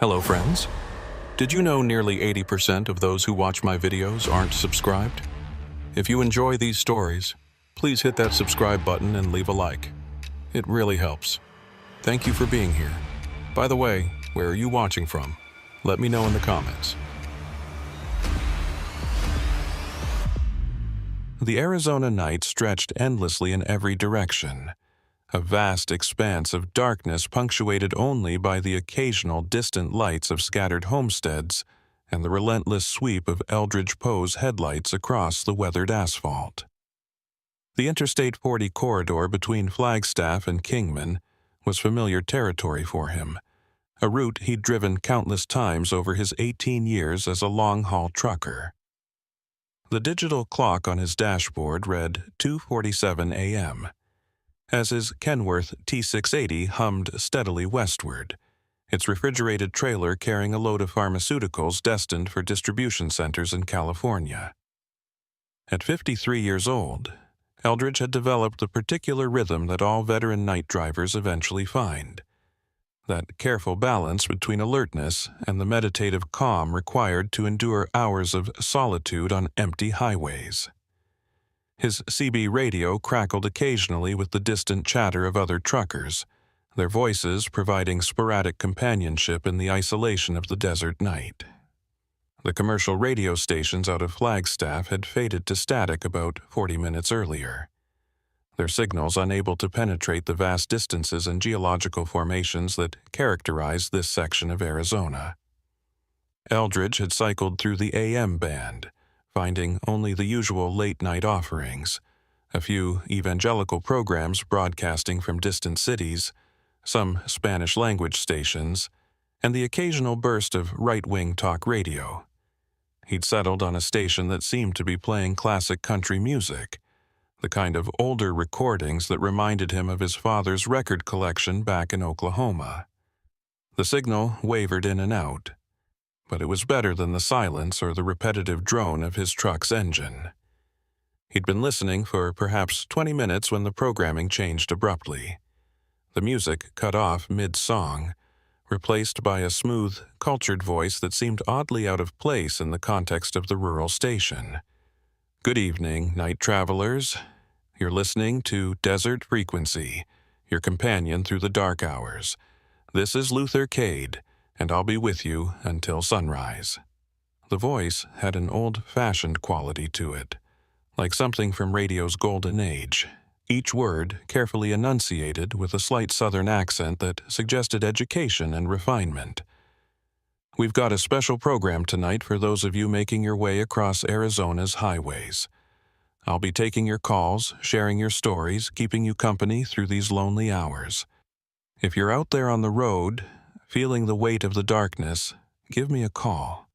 Hello, friends. Did you know nearly 80% of those who watch my videos aren't subscribed? If you enjoy these stories, please hit that subscribe button and leave a like. It really helps. Thank you for being here. By the way, where are you watching from? Let me know in the comments. The Arizona night stretched endlessly in every direction. A vast expanse of darkness punctuated only by the occasional distant lights of scattered homesteads and the relentless sweep of Eldridge Poe's headlights across the weathered asphalt. The Interstate 40 corridor between Flagstaff and Kingman was familiar territory for him, a route he'd driven countless times over his 18 years as a long-haul trucker. The digital clock on his dashboard read 2:47 a.m. as his Kenworth T680 hummed steadily westward, its refrigerated trailer carrying a load of pharmaceuticals destined for distribution centers in California. At 53 years old, Eldridge had developed the particular rhythm that all veteran night drivers eventually find, that careful balance between alertness and the meditative calm required to endure hours of solitude on empty highways. His CB radio crackled occasionally with the distant chatter of other truckers, their voices providing sporadic companionship in the isolation of the desert night. The commercial radio stations out of Flagstaff had faded to static about 40 minutes earlier, their signals unable to penetrate the vast distances and geological formations that characterize this section of Arizona. Eldridge had cycled through the AM band, finding only the usual late-night offerings, a few evangelical programs broadcasting from distant cities, some Spanish-language stations, and the occasional burst of right-wing talk radio. He'd settled on a station that seemed to be playing classic country music, the kind of older recordings that reminded him of his father's record collection back in Oklahoma. The signal wavered in and out, but it was better than the silence or the repetitive drone of his truck's engine. He'd been listening for perhaps 20 minutes when the programming changed abruptly. The music cut off mid-song, replaced by a smooth, cultured voice that seemed oddly out of place in the context of the rural station. "Good evening, night travelers. You're listening to Desert Frequency, your companion through the dark hours. This is Luther Cade, and I'll be with you until sunrise." The voice had an old-fashioned quality to it, like something from radio's golden age, each word carefully enunciated with a slight southern accent that suggested education and refinement. "We've got a special program tonight for those of you making your way across Arizona's highways. I'll be taking your calls, sharing your stories, keeping you company through these lonely hours. If you're out there on the road, feeling the weight of the darkness, give me a call.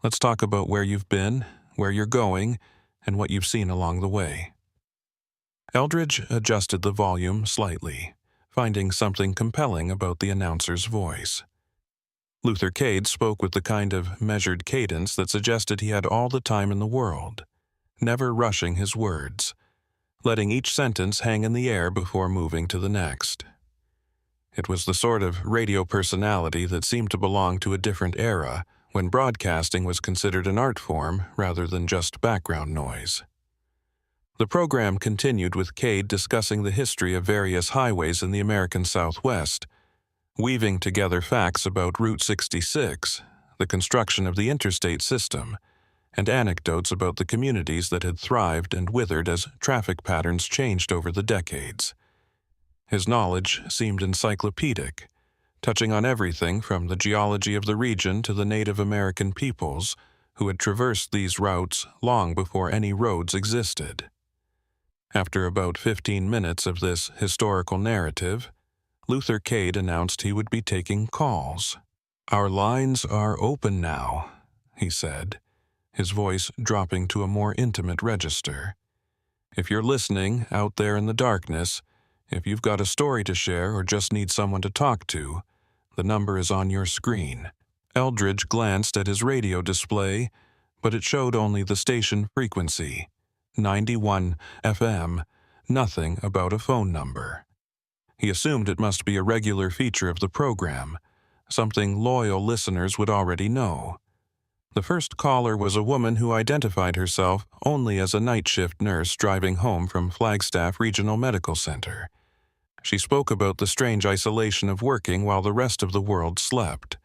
Let's talk about where you've been, where you're going, and what you've seen along the way." Eldridge adjusted the volume slightly, finding something compelling about the announcer's voice. Luther Cade spoke with the kind of measured cadence that suggested he had all the time in the world, never rushing his words, letting each sentence hang in the air before moving to the next. It was the sort of radio personality that seemed to belong to a different era, when broadcasting was considered an art form rather than just background noise. The program continued with Cade discussing the history of various highways in the American Southwest, weaving together facts about Route 66, the construction of the interstate system, and anecdotes about the communities that had thrived and withered as traffic patterns changed over the decades. His knowledge seemed encyclopedic, touching on everything from the geology of the region to the Native American peoples who had traversed these routes long before any roads existed. After about 15 minutes of this historical narrative, Luther Cade announced he would be taking calls. "Our lines are open now," he said, his voice dropping to a more intimate register. "If you're listening out there in the darkness, if you've got a story to share or just need someone to talk to, the number is on your screen." Eldridge glanced at his radio display, but it showed only the station frequency, 91 FM, nothing about a phone number. He assumed it must be a regular feature of the program, something loyal listeners would already know. The first caller was a woman who identified herself only as a night shift nurse driving home from Flagstaff Regional Medical Center. She spoke about the strange isolation of working while the rest of the world slept,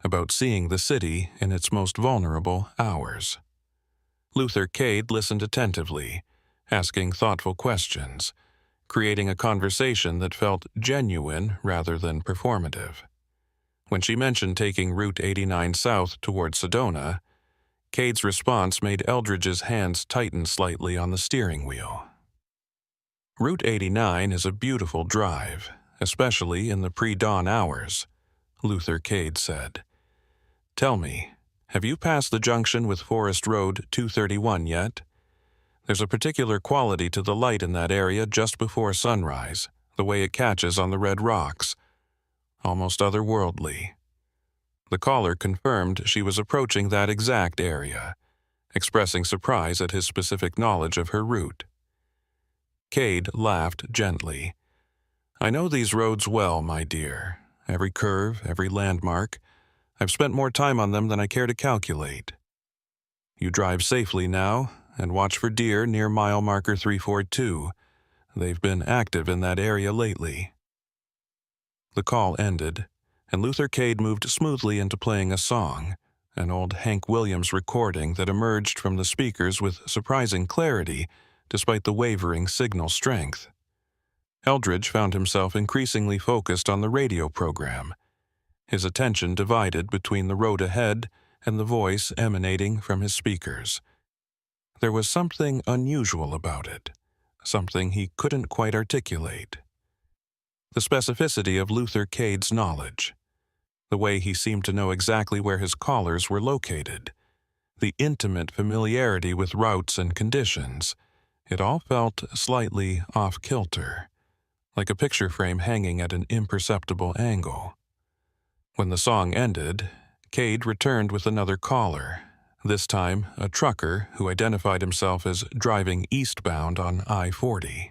about seeing the city in its most vulnerable hours. Luther Cade listened attentively, asking thoughtful questions, creating a conversation that felt genuine rather than performative. When she mentioned taking Route 89 south toward Sedona, Cade's response made Eldridge's hands tighten slightly on the steering wheel. Route 89 is a beautiful drive, especially in the pre-dawn hours, Luther Cade said. Tell me, have you passed the junction with Forest Road 231 yet? There's a particular quality to the light in that area just before sunrise, the way it catches on the red rocks. Almost otherworldly. The caller confirmed she was approaching that exact area, expressing surprise at his specific knowledge of her route. Cade laughed gently. I know these roads well, my dear. Every curve, every landmark. I've spent more time on them than I care to calculate. You drive safely now, and watch for deer near mile marker 342. They've been active in that area lately. The call ended, and Luther Cade moved smoothly into playing a song, an old Hank Williams recording that emerged from the speakers with surprising clarity despite the wavering signal strength. Eldridge found himself increasingly focused on the radio program, his attention divided between the road ahead and the voice emanating from his speakers. There was something unusual about it, something he couldn't quite articulate. The specificity of Luther Cade's knowledge, the way he seemed to know exactly where his callers were located, the intimate familiarity with routes and conditions, it all felt slightly off-kilter, like a picture frame hanging at an imperceptible angle. When the song ended, Cade returned with another caller, this time a trucker who identified himself as driving eastbound on I-40.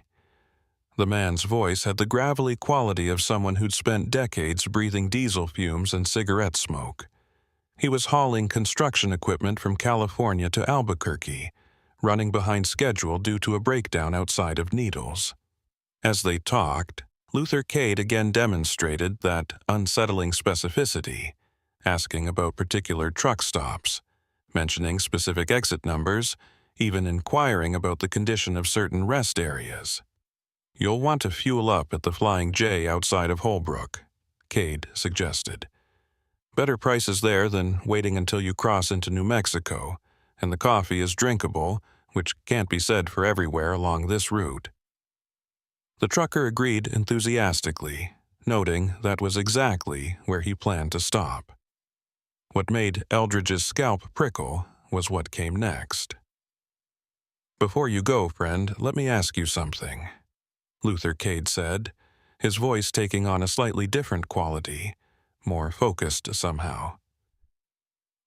The man's voice had the gravelly quality of someone who'd spent decades breathing diesel fumes and cigarette smoke. He was hauling construction equipment from California to Albuquerque, running behind schedule due to a breakdown outside of Needles. As they talked, Luther Cade again demonstrated that unsettling specificity, asking about particular truck stops, mentioning specific exit numbers, even inquiring about the condition of certain rest areas. You'll want to fuel up at the Flying J outside of Holbrook, Cade suggested. Better prices there than waiting until you cross into New Mexico, and the coffee is drinkable, which can't be said for everywhere along this route. The trucker agreed enthusiastically, noting that was exactly where he planned to stop. What made Eldridge's scalp prickle was what came next. Before you go, friend, let me ask you something, Luther Cade said, his voice taking on a slightly different quality, more focused somehow.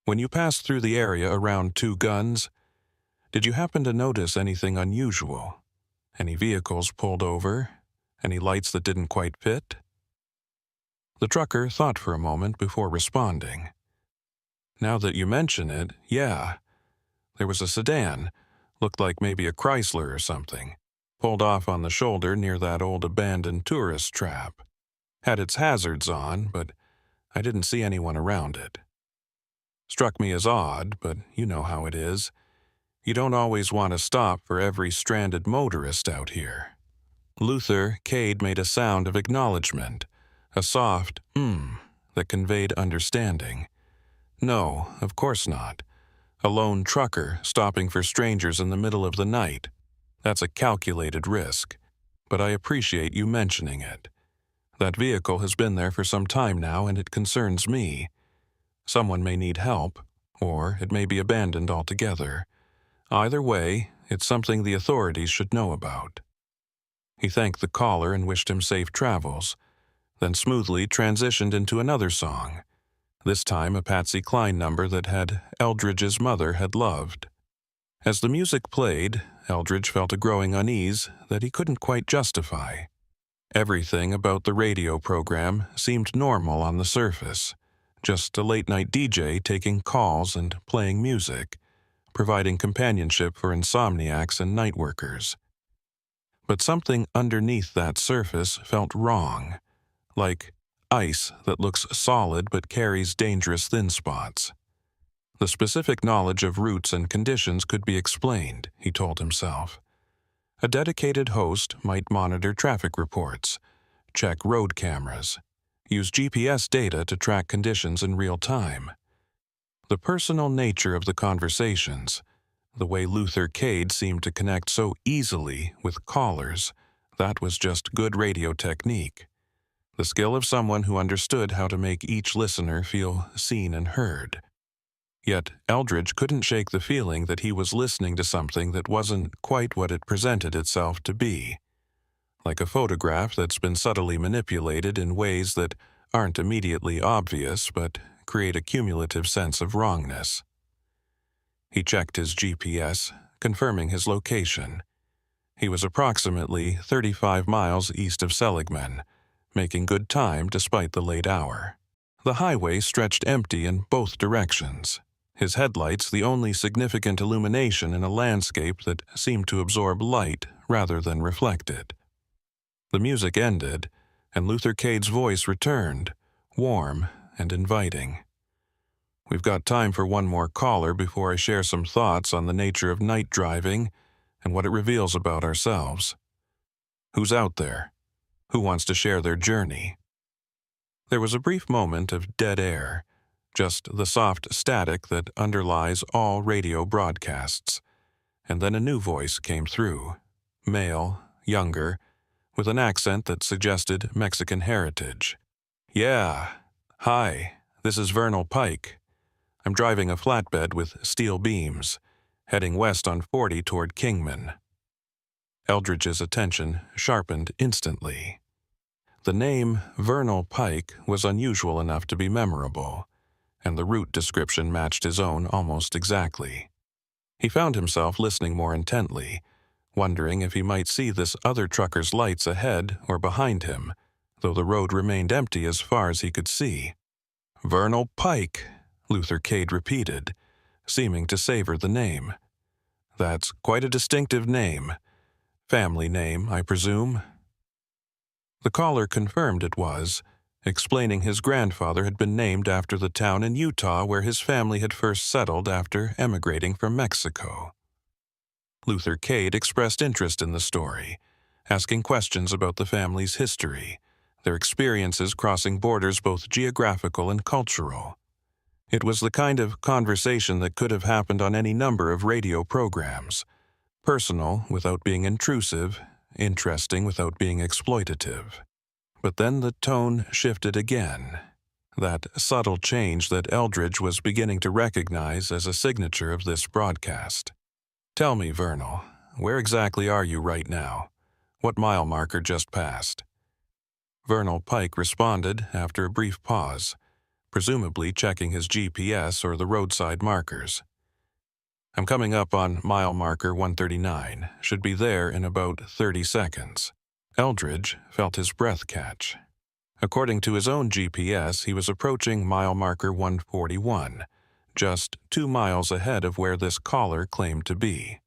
When you passed through the area around Two Guns, did you happen to notice anything unusual? Any vehicles pulled over? Any lights that didn't quite fit? The trucker thought for a moment before responding. Now that you mention it, yeah. There was a sedan, looked like maybe a Chrysler or something, pulled off on the shoulder near that old abandoned tourist trap. Had its hazards on, but I didn't see anyone around it. Struck me as odd, but you know how it is. You don't always want to stop for every stranded motorist out here. Luther Cade made a sound of acknowledgement, a soft that conveyed understanding. No, of course not. A lone trucker stopping for strangers in the middle of the night. That's a calculated risk, but I appreciate you mentioning it. That vehicle has been there for some time now, and it concerns me. Someone may need help, or it may be abandoned altogether. Either way, it's something the authorities should know about. He thanked the caller and wished him safe travels, then smoothly transitioned into another song, this time a Patsy Cline number that Eldridge's mother had loved. As the music played, Eldridge felt a growing unease that he couldn't quite justify. Everything about the radio program seemed normal on the surface, just a late-night DJ taking calls and playing music, providing companionship for insomniacs and night workers. But something underneath that surface felt wrong, like ice that looks solid but carries dangerous thin spots. The specific knowledge of routes and conditions could be explained, he told himself. A dedicated host might monitor traffic reports, check road cameras, use GPS data to track conditions in real time. The personal nature of the conversations, the way Luther Cade seemed to connect so easily with callers, that was just good radio technique. The skill of someone who understood how to make each listener feel seen and heard. Yet Eldridge couldn't shake the feeling that he was listening to something that wasn't quite what it presented itself to be. Like a photograph that's been subtly manipulated in ways that aren't immediately obvious but create a cumulative sense of wrongness. He checked his GPS, confirming his location. He was approximately 35 miles east of Seligman, making good time despite the late hour. The highway stretched empty in both directions, his headlights the only significant illumination in a landscape that seemed to absorb light rather than reflect it. The music ended, and Luther Cade's voice returned, warm and inviting. We've got time for one more caller before I share some thoughts on the nature of night driving and what it reveals about ourselves. Who's out there? Who wants to share their journey? There was a brief moment of dead air, just the soft static that underlies all radio broadcasts. And then a new voice came through, male, younger, with an accent that suggested Mexican heritage. Yeah, hi, this is Vernal Pike. I'm driving a flatbed with steel beams, heading west on 40 toward Kingman. Eldridge's attention sharpened instantly. The name Vernal Pike was unusual enough to be memorable, and the route description matched his own almost exactly. He found himself listening more intently, wondering if he might see this other trucker's lights ahead or behind him, though the road remained empty as far as he could see. Vernal Pike, Luther Cade repeated, seeming to savor the name. That's quite a distinctive name. Family name, I presume? The caller confirmed it was, explaining his grandfather had been named after the town in Utah where his family had first settled after emigrating from Mexico. Luther Cade expressed interest in the story, asking questions about the family's history, their experiences crossing borders both geographical and cultural. It was the kind of conversation that could have happened on any number of radio programs, personal without being intrusive, interesting without being exploitative. But then the tone shifted again, that subtle change that Eldridge was beginning to recognize as a signature of this broadcast. Tell me, Vernal, where exactly are you right now? What mile marker just passed? Vernal Pike responded after a brief pause, presumably checking his GPS or the roadside markers. I'm coming up on mile marker 139, should be there in about 30 seconds. Eldridge felt his breath catch. According to his own GPS, he was approaching mile marker 141, just 2 miles ahead of where this caller claimed to be.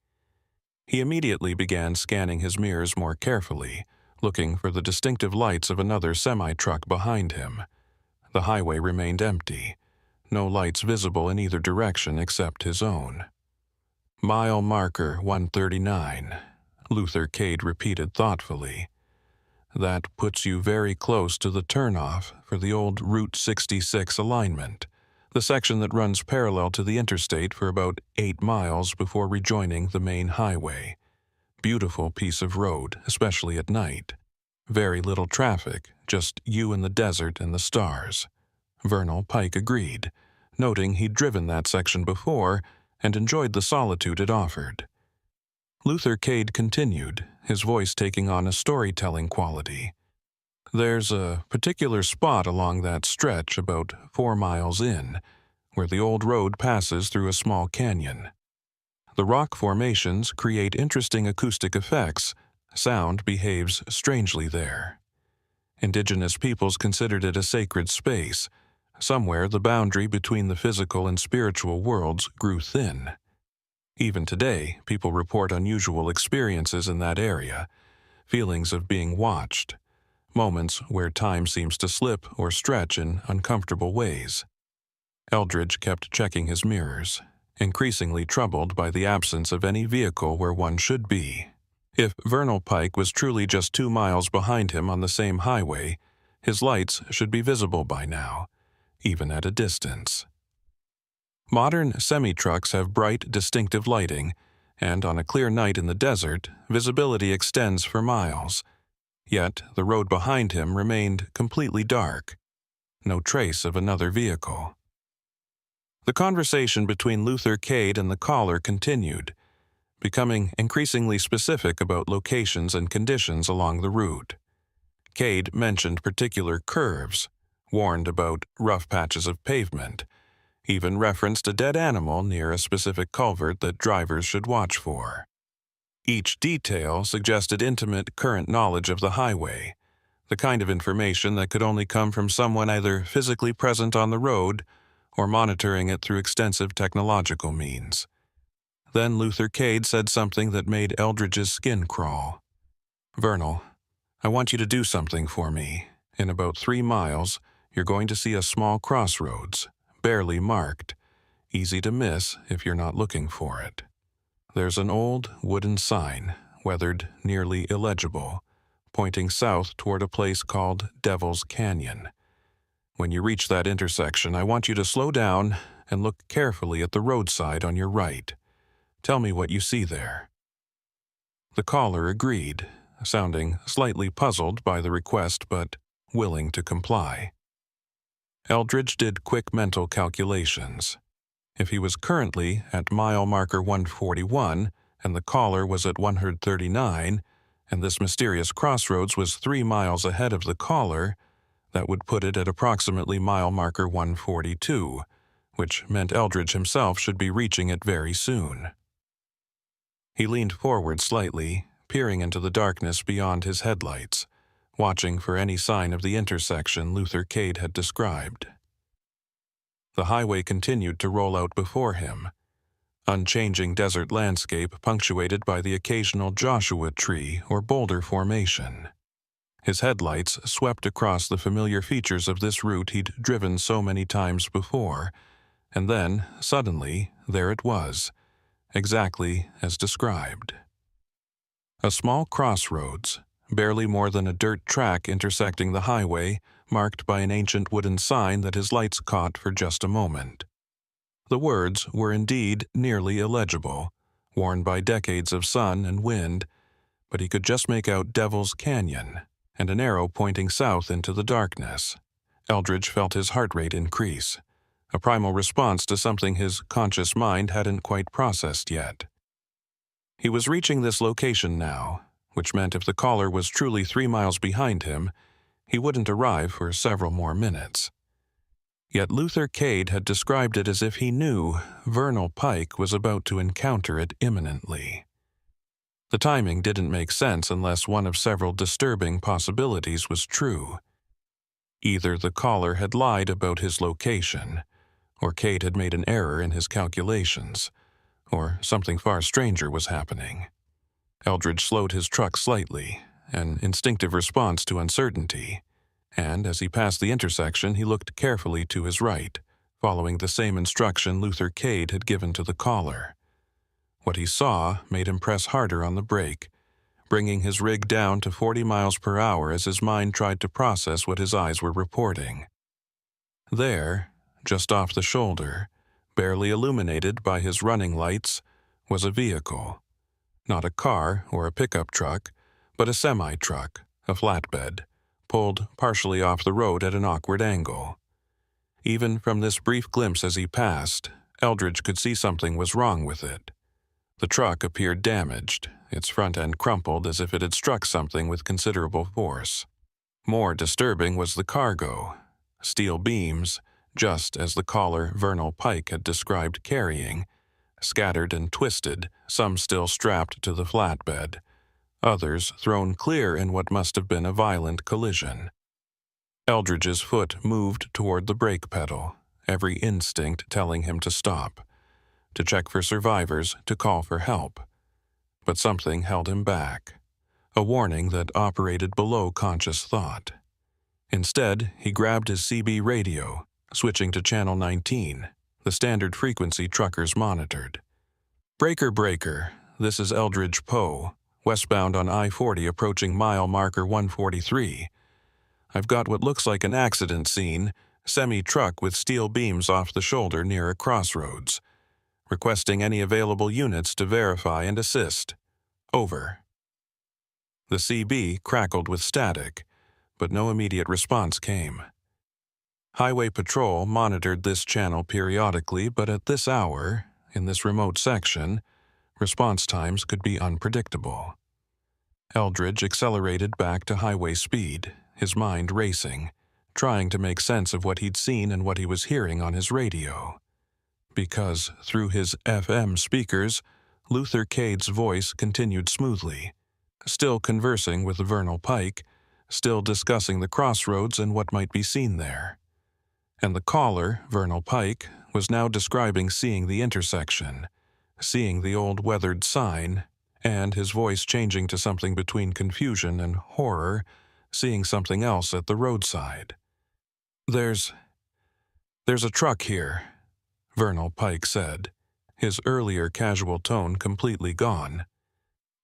He immediately began scanning his mirrors more carefully, looking for the distinctive lights of another semi-truck behind him. The highway remained empty, no lights visible in either direction except his own. Mile marker 139, Luther Cade repeated thoughtfully. That puts you very close to the turnoff for the old Route 66 alignment, the section that runs parallel to the interstate for about 8 miles before rejoining the main highway. Beautiful piece of road, especially at night. Very little traffic, just you in the desert and the stars. Vernal Pike agreed, noting he'd driven that section before and enjoyed the solitude it offered. Luther Cade continued, his voice taking on a storytelling quality. There's a particular spot along that stretch about 4 miles in, where the old road passes through a small canyon. The rock formations create interesting acoustic effects. Sound behaves strangely there. Indigenous peoples considered it a sacred space, Somewhere the boundary between the physical and spiritual worlds grew thin. Even today, people report unusual experiences in that area, feelings of being watched, moments where time seems to slip or stretch in uncomfortable ways. Eldridge kept checking his mirrors, increasingly troubled by the absence of any vehicle where one should be. If Vernal Pike was truly just 2 miles behind him on the same highway, his lights should be visible by now, even at a distance. Modern semi-trucks have bright, distinctive lighting, and on a clear night in the desert, visibility extends for miles. Yet the road behind him remained completely dark. No trace of another vehicle. The conversation between Luther Cade and the caller continued, becoming increasingly specific about locations and conditions along the route. Cade mentioned particular curves, warned about rough patches of pavement, even referenced a dead animal near a specific culvert that drivers should watch for. Each detail suggested intimate current knowledge of the highway, the kind of information that could only come from someone either physically present on the road or monitoring it through extensive technological means. Then Luther Cade said something that made Eldridge's skin crawl. "Vernal, I want you to do something for me. In about 3 miles, you're going to see a small crossroads, barely marked, easy to miss if you're not looking for it. There's an old wooden sign, weathered, nearly illegible, pointing south toward a place called Devil's Canyon. When you reach that intersection, I want you to slow down and look carefully at the roadside on your right. Tell me what you see there." The caller agreed, sounding slightly puzzled by the request but willing to comply. Eldridge did quick mental calculations. If he was currently at mile marker 141 and the caller was at 139, and this mysterious crossroads was 3 miles ahead of the caller, that would put it at approximately mile marker 142, which meant Eldridge himself should be reaching it very soon. He leaned forward slightly, peering into the darkness beyond his headlights, watching for any sign of the intersection Luther Cade had described. The highway continued to roll out before him, unchanging desert landscape punctuated by the occasional Joshua tree or boulder formation. His headlights swept across the familiar features of this route he'd driven so many times before, and then, suddenly, there it was, exactly as described. A small crossroads, barely more than a dirt track intersecting the highway, marked by an ancient wooden sign that his lights caught for just a moment. The words were indeed nearly illegible, worn by decades of sun and wind, but he could just make out Devil's Canyon and an arrow pointing south into the darkness. Eldridge felt his heart rate increase, a primal response to something his conscious mind hadn't quite processed yet. He was reaching this location now, which meant if the caller was truly 3 miles behind him, he wouldn't arrive for several more minutes. Yet Luther Cade had described it as if he knew Vernal Pike was about to encounter it imminently. The timing didn't make sense unless one of several disturbing possibilities was true. Either the caller had lied about his location, or Cade had made an error in his calculations, or something far stranger was happening. Eldridge slowed his truck slightly, an instinctive response to uncertainty, and as he passed the intersection he looked carefully to his right, following the same instruction Luther Cade had given to the caller. What he saw made him press harder on the brake, bringing his rig down to 40 miles per hour as his mind tried to process what his eyes were reporting. There, just off the shoulder, barely illuminated by his running lights, was a vehicle. Not a car or a pickup truck, but a semi-truck, a flatbed, pulled partially off the road at an awkward angle. Even from this brief glimpse as he passed, Eldridge could see something was wrong with it. The truck appeared damaged, its front end crumpled as if it had struck something with considerable force. More disturbing was the cargo, steel beams, just as the caller Vernal Pike had described carrying, scattered and twisted, some still strapped to the flatbed, others thrown clear in what must have been a violent collision. Eldridge's foot moved toward the brake pedal, every instinct telling him to stop, to check for survivors, to call for help. But something held him back, a warning that operated below conscious thought. Instead, he grabbed his CB radio, switching to Channel 19, the standard frequency truckers monitored. "Breaker, breaker, this is Eldridge Poe, westbound on I-40 approaching mile marker 143. I've got what looks like an accident scene, semi-truck with steel beams off the shoulder near a crossroads. Requesting any available units to verify and assist. Over." The CB crackled with static, but no immediate response came. Highway Patrol monitored this channel periodically, but at this hour, in this remote section, response times could be unpredictable. Eldridge accelerated back to highway speed, his mind racing, trying to make sense of what he'd seen and what he was hearing on his radio. Because, through his FM speakers, Luther Cade's voice continued smoothly, still conversing with Vernal Pike, still discussing the crossroads and what might be seen there. And the caller, Vernal Pike, was now describing seeing the intersection, seeing the old weathered sign, and his voice changing to something between confusion and horror, seeing something else at the roadside. There's a truck here," Vernal Pike said, his earlier casual tone completely gone.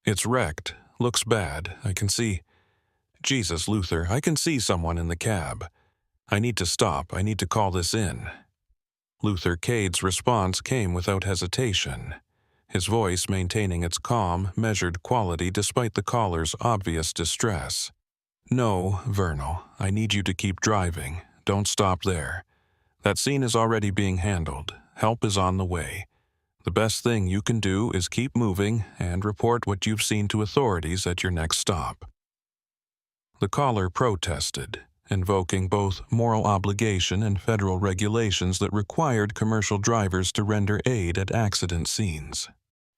"It's wrecked, looks bad, I can see. Jesus, Luther, I can see someone in the cab. I need to stop, I need to call this in." Luther Cade's response came without hesitation, his voice maintaining its calm, measured quality despite the caller's obvious distress. "No, Vernal, I need you to keep driving. Don't stop there. That scene is already being handled. Help is on the way. The best thing you can do is keep moving and report what you've seen to authorities at your next stop." The caller protested, invoking both moral obligation and federal regulations that required commercial drivers to render aid at accident scenes.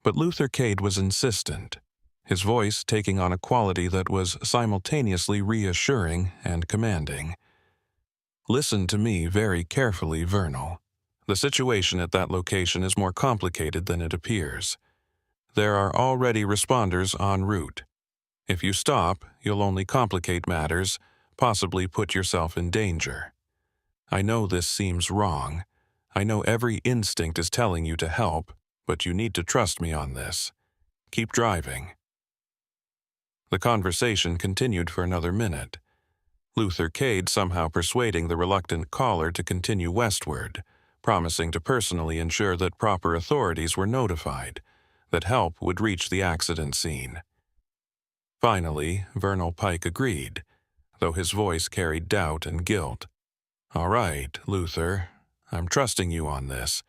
But Luther Cade was insistent, his voice taking on a quality that was simultaneously reassuring and commanding. "Listen to me very carefully, Vernal. The situation at that location is more complicated than it appears. There are already responders en route. If you stop, you'll only complicate matters, possibly put yourself in danger. I know this seems wrong. I know every instinct is telling you to help, but you need to trust me on this. Keep driving." The conversation continued for another minute, Luther Cade somehow persuading the reluctant caller to continue westward, promising to personally ensure that proper authorities were notified, that help would reach the accident scene. Finally, Vernal Pike agreed, though his voice carried doubt and guilt. "All right, Luther, I'm trusting you on this.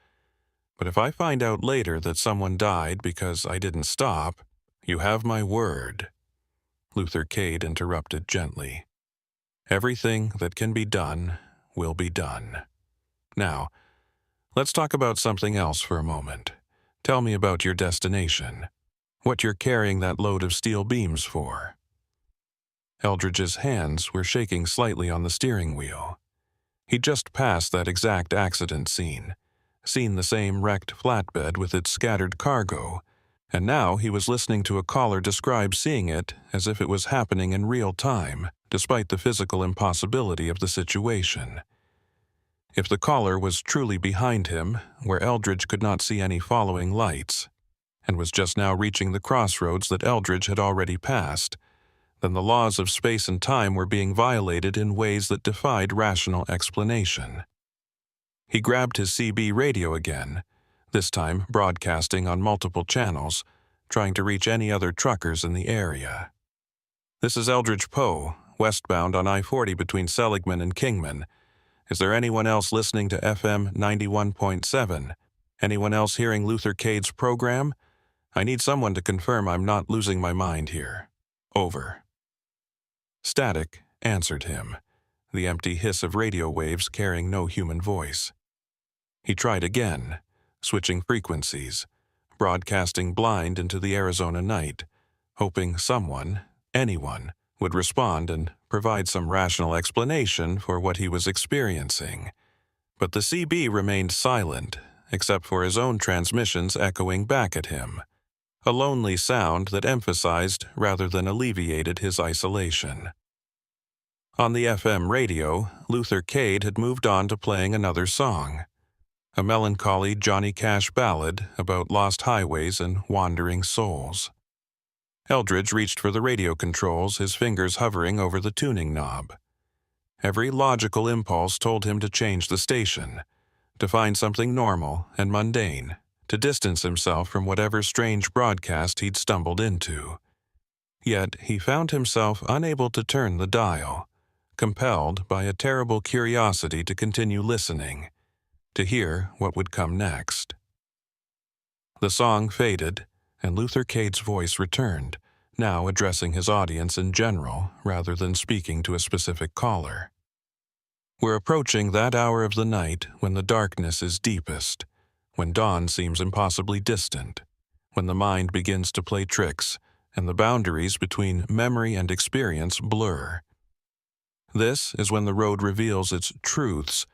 But if I find out later that someone died because I didn't stop, you have my word." Luther Cade interrupted gently. "Everything that can be done will be done. Now, let's talk about something else for a moment. Tell me about your destination, what you're carrying that load of steel beams for." Eldridge's hands were shaking slightly on the steering wheel. He'd just passed that exact accident scene, seen the same wrecked flatbed with its scattered cargo, and now he was listening to a caller describe seeing it as if it was happening in real time, despite the physical impossibility of the situation. If the caller was truly behind him, where Eldridge could not see any following lights, and was just now reaching the crossroads that Eldridge had already passed, then the laws of space and time were being violated in ways that defied rational explanation. He grabbed his CB radio again, this time broadcasting on multiple channels, trying to reach any other truckers in the area. "This is Eldridge Poe, westbound on I-40 between Seligman and Kingman. Is there anyone else listening to FM 91.7? Anyone else hearing Luther Cade's program? I need someone to confirm I'm not losing my mind here. Over." Static answered him, the empty hiss of radio waves carrying no human voice. He tried again, switching frequencies, broadcasting blind into the Arizona night, hoping someone, anyone, would respond and provide some rational explanation for what he was experiencing. But the CB remained silent, except for his own transmissions echoing back at him, a lonely sound that emphasized rather than alleviated his isolation. On the FM radio, Luther Cade had moved on to playing another song, a melancholy Johnny Cash ballad about lost highways and wandering souls. Eldridge reached for the radio controls, his fingers hovering over the tuning knob. Every logical impulse told him to change the station, to find something normal and mundane, to distance himself from whatever strange broadcast he'd stumbled into. Yet he found himself unable to turn the dial, compelled by a terrible curiosity to continue listening, to hear what would come next. The song faded, and Luther Cade's voice returned, now addressing his audience in general rather than speaking to a specific caller. We're approaching that hour of the night when the darkness is deepest, when dawn seems impossibly distant, when the mind begins to play tricks and the boundaries between memory and experience blur. This is when the road reveals its truths,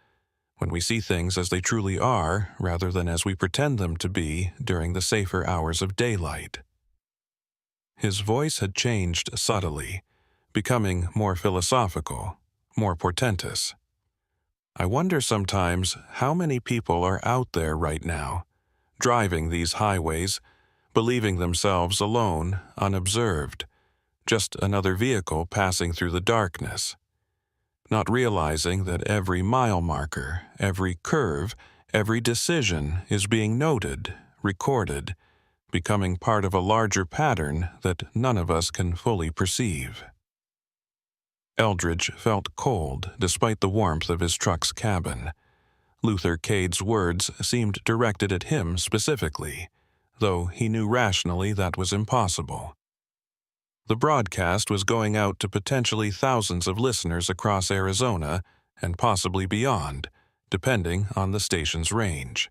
when we see things as they truly are rather than as we pretend them to be during the safer hours of daylight. His voice had changed subtly, becoming more philosophical, more portentous. I wonder sometimes how many people are out there right now, driving these highways, believing themselves alone, unobserved, just another vehicle passing through the darkness, not realizing that every mile marker, every curve, every decision is being noted, recorded, becoming part of a larger pattern that none of us can fully perceive. Eldridge felt cold despite the warmth of his truck's cabin. Luther Cade's words seemed directed at him specifically, though he knew rationally that was impossible. The broadcast was going out to potentially thousands of listeners across Arizona and possibly beyond, depending on the station's range.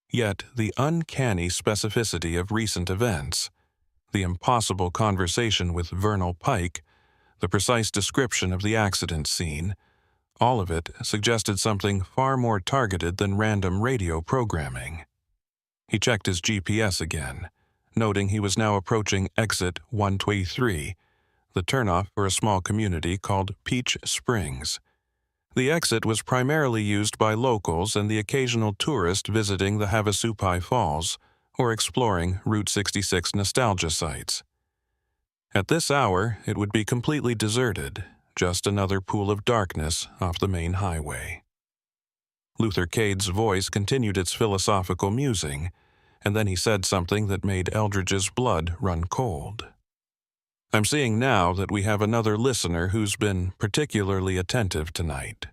Yet the uncanny specificity of recent events, the impossible conversation with Vernal Pike, the precise description of the accident scene, all of it suggested something far more targeted than random radio programming. He checked his GPS again, noting he was now approaching exit 123, the turnoff for a small community called Peach Springs. The exit was primarily used by locals and the occasional tourist visiting the Havasupai Falls or exploring Route 66 nostalgia sites. At this hour, it would be completely deserted, just another pool of darkness off the main highway. Luther Cade's voice continued its philosophical musing, and then he said something that made Eldridge's blood run cold. I'm seeing now that we have another listener who's been particularly attentive tonight.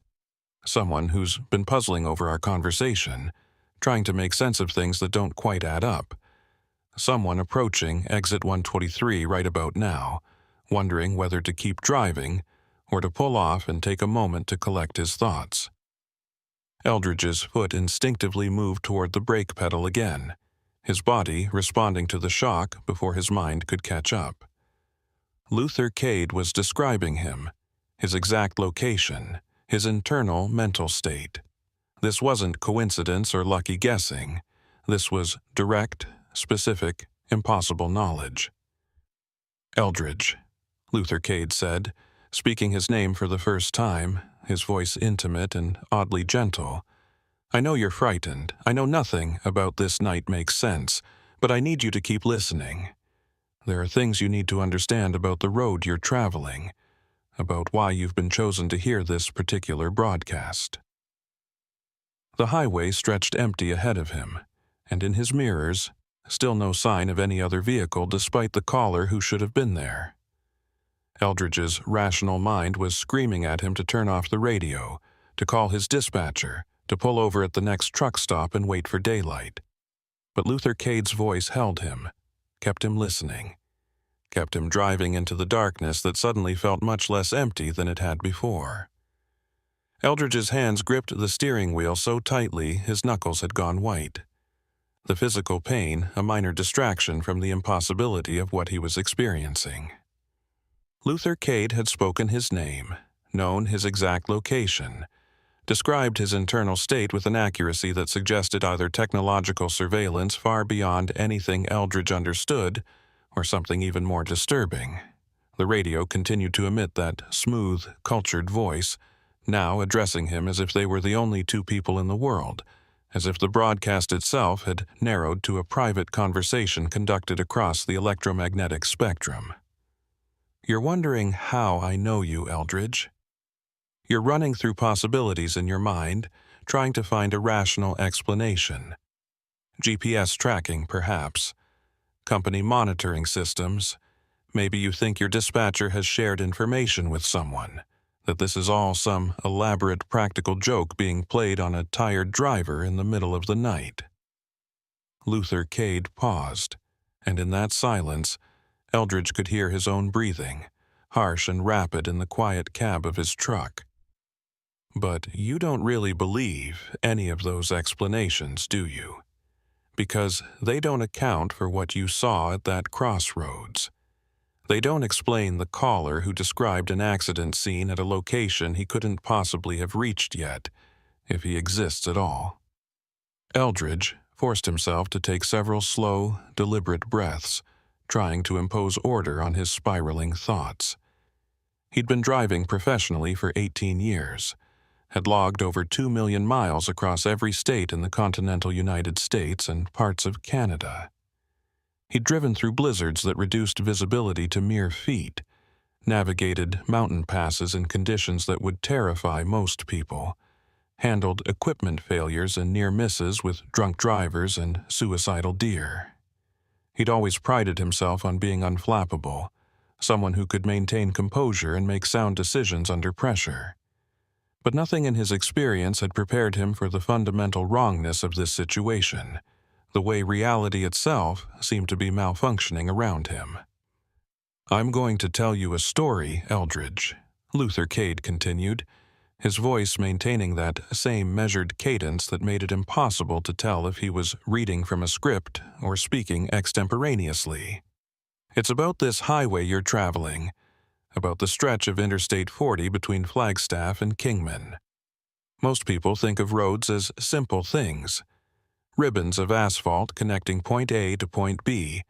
Someone who's been puzzling over our conversation, trying to make sense of things that don't quite add up. Someone approaching exit 123 right about now, wondering whether to keep driving or to pull off and take a moment to collect his thoughts. Eldridge's foot instinctively moved toward the brake pedal again, his body responding to the shock before his mind could catch up. Luther Cade was describing him, his exact location, his internal mental state. This wasn't coincidence or lucky guessing. This was direct, specific, impossible knowledge. Eldridge, Luther Cade said, speaking his name for the first time, his voice intimate and oddly gentle. I know you're frightened. I know nothing about this night makes sense, but I need you to keep listening. There are things you need to understand about the road you're traveling, about why you've been chosen to hear this particular broadcast. The highway stretched empty ahead of him, and in his mirrors, still no sign of any other vehicle despite the caller who should have been there. Eldridge's rational mind was screaming at him to turn off the radio, to call his dispatcher, to pull over at the next truck stop and wait for daylight. But Luther Cade's voice held him, kept him listening, kept him driving into the darkness that suddenly felt much less empty than it had before. Eldridge's hands gripped the steering wheel so tightly his knuckles had gone white. The physical pain a minor distraction from the impossibility of what he was experiencing. Luther Cade had spoken his name, known his exact location, described his internal state with an accuracy that suggested either technological surveillance far beyond anything Eldridge understood, or something even more disturbing. The radio continued to emit that smooth, cultured voice, now addressing him as if they were the only two people in the world, as if the broadcast itself had narrowed to a private conversation conducted across the electromagnetic spectrum. "You're wondering how I know you, Eldridge. You're running through possibilities in your mind, trying to find a rational explanation. GPS tracking, perhaps. Company monitoring systems. Maybe you think your dispatcher has shared information with someone, that this is all some elaborate practical joke being played on a tired driver in the middle of the night." Luther Cade paused, and in that silence, Eldridge could hear his own breathing, harsh and rapid in the quiet cab of his truck. "But you don't really believe any of those explanations, do you? Because they don't account for what you saw at that crossroads. They don't explain the caller who described an accident scene at a location he couldn't possibly have reached yet, if he exists at all." Eldridge forced himself to take several slow, deliberate breaths, trying to impose order on his spiraling thoughts. He'd been driving professionally for 18 years, had logged over 2 million miles across every state in the continental United States and parts of Canada. He'd driven through blizzards that reduced visibility to mere feet, navigated mountain passes in conditions that would terrify most people, handled equipment failures and near misses with drunk drivers and suicidal deer. He'd always prided himself on being unflappable, someone who could maintain composure and make sound decisions under pressure. But nothing in his experience had prepared him for the fundamental wrongness of this situation, the way reality itself seemed to be malfunctioning around him. "I'm going to tell you a story, Eldridge," Luther Cade continued, his voice maintaining that same measured cadence that made it impossible to tell if he was reading from a script or speaking extemporaneously. "It's about this highway you're traveling, about the stretch of Interstate 40 between Flagstaff and Kingman. Most people think of roads as simple things, ribbons of asphalt connecting point A to point B,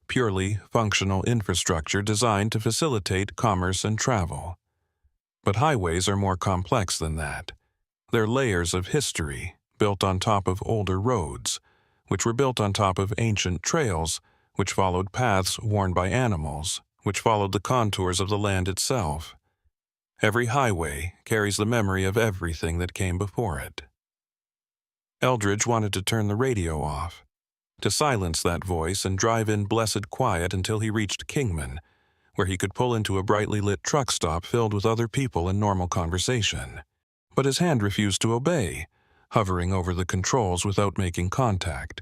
purely functional infrastructure designed to facilitate commerce and travel. But highways are more complex than that. They're layers of history, built on top of older roads, which were built on top of ancient trails, which followed paths worn by animals, which followed the contours of the land itself. Every highway carries the memory of everything that came before it." Eldridge wanted to turn the radio off, to silence that voice and drive in blessed quiet until he reached Kingman, where he could pull into a brightly lit truck stop filled with other people in normal conversation. But his hand refused to obey, hovering over the controls without making contact,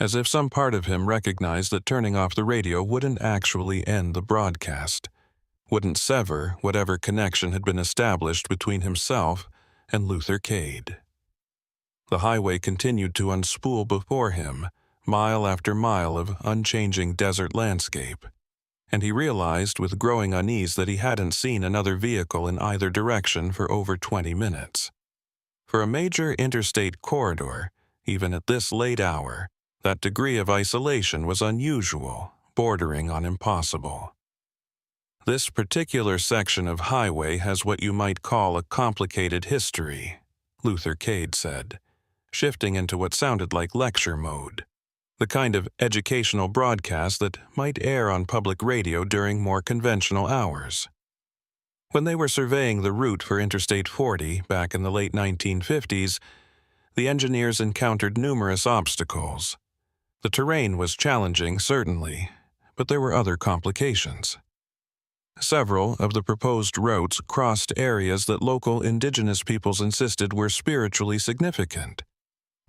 as if some part of him recognized that turning off the radio wouldn't actually end the broadcast, wouldn't sever whatever connection had been established between himself and Luther Cade. The highway continued to unspool before him, mile after mile of unchanging desert landscape, and he realized with growing unease that he hadn't seen another vehicle in either direction for over 20 minutes. For a major interstate corridor, even at this late hour, that degree of isolation was unusual, bordering on impossible. "This particular section of highway has what you might call a complicated history," Luther Cade said, shifting into what sounded like lecture mode, the kind of educational broadcast that might air on public radio during more conventional hours. When they were surveying the route for Interstate 40 back in the late 1950s, the engineers encountered numerous obstacles. The terrain was challenging, certainly, but there were other complications. Several of the proposed routes crossed areas that local indigenous peoples insisted were spiritually significant,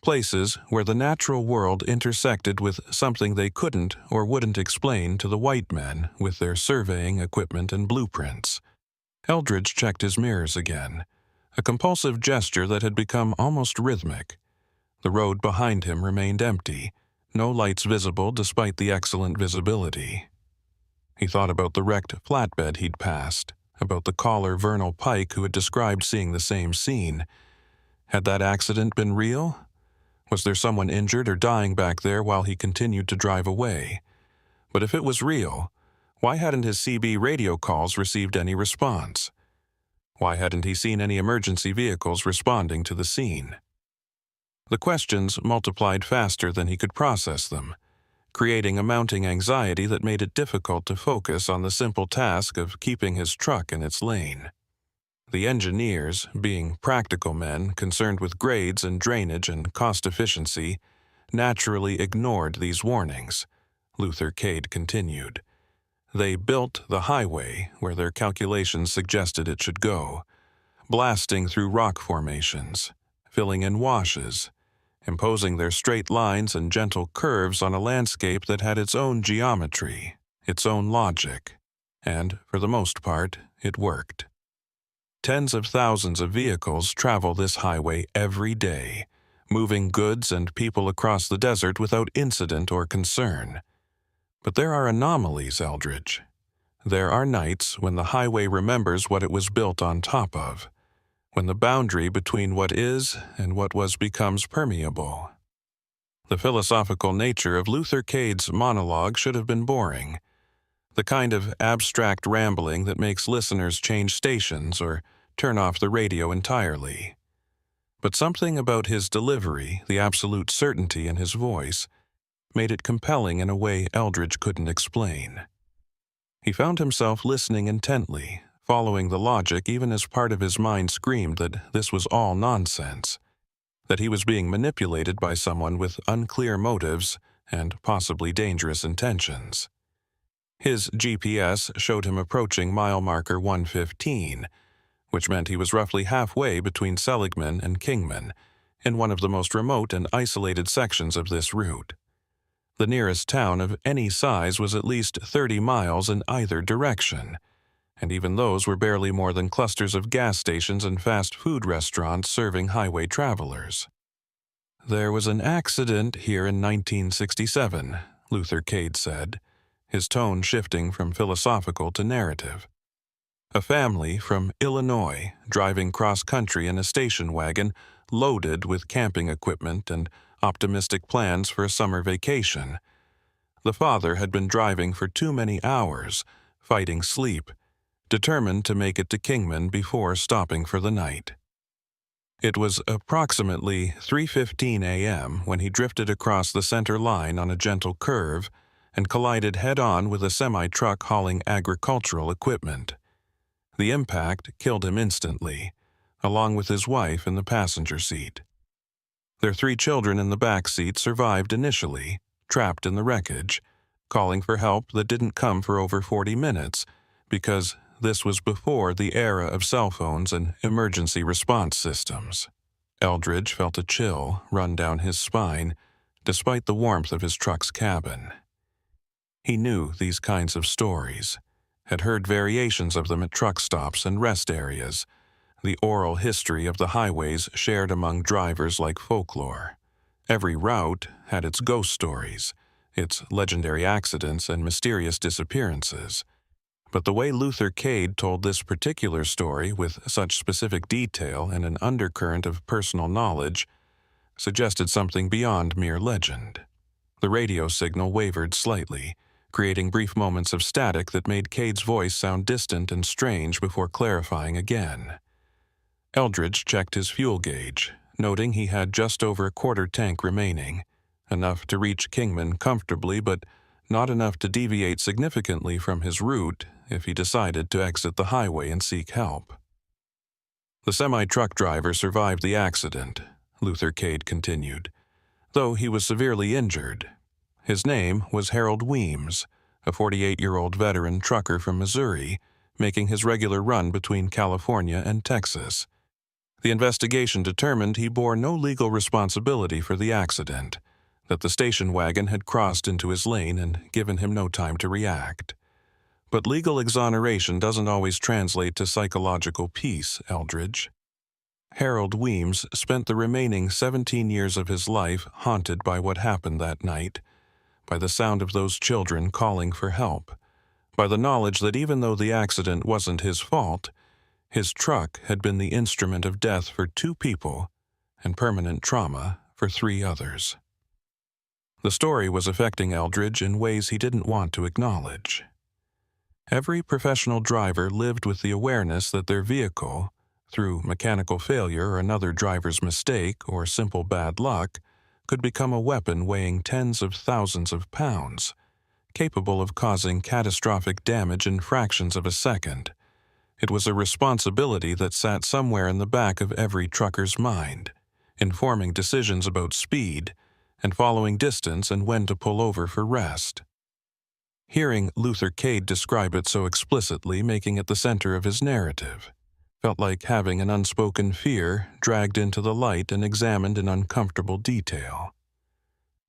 places where the natural world intersected with something they couldn't or wouldn't explain to the white men with their surveying equipment and blueprints. Eldridge checked his mirrors again, a compulsive gesture that had become almost rhythmic. The road behind him remained empty, no lights visible despite the excellent visibility. He thought about the wrecked flatbed he'd passed, about the caller Vernal Pike who had described seeing the same scene. Had that accident been real? Was there someone injured or dying back there while he continued to drive away? But if it was real, why hadn't his CB radio calls received any response? Why hadn't he seen any emergency vehicles responding to the scene? The questions multiplied faster than he could process them, creating a mounting anxiety that made it difficult to focus on the simple task of keeping his truck in its lane. The engineers, being practical men concerned with grades and drainage and cost efficiency, naturally ignored these warnings, Luther Cade continued. They built the highway where their calculations suggested it should go, blasting through rock formations, filling in washes, imposing their straight lines and gentle curves on a landscape that had its own geometry, its own logic, and, for the most part, it worked. Tens of thousands of vehicles travel this highway every day, moving goods and people across the desert without incident or concern. But there are anomalies, Eldridge. There are nights when the highway remembers what it was built on top of, when the boundary between what is and what was becomes permeable. The philosophical nature of Luther Cade's monologue should have been boring, the kind of abstract rambling that makes listeners change stations or turn off the radio entirely. But something about his delivery, the absolute certainty in his voice, made it compelling in a way Eldridge couldn't explain. He found himself listening intently, following the logic even as part of his mind screamed that this was all nonsense, that he was being manipulated by someone with unclear motives and possibly dangerous intentions. His GPS showed him approaching mile marker 115, which meant he was roughly halfway between Seligman and Kingman, in one of the most remote and isolated sections of this route. The nearest town of any size was at least 30 miles in either direction, and even those were barely more than clusters of gas stations and fast food restaurants serving highway travelers. There was an accident here in 1967, Luther Cade said, his tone shifting from philosophical to narrative. A family from Illinois driving cross-country in a station wagon loaded with camping equipment and optimistic plans for a summer vacation. The father had been driving for too many hours, fighting sleep, determined to make it to Kingman before stopping for the night. It was approximately 3:15 a.m. when he drifted across the center line on a gentle curve and collided head-on with a semi-truck hauling agricultural equipment. The impact killed him instantly, along with his wife in the passenger seat. Their 3 children in the back seat survived initially, trapped in the wreckage, calling for help that didn't come for over 40 minutes, because this was before the era of cell phones and emergency response systems. Eldridge felt a chill run down his spine, despite the warmth of his truck's cabin. He knew these kinds of stories, had heard variations of them at truck stops and rest areas, the oral history of the highways shared among drivers like folklore. Every route had its ghost stories, its legendary accidents and mysterious disappearances. But the way Luther Cade told this particular story with such specific detail and an undercurrent of personal knowledge suggested something beyond mere legend. The radio signal wavered slightly, creating brief moments of static that made Cade's voice sound distant and strange before clarifying again. Eldridge checked his fuel gauge, noting he had just over a quarter tank remaining, enough to reach Kingman comfortably but not enough to deviate significantly from his route if he decided to exit the highway and seek help. The semi-truck driver survived the accident, Luther Cade continued, though he was severely injured. His name was Harold Weems, a 48-year-old veteran trucker from Missouri, making his regular run between California and Texas. The investigation determined he bore no legal responsibility for the accident, that the station wagon had crossed into his lane and given him no time to react. But legal exoneration doesn't always translate to psychological peace, Eldridge. Harold Weems spent the remaining 17 years of his life haunted by what happened that night, by the sound of those children calling for help, by the knowledge that even though the accident wasn't his fault, his truck had been the instrument of death for 2 people and permanent trauma for 3 others. The story was affecting Eldridge in ways he didn't want to acknowledge. Every professional driver lived with the awareness that their vehicle, through mechanical failure or another driver's mistake or simple bad luck, could become a weapon weighing tens of thousands of pounds, capable of causing catastrophic damage in fractions of a second. It was a responsibility that sat somewhere in the back of every trucker's mind, informing decisions about speed and following distance and when to pull over for rest. Hearing Luther Cade describe it so explicitly, making it the center of his narrative, felt like having an unspoken fear dragged into the light and examined in uncomfortable detail.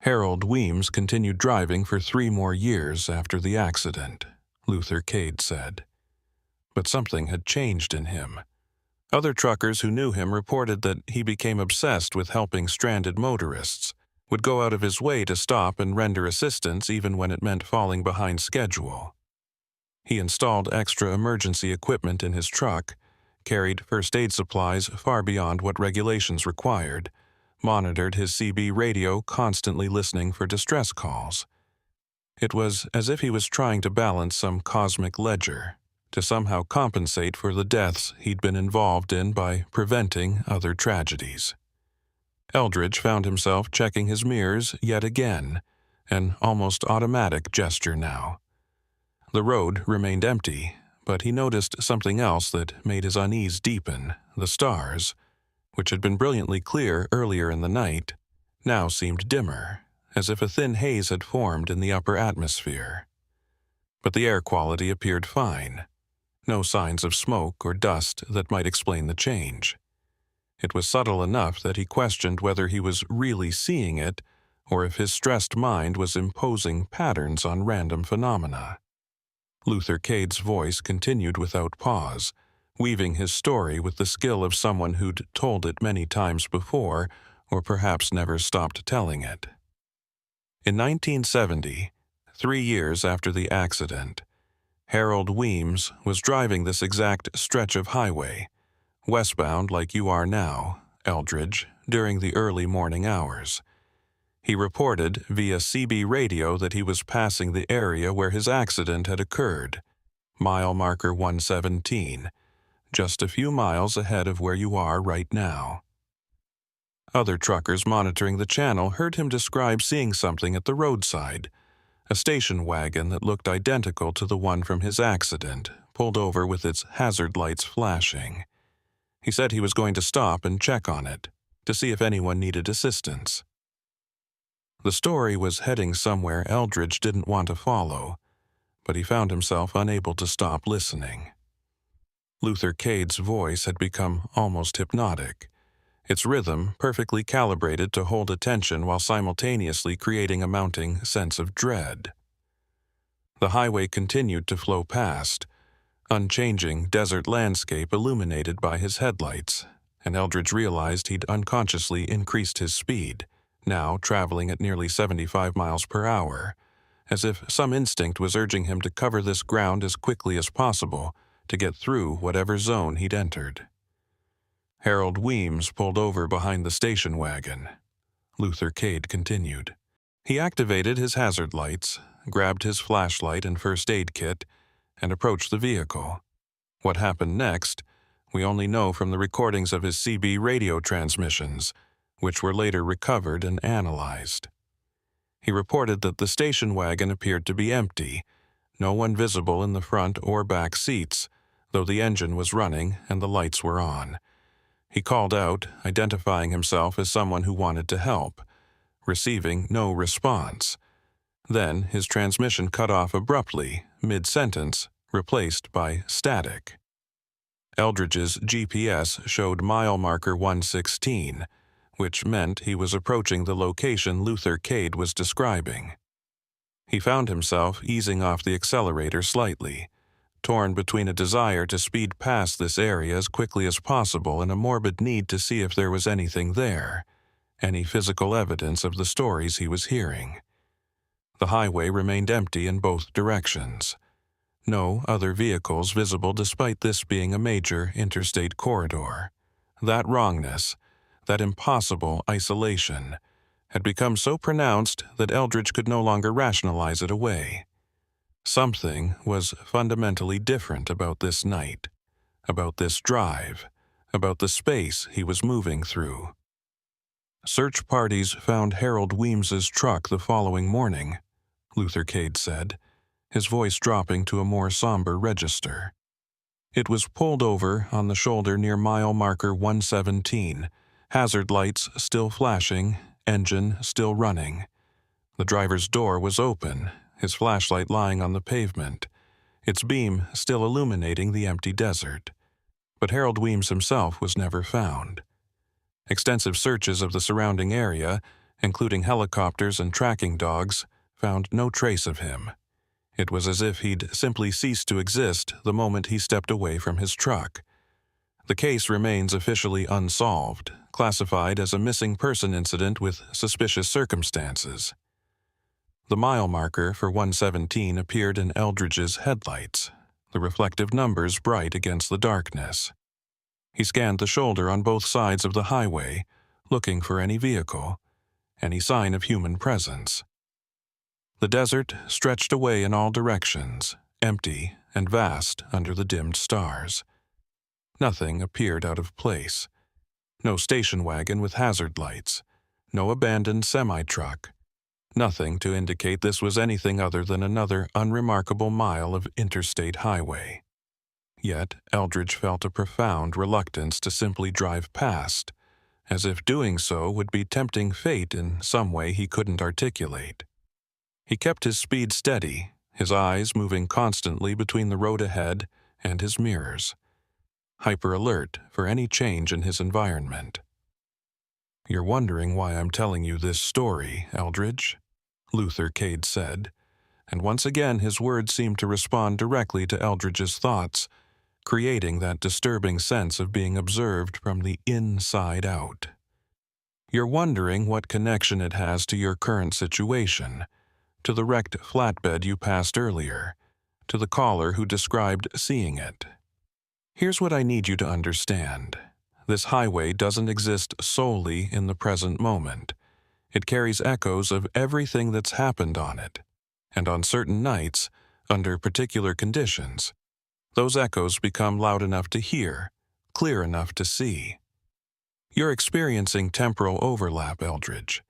Harold Weems continued driving for 3 more years after the accident, Luther Cade said. But something had changed in him. Other truckers who knew him reported that he became obsessed with helping stranded motorists, would go out of his way to stop and render assistance even when it meant falling behind schedule. He installed extra emergency equipment in his truck, carried first aid supplies far beyond what regulations required, monitored his CB radio, constantly listening for distress calls. It was as if he was trying to balance some cosmic ledger, to somehow compensate for the deaths he'd been involved in by preventing other tragedies. Eldridge found himself checking his mirrors yet again, an almost automatic gesture now. The road remained empty, but he noticed something else that made his unease deepen. The stars, which had been brilliantly clear earlier in the night, now seemed dimmer, as if a thin haze had formed in the upper atmosphere. But the air quality appeared fine. No signs of smoke or dust that might explain the change. It was subtle enough that he questioned whether he was really seeing it or if his stressed mind was imposing patterns on random phenomena. Luther Cade's voice continued without pause, weaving his story with the skill of someone who'd told it many times before or perhaps never stopped telling it. In 1970, 3 years after the accident, Harold Weems was driving this exact stretch of highway, westbound like you are now, Eldridge, during the early morning hours. He reported via CB radio that he was passing the area where his accident had occurred, mile marker 117, just a few miles ahead of where you are right now. Other truckers monitoring the channel heard him describe seeing something at the roadside, a station wagon that looked identical to the one from his accident, pulled over with its hazard lights flashing. He said he was going to stop and check on it, to see if anyone needed assistance. The story was heading somewhere Eldridge didn't want to follow, but he found himself unable to stop listening. Luther Cade's voice had become almost hypnotic, its rhythm perfectly calibrated to hold attention while simultaneously creating a mounting sense of dread. The highway continued to flow past, unchanging desert landscape illuminated by his headlights, and Eldridge realized he'd unconsciously increased his speed, now traveling at nearly 75 miles per hour, as if some instinct was urging him to cover this ground as quickly as possible to get through whatever zone he'd entered. Harold Weems pulled over behind the station wagon. Luther Cade continued. He activated his hazard lights, grabbed his flashlight and first aid kit, and approached the vehicle. What happened next, we only know from the recordings of his CB radio transmissions, which were later recovered and analyzed. He reported that the station wagon appeared to be empty, no one visible in the front or back seats, though the engine was running and the lights were on. He called out, identifying himself as someone who wanted to help, receiving no response. Then his transmission cut off abruptly, mid-sentence, replaced by static. Eldridge's GPS showed mile marker 116, which meant he was approaching the location Luther Cade was describing. He found himself easing off the accelerator slightly, torn between a desire to speed past this area as quickly as possible and a morbid need to see if there was anything there, any physical evidence of the stories he was hearing. The highway remained empty in both directions. No other vehicles visible despite this being a major interstate corridor. That wrongness, that impossible isolation, had become so pronounced that Eldridge could no longer rationalize it away. Something was fundamentally different about this night, about this drive, about the space he was moving through. Search parties found Harold Weems's truck the following morning, Luther Cade said, his voice dropping to a more somber register. It was pulled over on the shoulder near mile marker 117, hazard lights still flashing, engine still running. The driver's door was open, his flashlight lying on the pavement, its beam still illuminating the empty desert. But Harold Weems himself was never found. Extensive searches of the surrounding area, including helicopters and tracking dogs, found no trace of him. It was as if he'd simply ceased to exist the moment he stepped away from his truck. The case remains officially unsolved, classified as a missing person incident with suspicious circumstances. The mile marker for 117 appeared in Eldridge's headlights, the reflective numbers bright against the darkness. He scanned the shoulder on both sides of the highway, looking for any vehicle, any sign of human presence. The desert stretched away in all directions, empty and vast under the dimmed stars. Nothing appeared out of place. No station wagon with hazard lights, no abandoned semi-truck. Nothing to indicate this was anything other than another unremarkable mile of interstate highway. Yet Eldridge felt a profound reluctance to simply drive past, as if doing so would be tempting fate in some way he couldn't articulate. He kept his speed steady, his eyes moving constantly between the road ahead and his mirrors, hyper-alert for any change in his environment. "You're wondering why I'm telling you this story, Eldridge," Luther Cade said, and once again his words seemed to respond directly to Eldridge's thoughts, creating that disturbing sense of being observed from the inside out. "You're wondering what connection it has to your current situation, to the wrecked flatbed you passed earlier, to the caller who described seeing it. Here's what I need you to understand. This highway doesn't exist solely in the present moment. It carries echoes of everything that's happened on it, and on certain nights, under particular conditions, those echoes become loud enough to hear, clear enough to see. You're experiencing temporal overlap, Eldridge.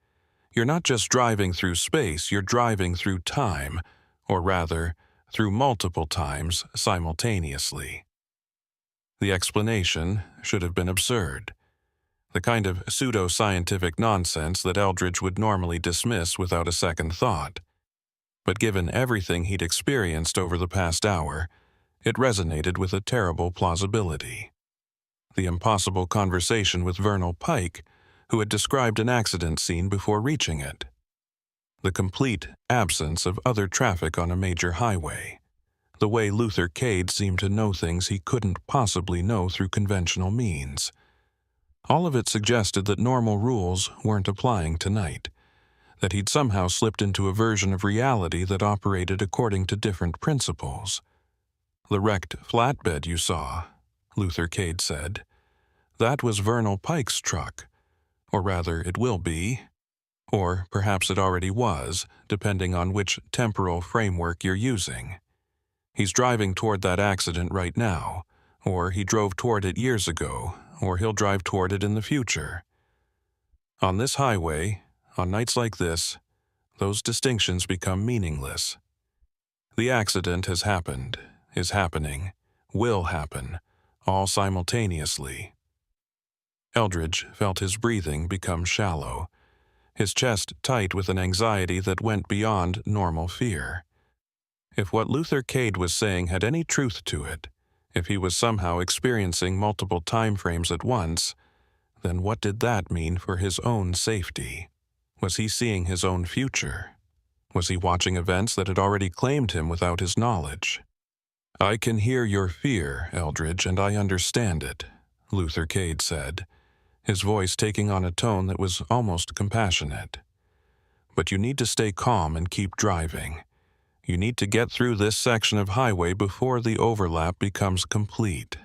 You're not just driving through space, you're driving through time, or rather, through multiple times simultaneously." The explanation should have been absurd, the kind of pseudo-scientific nonsense that Eldridge would normally dismiss without a second thought. But given everything he'd experienced over the past hour, it resonated with a terrible plausibility. The impossible conversation with Vernal Pike, who had described an accident scene before reaching it. The complete absence of other traffic on a major highway. The way Luther Cade seemed to know things he couldn't possibly know through conventional means. All of it suggested that normal rules weren't applying tonight, that he'd somehow slipped into a version of reality that operated according to different principles. "The wrecked flatbed you saw," Luther Cade said, "that was Vernal Pike's truck. Or rather, it will be. Or perhaps it already was, depending on which temporal framework you're using. He's driving toward that accident right now, or he drove toward it years ago, or he'll drive toward it in the future. On this highway, on nights like this, those distinctions become meaningless. The accident has happened, is happening, will happen, all simultaneously." Eldridge felt his breathing become shallow, his chest tight with an anxiety that went beyond normal fear. If what Luther Cade was saying had any truth to it, if he was somehow experiencing multiple time frames at once, then what did that mean for his own safety? Was he seeing his own future? Was he watching events that had already claimed him without his knowledge? "I can hear your fear, Eldridge, and I understand it," Luther Cade said, his voice taking on a tone that was almost compassionate. "But you need to stay calm and keep driving. You need to get through this section of highway before the overlap becomes complete.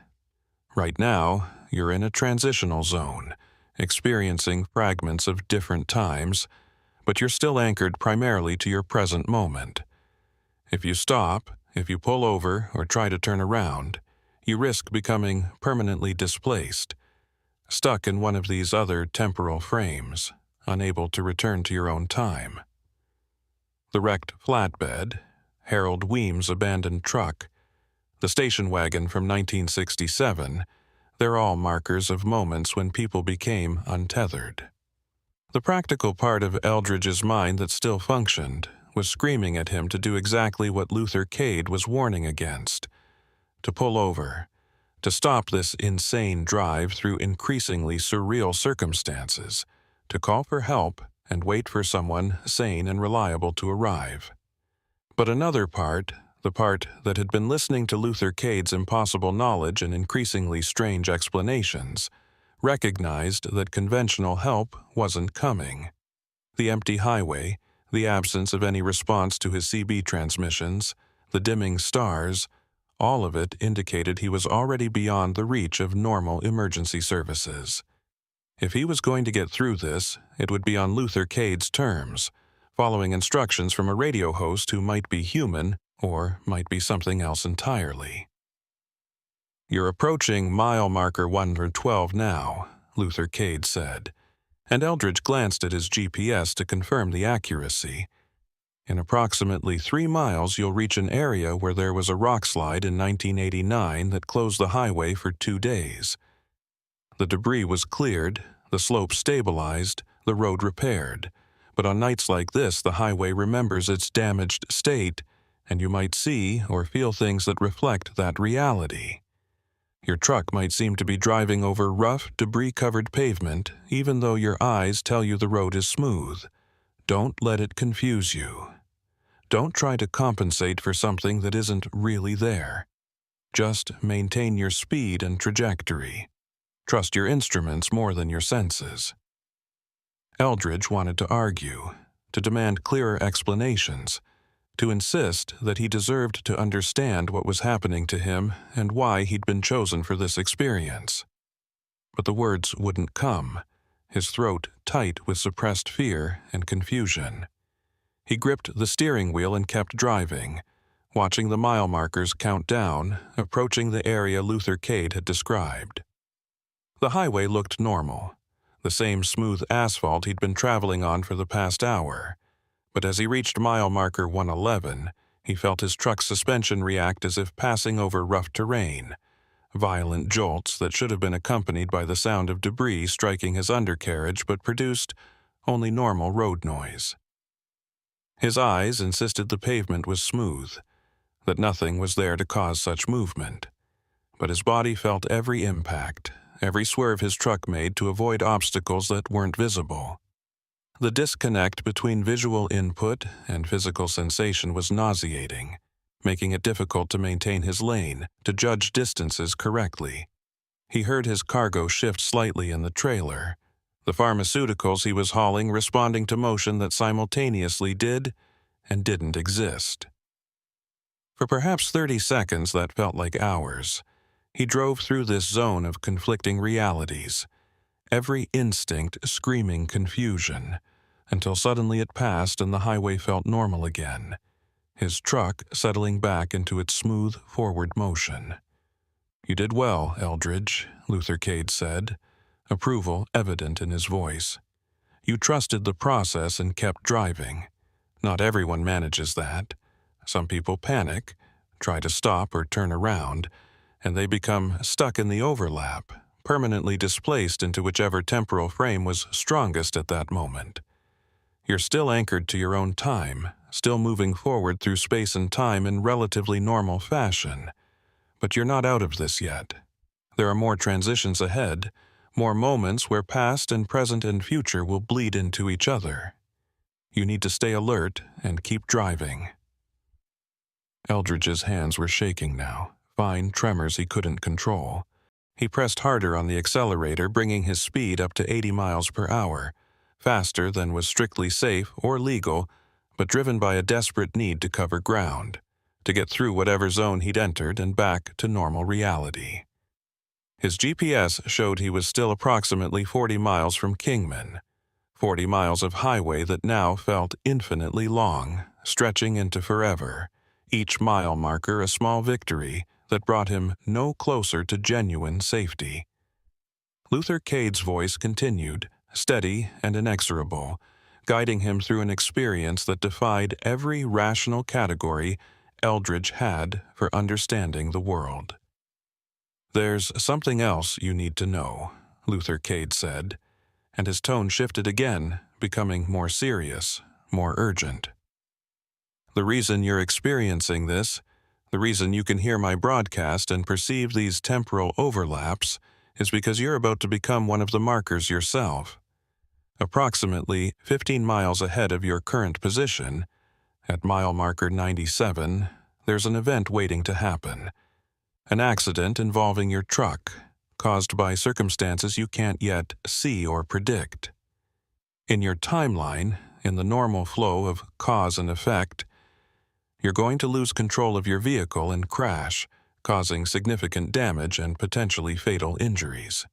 Right now, you're in a transitional zone, experiencing fragments of different times, but you're still anchored primarily to your present moment. If you stop, if you pull over or try to turn around, you risk becoming permanently displaced, stuck in one of these other temporal frames, unable to return to your own time. The wrecked flatbed, Harold Weems' abandoned truck, the station wagon from 1967, they're all markers of moments when people became untethered. The practical part of Eldridge's mind that still functioned was screaming at him to do exactly what Luther Cade was warning against: to pull over, to stop this insane drive through increasingly surreal circumstances, to call for help and wait for someone sane and reliable to arrive. But another part, the part that had been listening to Luther Cade's impossible knowledge and increasingly strange explanations, recognized that conventional help wasn't coming. The empty highway, the absence of any response to his CB transmissions, the dimming stars, all of it indicated he was already beyond the reach of normal emergency services. If he was going to get through this, it would be on Luther Cade's terms, following instructions from a radio host who might be human or might be something else entirely. "You're approaching mile marker 112 now," Luther Cade said, and Eldridge glanced at his GPS to confirm the accuracy. "In approximately 3 miles, you'll reach an area where there was a rock slide in 1989 that closed the highway for 2 days. The debris was cleared, the slope stabilized, the road repaired, but on nights like this, the highway remembers its damaged state, and you might see or feel things that reflect that reality. Your truck might seem to be driving over rough, debris-covered pavement, even though your eyes tell you the road is smooth. Don't let it confuse you. Don't try to compensate for something that isn't really there. Just maintain your speed and trajectory. Trust your instruments more than your senses." Eldridge wanted to argue, to demand clearer explanations, to insist that he deserved to understand what was happening to him and why he'd been chosen for this experience. But the words wouldn't come, his throat tight with suppressed fear and confusion. He gripped the steering wheel and kept driving, watching the mile markers count down, approaching the area Luther Cade had described. The highway looked normal, the same smooth asphalt he'd been traveling on for the past hour. But as he reached mile marker 111, he felt his truck's suspension react as if passing over rough terrain, violent jolts that should have been accompanied by the sound of debris striking his undercarriage but produced only normal road noise. His eyes insisted the pavement was smooth, that nothing was there to cause such movement, but his body felt every impact, every swerve his truck made to avoid obstacles that weren't visible. The disconnect between visual input and physical sensation was nauseating, making it difficult to maintain his lane, to judge distances correctly. He heard his cargo shift slightly in the trailer, the pharmaceuticals he was hauling responding to motion that simultaneously did and didn't exist. For perhaps 30 seconds that felt like hours, he drove through this zone of conflicting realities, every instinct screaming confusion, until suddenly it passed and the highway felt normal again, his truck settling back into its smooth forward motion. "You did well, Eldridge," Luther Cade said, approval evident in his voice. "You trusted the process and kept driving. Not everyone manages that. Some people panic, try to stop or turn around, and they become stuck in the overlap, permanently displaced into whichever temporal frame was strongest at that moment. You're still anchored to your own time, still moving forward through space and time in relatively normal fashion. But you're not out of this yet. There are more transitions ahead, more moments where past and present and future will bleed into each other. You need to stay alert and keep driving." Eldridge's hands were shaking now, fine tremors he couldn't control. He pressed harder on the accelerator, bringing his speed up to 80 miles per hour, faster than was strictly safe or legal, but driven by a desperate need to cover ground, to get through whatever zone he'd entered and back to normal reality. His GPS showed he was still approximately 40 miles from Kingman, 40 miles of highway that now felt infinitely long, stretching into forever, each mile marker a small victory that brought him no closer to genuine safety. Luther Cade's voice continued, steady and inexorable, guiding him through an experience that defied every rational category Eldridge had for understanding the world. "There's something else you need to know," Luther Cade said, and his tone shifted again, becoming more serious, more urgent. "The reason you're experiencing this, the reason you can hear my broadcast and perceive these temporal overlaps, is because you're about to become one of the markers yourself. Approximately 15 miles ahead of your current position, at mile marker 97, there's an event waiting to happen. An accident involving your truck, caused by circumstances you can't yet see or predict. In your timeline, in the normal flow of cause and effect, you're going to lose control of your vehicle and crash, causing significant damage and potentially fatal injuries."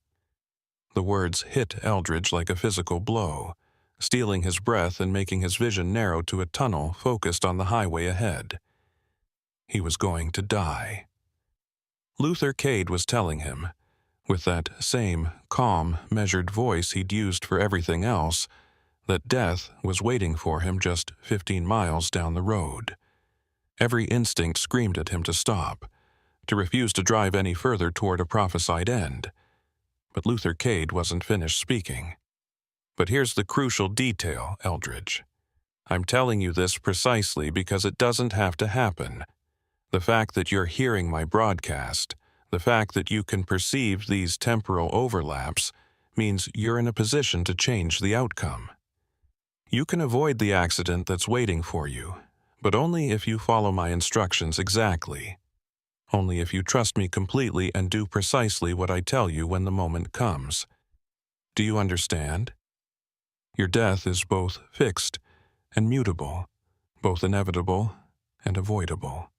The words hit Eldridge like a physical blow, stealing his breath and making his vision narrow to a tunnel focused on the highway ahead. He was going to die. Luther Cade was telling him, with that same calm, measured voice he'd used for everything else, that death was waiting for him just 15 miles down the road. Every instinct screamed at him to stop, to refuse to drive any further toward a prophesied end. But Luther Cade wasn't finished speaking. "But here's the crucial detail, Eldridge. I'm telling you this precisely because it doesn't have to happen. The fact that you're hearing my broadcast, the fact that you can perceive these temporal overlaps, means you're in a position to change the outcome. You can avoid the accident that's waiting for you, but only if you follow my instructions exactly. Only if you trust me completely and do precisely what I tell you when the moment comes. Do you understand? Your death is both fixed and mutable, both inevitable and avoidable.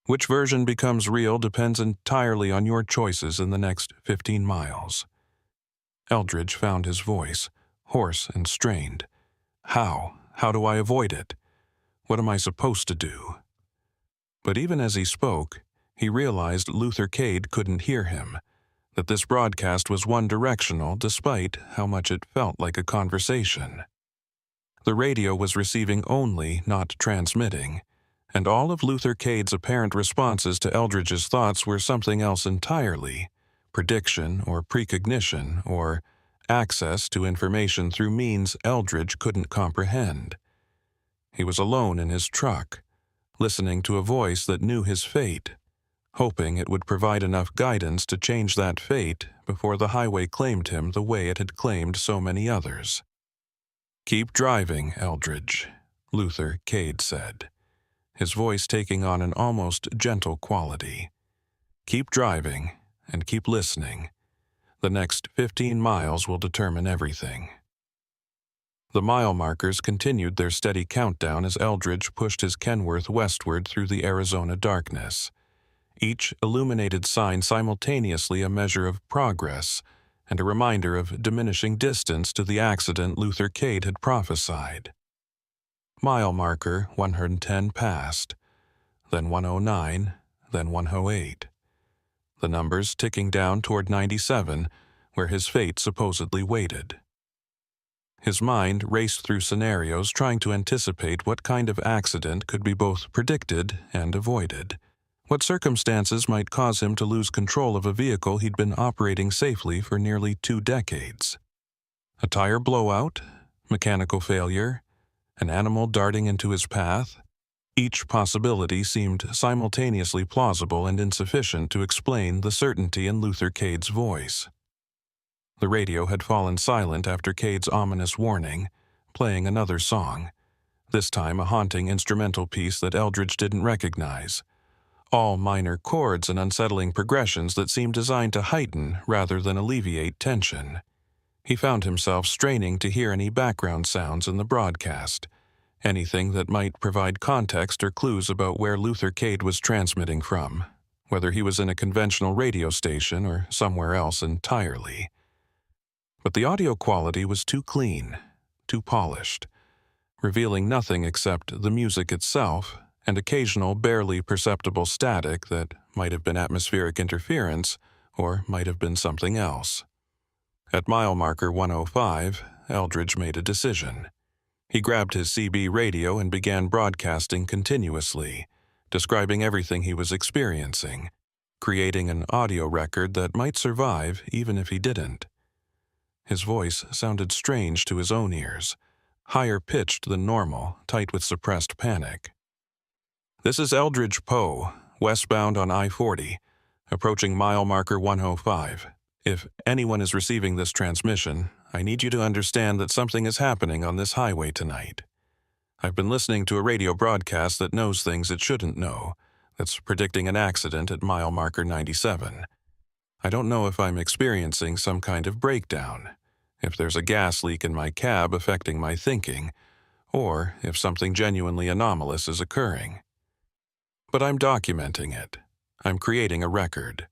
Which version becomes real depends entirely on your choices in the next 15 miles. Eldridge found his voice, hoarse and strained. How? How do I avoid it? What am I supposed to do? But even as he spoke, he realized Luther Cade couldn't hear him, that this broadcast was one-directional despite how much it felt like a conversation. The radio was receiving only, not transmitting, and all of Luther Cade's apparent responses to Eldridge's thoughts were something else entirely, prediction or precognition or access to information through means Eldridge couldn't comprehend. He was alone in his truck, listening to a voice that knew his fate, hoping it would provide enough guidance to change that fate before the highway claimed him the way it had claimed so many others. "Keep driving, Eldridge," Luther Cade said, his voice taking on an almost gentle quality. "Keep driving and keep listening. The next 15 miles will determine everything." The mile markers continued their steady countdown as Eldridge pushed his Kenworth westward through the Arizona darkness. Each illuminated sign simultaneously a measure of progress and a reminder of diminishing distance to the accident Luther Cade had prophesied. Mile marker 110 passed, then 109, then 108. The numbers ticking down toward 97, where his fate supposedly waited. His mind raced through scenarios trying to anticipate what kind of accident could be both predicted and avoided. What circumstances might cause him to lose control of a vehicle he'd been operating safely for nearly 2 decades? A tire blowout? Mechanical failure? An animal darting into his path? Each possibility seemed simultaneously plausible and insufficient to explain the certainty in Luther Cade's voice. The radio had fallen silent after Cade's ominous warning, playing another song, this time a haunting instrumental piece that Eldridge didn't recognize. All minor chords and unsettling progressions that seemed designed to heighten rather than alleviate tension. He found himself straining to hear any background sounds in the broadcast, anything that might provide context or clues about where Luther Cade was transmitting from, whether he was in a conventional radio station or somewhere else entirely. But the audio quality was too clean, too polished, revealing nothing except the music itself and occasional barely perceptible static that might have been atmospheric interference or might have been something else. At mile marker 105, Eldridge made a decision. He grabbed his CB radio and began broadcasting continuously, describing everything he was experiencing, creating an audio record that might survive even if he didn't. His voice sounded strange to his own ears, higher pitched than normal, tight with suppressed panic. "This is Eldridge Poe, westbound on I-40, approaching mile marker 105. If anyone is receiving this transmission, I need you to understand that something is happening on this highway tonight. I've been listening to a radio broadcast that knows things it shouldn't know, that's predicting an accident at mile marker 97. I don't know if I'm experiencing some kind of breakdown, if there's a gas leak in my cab affecting my thinking, or if something genuinely anomalous is occurring. But I'm documenting it. I'm creating a record.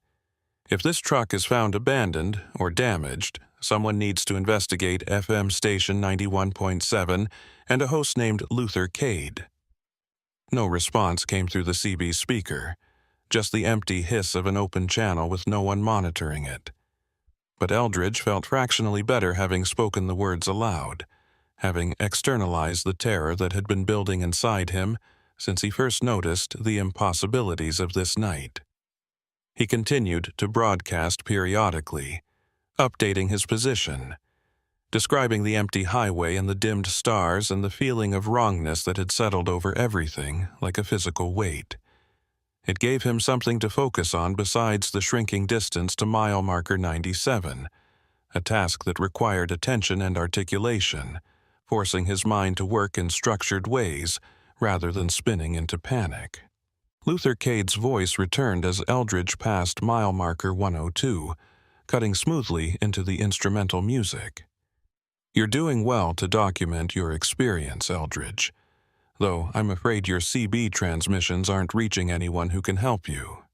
If this truck is found abandoned or damaged, someone needs to investigate FM station 91.7 and a host named Luther Cade." No response came through the CB speaker, just the empty hiss of an open channel with no one monitoring it. But Eldridge felt fractionally better having spoken the words aloud, having externalized the terror that had been building inside him since he first noticed the impossibilities of this night. He continued to broadcast periodically, updating his position, describing the empty highway and the dimmed stars and the feeling of wrongness that had settled over everything like a physical weight. It gave him something to focus on besides the shrinking distance to mile marker 97, a task that required attention and articulation, forcing his mind to work in structured ways rather than spinning into panic. Luther Cade's voice returned as Eldridge passed mile marker 102, cutting smoothly into the instrumental music. "You're doing well to document your experience, Eldridge, though I'm afraid your CB transmissions aren't reaching anyone who can help you.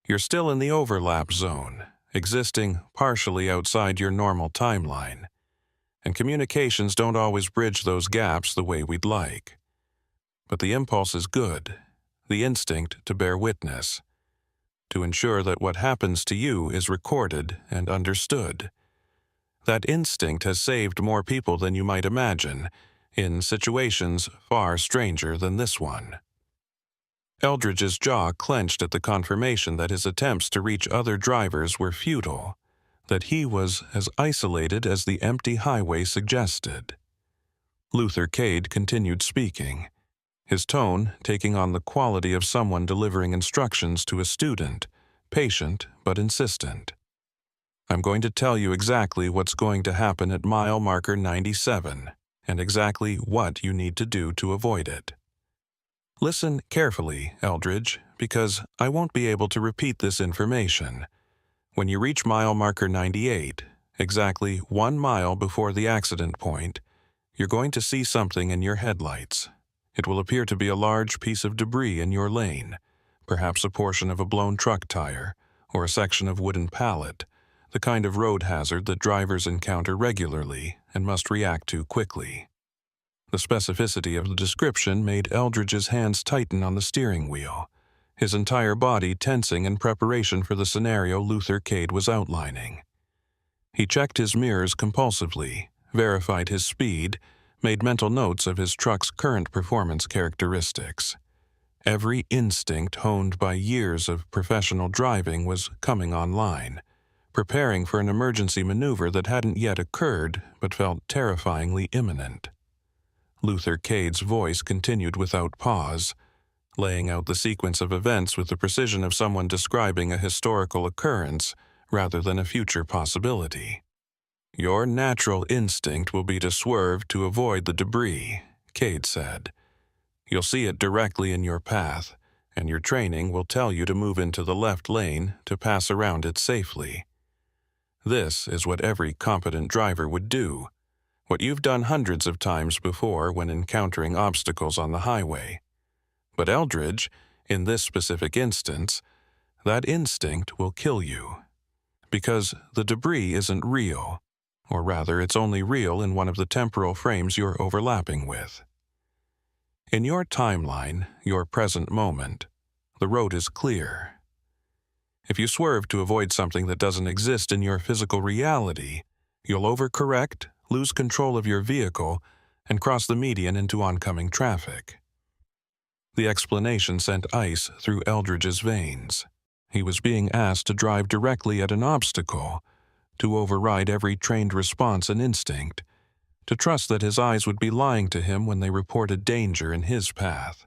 You're still in the overlap zone, existing partially outside your normal timeline, and communications don't always bridge those gaps the way we'd like. But the impulse is good, the instinct to bear witness, to ensure that what happens to you is recorded and understood. That instinct has saved more people than you might imagine, in situations far stranger than this one." Eldridge's jaw clenched at the confirmation that his attempts to reach other drivers were futile, that he was as isolated as the empty highway suggested. Luther Cade continued speaking, his tone taking on the quality of someone delivering instructions to a student, patient but insistent. "I'm going to tell you exactly what's going to happen at mile marker 97, and exactly what you need to do to avoid it. Listen carefully, Eldridge, because I won't be able to repeat this information. When you reach mile marker 98, exactly 1 mile before the accident point, you're going to see something in your headlights. It will appear to be a large piece of debris in your lane, perhaps a portion of a blown truck tire, or a section of wooden pallet, the kind of road hazard that drivers encounter regularly and must react to quickly." The specificity of the description made Eldridge's hands tighten on the steering wheel, his entire body tensing in preparation for the scenario Luther Cade was outlining. He checked his mirrors compulsively, verified his speed, made mental notes of his truck's current performance characteristics. Every instinct honed by years of professional driving was coming online, preparing for an emergency maneuver that hadn't yet occurred but felt terrifyingly imminent. Luther Cade's voice continued without pause, laying out the sequence of events with the precision of someone describing a historical occurrence rather than a future possibility. "Your natural instinct will be to swerve to avoid the debris," Cade said. "You'll see it directly in your path, and your training will tell you to move into the left lane to pass around it safely. This is what every competent driver would do. what you've done hundreds of times before when encountering obstacles on the highway. But Eldridge, in this specific instance, that instinct will kill you. Because the debris isn't real, or rather it's only real in one of the temporal frames you're overlapping with. In your timeline, your present moment, the road is clear. If you swerve to avoid something that doesn't exist in your physical reality, you'll overcorrect, lose control of your vehicle, and cross the median into oncoming traffic. The explanation sent ice through Eldridge's veins. He was being asked to drive directly at an obstacle, to override every trained response and instinct, to trust that his eyes would be lying to him when they reported danger in his path.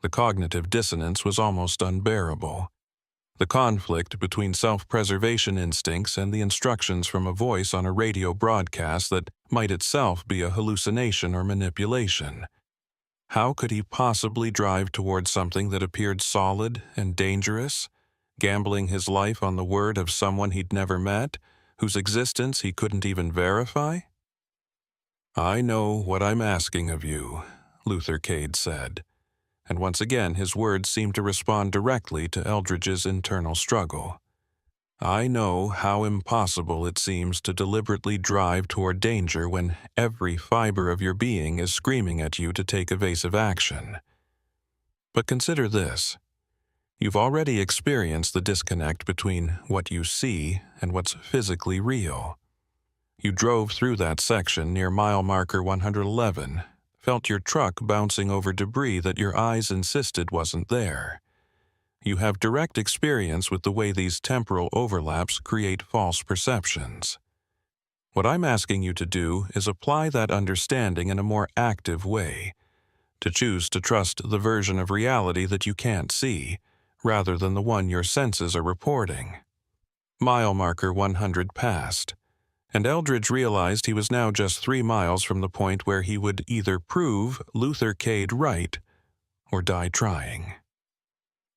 The cognitive dissonance was almost unbearable. The conflict between self-preservation instincts and the instructions from a voice on a radio broadcast that might itself be a hallucination or manipulation. How could he possibly drive towards something that appeared solid and dangerous, gambling his life on the word of someone he'd never met, whose existence he couldn't even verify? "I know what I'm asking of you," Luther Cade said, and once again his words seemed to respond directly to Eldridge's internal struggle. "I know how impossible it seems to deliberately drive toward danger when every fiber of your being is screaming at you to take evasive action. But consider this. You've already experienced the disconnect between what you see and what's physically real. You drove through that section near mile marker 111, felt your truck bouncing over debris that your eyes insisted wasn't there. You have direct experience with the way these temporal overlaps create false perceptions. What I'm asking you to do is apply that understanding in a more active way, to choose to trust the version of reality that you can't see, rather than the one your senses are reporting." Mile marker 100 passed, and Eldridge realized he was now just 3 miles from the point where he would either prove Luther Cade right or die trying.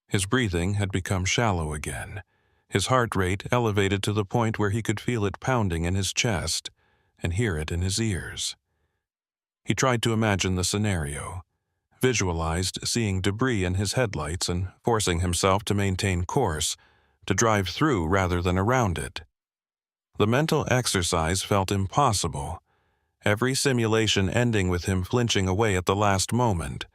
His breathing had become shallow again, his heart rate elevated to the point where he could feel it pounding in his chest and hear it in his ears. He tried to imagine the scenario, visualized seeing debris in his headlights and forcing himself to maintain course, to drive through rather than around it. The mental exercise felt impossible, every simulation ending with him flinching away at the last moment,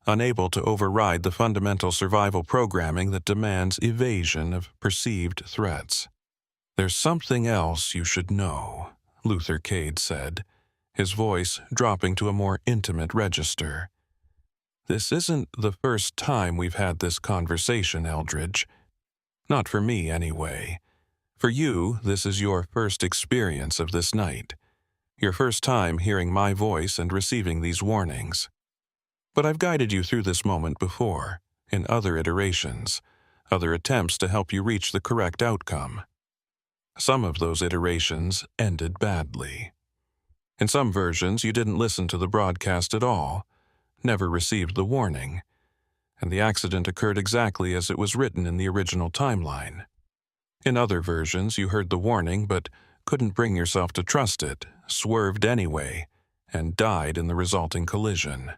unable to override the fundamental survival programming that demands evasion of perceived threats. "There's something else you should know," Luther Cade said, his voice dropping to a more intimate register. "This isn't the first time we've had this conversation, Eldridge. Not for me, anyway. For you, this is your first experience of this night, your first time hearing my voice and receiving these warnings. But I've guided you through this moment before, in other iterations, other attempts to help you reach the correct outcome. Some of those iterations ended badly. In some versions, you didn't listen to the broadcast at all, never received the warning, and the accident occurred exactly as it was written in the original timeline. In other versions, you heard the warning but couldn't bring yourself to trust it, swerved anyway, and died in the resulting collision.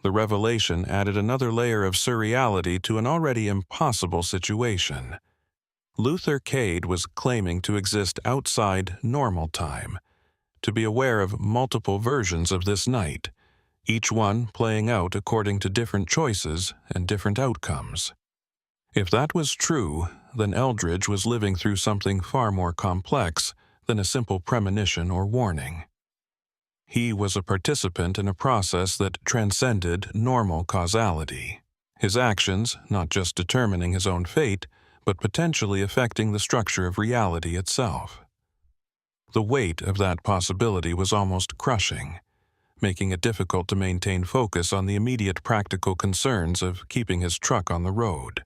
The revelation added another layer of surreality to an already impossible situation. Luther Cade was claiming to exist outside normal time, to be aware of multiple versions of this night, each one playing out according to different choices and different outcomes. If that was true, then Eldridge was living through something far more complex than a simple premonition or warning. He was a participant in a process that transcended normal causality, his actions not just determining his own fate, but potentially affecting the structure of reality itself. The weight of that possibility was almost crushing, making it difficult to maintain focus on the immediate practical concerns of keeping his truck on the road.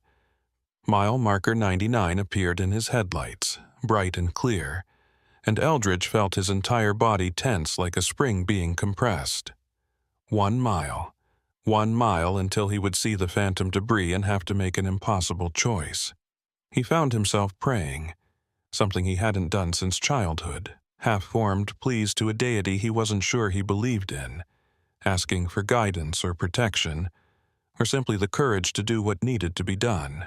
Mile marker 99 appeared in his headlights, bright and clear, and Eldridge felt his entire body tense like a spring being compressed. 1 mile. 1 mile until he would see the phantom debris and have to make an impossible choice. He found himself praying, something he hadn't done since childhood. half-formed pleas to a deity he wasn't sure he believed in, asking for guidance or protection, or simply the courage to do what needed to be done.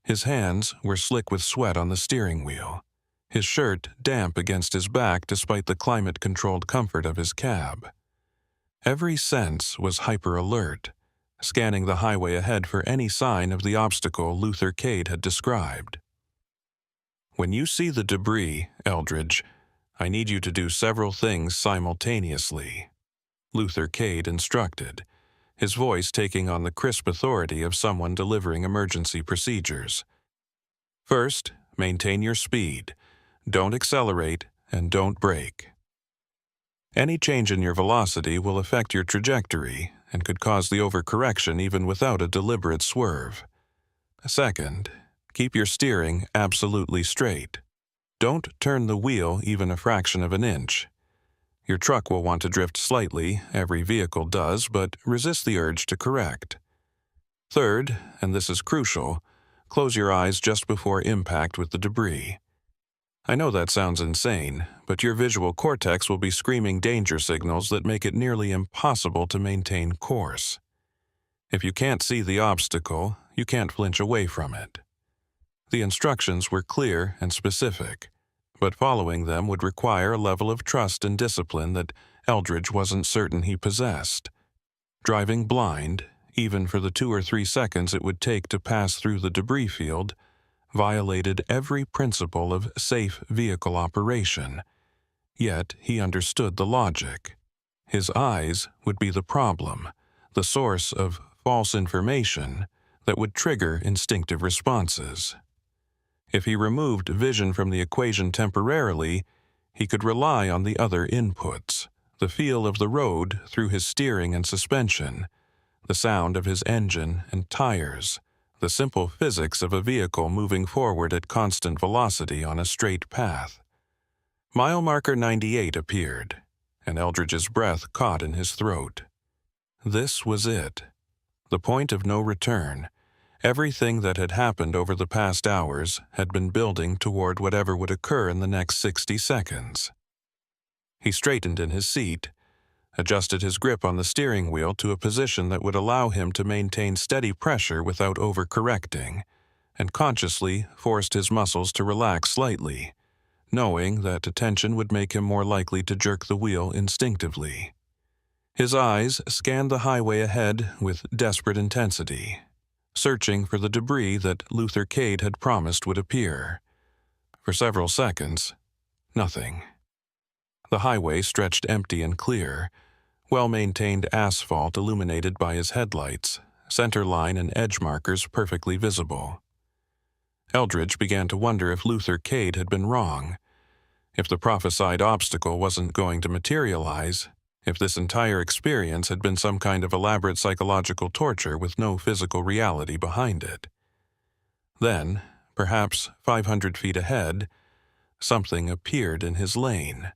His hands were slick with sweat on the steering wheel, his shirt damp against his back despite the climate-controlled comfort of his cab. Every sense was hyper-alert, scanning the highway ahead for any sign of the obstacle Luther Cade had described. "When you see the debris, Eldridge, I need you to do several things simultaneously," Luther Cade instructed, his voice taking on the crisp authority of someone delivering emergency procedures. "First, maintain your speed. Don't accelerate and don't brake. Any change in your velocity will affect your trajectory and could cause the overcorrection even without a deliberate swerve. Second, keep your steering absolutely straight. Don't turn the wheel even a fraction of an inch. Your truck will want to drift slightly, every vehicle does, but resist the urge to correct. Third, and this is crucial, close your eyes just before impact with the debris. I know that sounds insane, but your visual cortex will be screaming danger signals that make it nearly impossible to maintain course. If you can't see the obstacle, you can't flinch away from it." The instructions were clear and specific, but following them would require a level of trust and discipline that Eldridge wasn't certain he possessed. Driving blind, even for the 2 or 3 seconds it would take to pass through the debris field, violated every principle of safe vehicle operation. Yet he understood the logic. His eyes would be the problem, the source of false information that would trigger instinctive responses. If he removed vision from the equation temporarily, he could rely on the other inputs, the feel of the road through his steering and suspension, the sound of his engine and tires, the simple physics of a vehicle moving forward at constant velocity on a straight path. Mile marker 98 appeared, and Eldridge's breath caught in his throat. This was it. The point of no return. Everything that had happened over the past hours had been building toward whatever would occur in the next 60 seconds. He straightened in his seat, adjusted his grip on the steering wheel to a position that would allow him to maintain steady pressure without overcorrecting, and consciously forced his muscles to relax slightly, knowing that attention would make him more likely to jerk the wheel instinctively. His eyes scanned the highway ahead with desperate intensity, searching for the debris that Luther Cade had promised would appear. For several seconds, nothing. The highway stretched empty and clear, well-maintained asphalt illuminated by his headlights, centerline and edge markers perfectly visible. Eldridge began to wonder if Luther Cade had been wrong, if the prophesied obstacle wasn't going to materialize, if this entire experience had been some kind of elaborate psychological torture with no physical reality behind it. Then, perhaps 500 feet ahead, something appeared in his lane.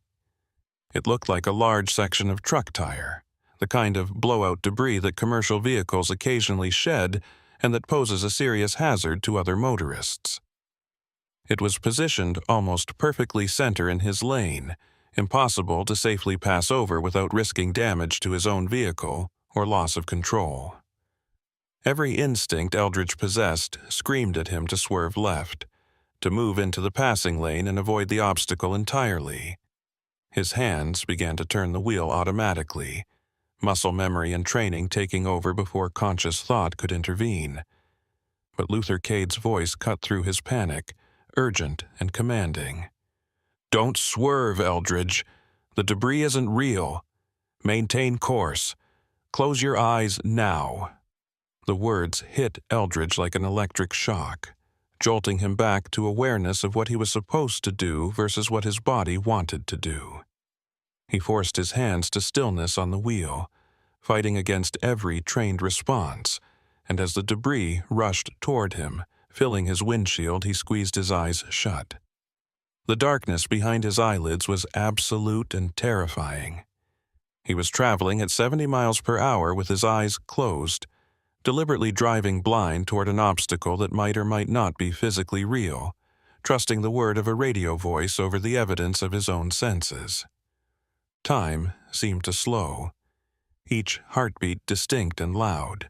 It looked like a large section of truck tire, the kind of blowout debris that commercial vehicles occasionally shed and that poses a serious hazard to other motorists. It was positioned almost perfectly center in his lane, impossible to safely pass over without risking damage to his own vehicle or loss of control. Every instinct Eldridge possessed screamed at him to swerve left, to move into the passing lane and avoid the obstacle entirely. His hands began to turn the wheel automatically, muscle memory and training taking over before conscious thought could intervene. But Luther Cade's voice cut through his panic, urgent and commanding. "Don't swerve, Eldridge. The debris isn't real. Maintain course. Close your eyes now." The words hit Eldridge like an electric shock, jolting him back to awareness of what he was supposed to do versus what his body wanted to do. He forced his hands to stillness on the wheel, fighting against every trained response, and as the debris rushed toward him, filling his windshield, he squeezed his eyes shut. The darkness behind his eyelids was absolute and terrifying. He was traveling at 70 miles per hour with his eyes closed, deliberately driving blind toward an obstacle that might or might not be physically real, trusting the word of a radio voice over the evidence of his own senses. Time seemed to slow, each heartbeat distinct and loud,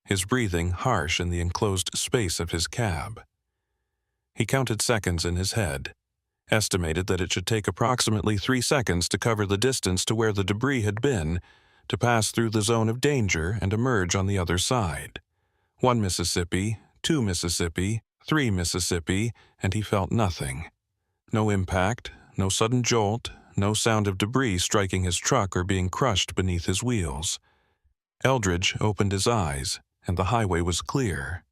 his breathing harsh in the enclosed space of his cab. He counted seconds in his head, estimated that it should take approximately 3 seconds to cover the distance to where the debris had been, to pass through the zone of danger and emerge on the other side. 1 Mississippi, 2 Mississippi, 3 Mississippi, and he felt nothing. No impact, no sudden jolt, no sound of debris striking his truck or being crushed beneath his wheels. Eldridge opened his eyes, and the highway was clear.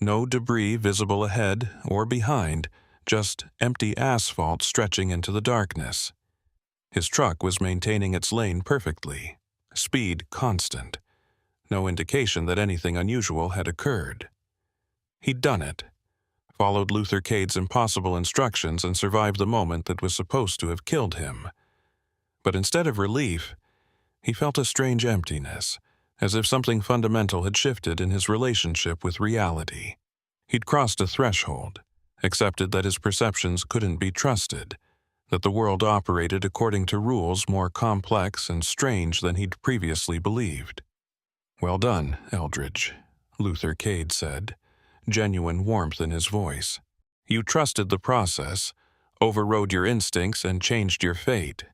No debris visible ahead or behind, just empty asphalt stretching into the darkness. His truck was maintaining its lane perfectly, speed constant. No indication that anything unusual had occurred. He'd done it, followed Luther Cade's impossible instructions and survived the moment that was supposed to have killed him. But instead of relief, he felt a strange emptiness, as if something fundamental had shifted in his relationship with reality. He'd crossed a threshold, accepted that his perceptions couldn't be trusted, that the world operated according to rules more complex and strange than he'd previously believed. "Well done, Eldridge," Luther Cade said, genuine warmth in his voice. "You trusted the process, overrode your instincts, and changed your fate.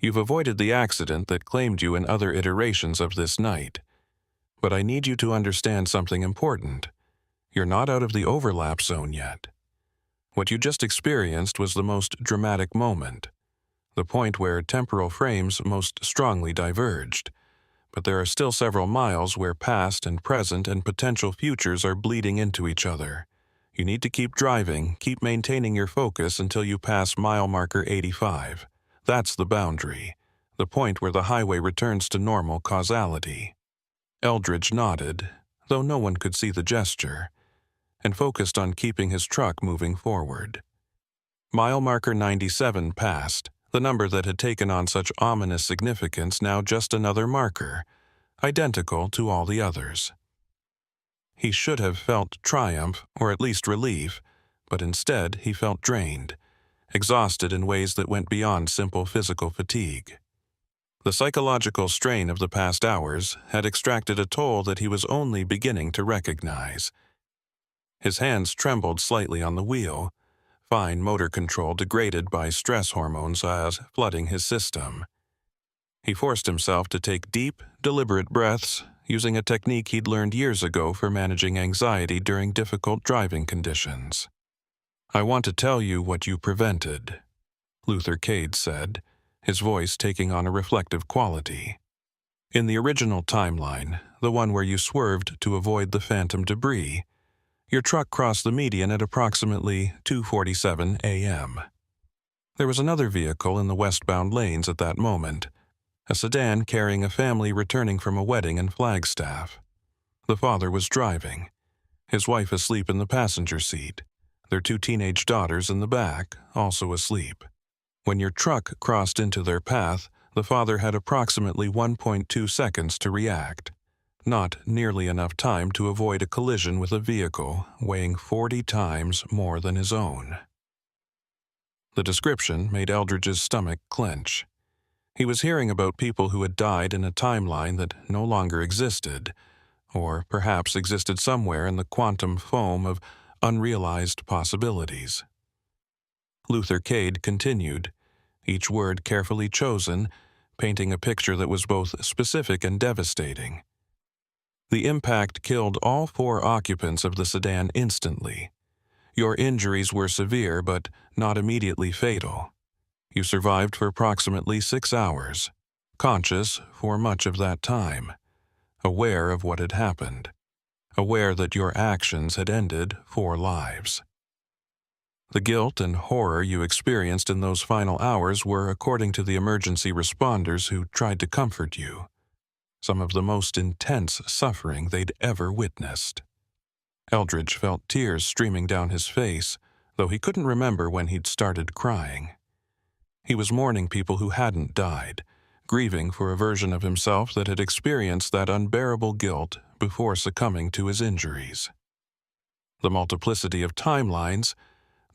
You've avoided the accident that claimed you in other iterations of this night. But I need you to understand something important. You're not out of the overlap zone yet. What you just experienced was the most dramatic moment, the point where temporal frames most strongly diverged. But there are still several miles where past and present and potential futures are bleeding into each other. You need to keep driving, keep maintaining your focus until you pass mile marker 85. That's the boundary, the point where the highway returns to normal causality." Eldridge nodded, though no one could see the gesture, and focused on keeping his truck moving forward. Mile marker 97 passed, the number that had taken on such ominous significance now just another marker, identical to all the others. He should have felt triumph, or at least relief, but instead he felt drained, exhausted in ways that went beyond simple physical fatigue. The psychological strain of the past hours had extracted a toll that he was only beginning to recognize. His hands trembled slightly on the wheel, fine motor control degraded by stress hormones as flooding his system. He forced himself to take deep, deliberate breaths, using a technique he'd learned years ago for managing anxiety during difficult driving conditions. "I want to tell you what you prevented," Luther Cade said, his voice taking on a reflective quality. "In the original timeline, the one where you swerved to avoid the phantom debris, your truck crossed the median at approximately 2:47 a.m. There was another vehicle in the westbound lanes at that moment, a sedan carrying a family returning from a wedding in Flagstaff. The father was driving, his wife asleep in the passenger seat, their 2 teenage daughters in the back, also asleep. When your truck crossed into their path, the father had approximately 1.2 seconds to react. Not nearly enough time to avoid a collision with a vehicle weighing 40 times more than his own. The description made Eldridge's stomach clench. He was hearing about people who had died in a timeline that no longer existed, or perhaps existed somewhere in the quantum foam of unrealized possibilities. Luther Cade continued, each word carefully chosen, painting a picture that was both specific and devastating. The impact killed all 4 occupants of the sedan instantly. Your injuries were severe but not immediately fatal. You survived for approximately 6 hours, conscious for much of that time, aware of what had happened, aware that your actions had ended 4 lives. The guilt and horror you experienced in those final hours were according to the emergency responders who tried to comfort you, some of the most intense suffering they'd ever witnessed. Eldridge felt tears streaming down his face, though he couldn't remember when he'd started crying. He was mourning people who hadn't died, grieving for a version of himself that had experienced that unbearable guilt before succumbing to his injuries. The multiplicity of timelines,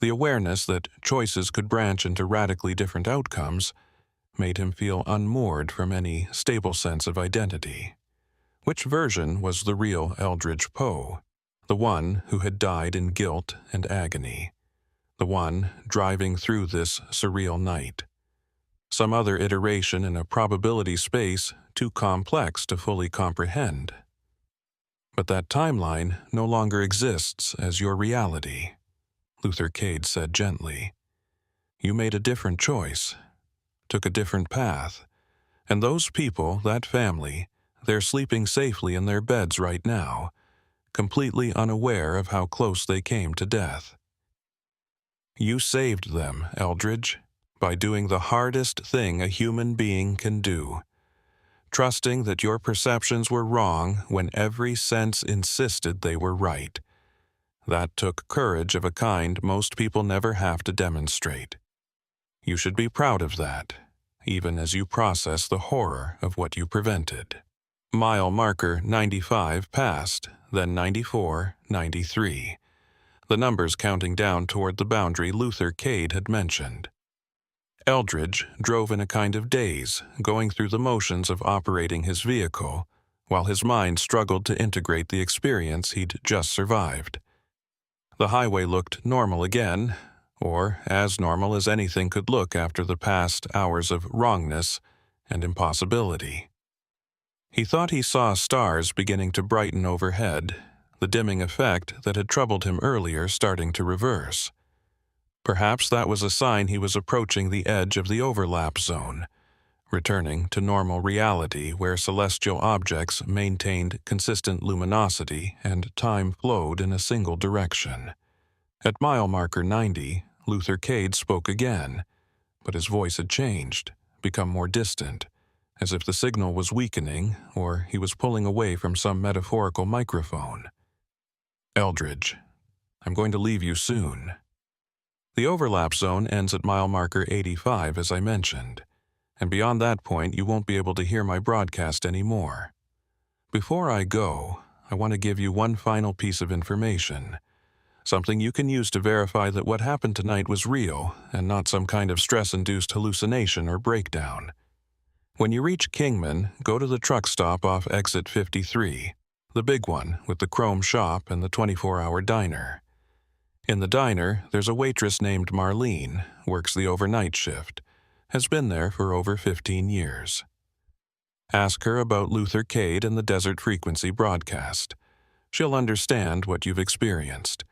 The awareness that choices could branch into radically different outcomes made him feel unmoored from any stable sense of identity. Which version was the real Eldridge Poe? The one who had died in guilt and agony. The one driving through this surreal night. Some other iteration in a probability space too complex to fully comprehend. But that timeline no longer exists as your reality, Luther Cade said gently. You made a different choice, took a different path, and those people, that family, they're sleeping safely in their beds right now, completely unaware of how close they came to death. You saved them, Eldridge, by doing the hardest thing a human being can do, trusting that your perceptions were wrong when every sense insisted they were right. That took courage of a kind most people never have to demonstrate. You should be proud of that, even as you process the horror of what you prevented. Mile marker 95 passed, then 94, 93. The numbers counting down toward the boundary Luther Cade had mentioned. Eldridge drove in a kind of daze, going through the motions of operating his vehicle, while his mind struggled to integrate the experience he'd just survived. The highway looked normal again, or as normal as anything could look after the past hours of wrongness and impossibility. He thought he saw stars beginning to brighten overhead, the dimming effect that had troubled him earlier starting to reverse. Perhaps that was a sign he was approaching the edge of the overlap zone, returning to normal reality where celestial objects maintained consistent luminosity and time flowed in a single direction. At mile marker 90, Luther Cade spoke again, but his voice had changed, become more distant, as if the signal was weakening or he was pulling away from some metaphorical microphone. Eldridge, I'm going to leave you soon. The overlap zone ends at mile marker 85, as I mentioned, and beyond that point you won't be able to hear my broadcast anymore. Before I go, I want to give you one final piece of information, something you can use to verify that what happened tonight was real and not some kind of stress-induced hallucination or breakdown. When you reach Kingman, go to the truck stop off exit 53, the big one with the chrome shop and the 24-hour diner. In the diner, there's a waitress named Marlene, works the overnight shift, has been there for over 15 years. Ask her about Luther Cade and the Desert Frequency broadcast. She'll understand what you've experienced,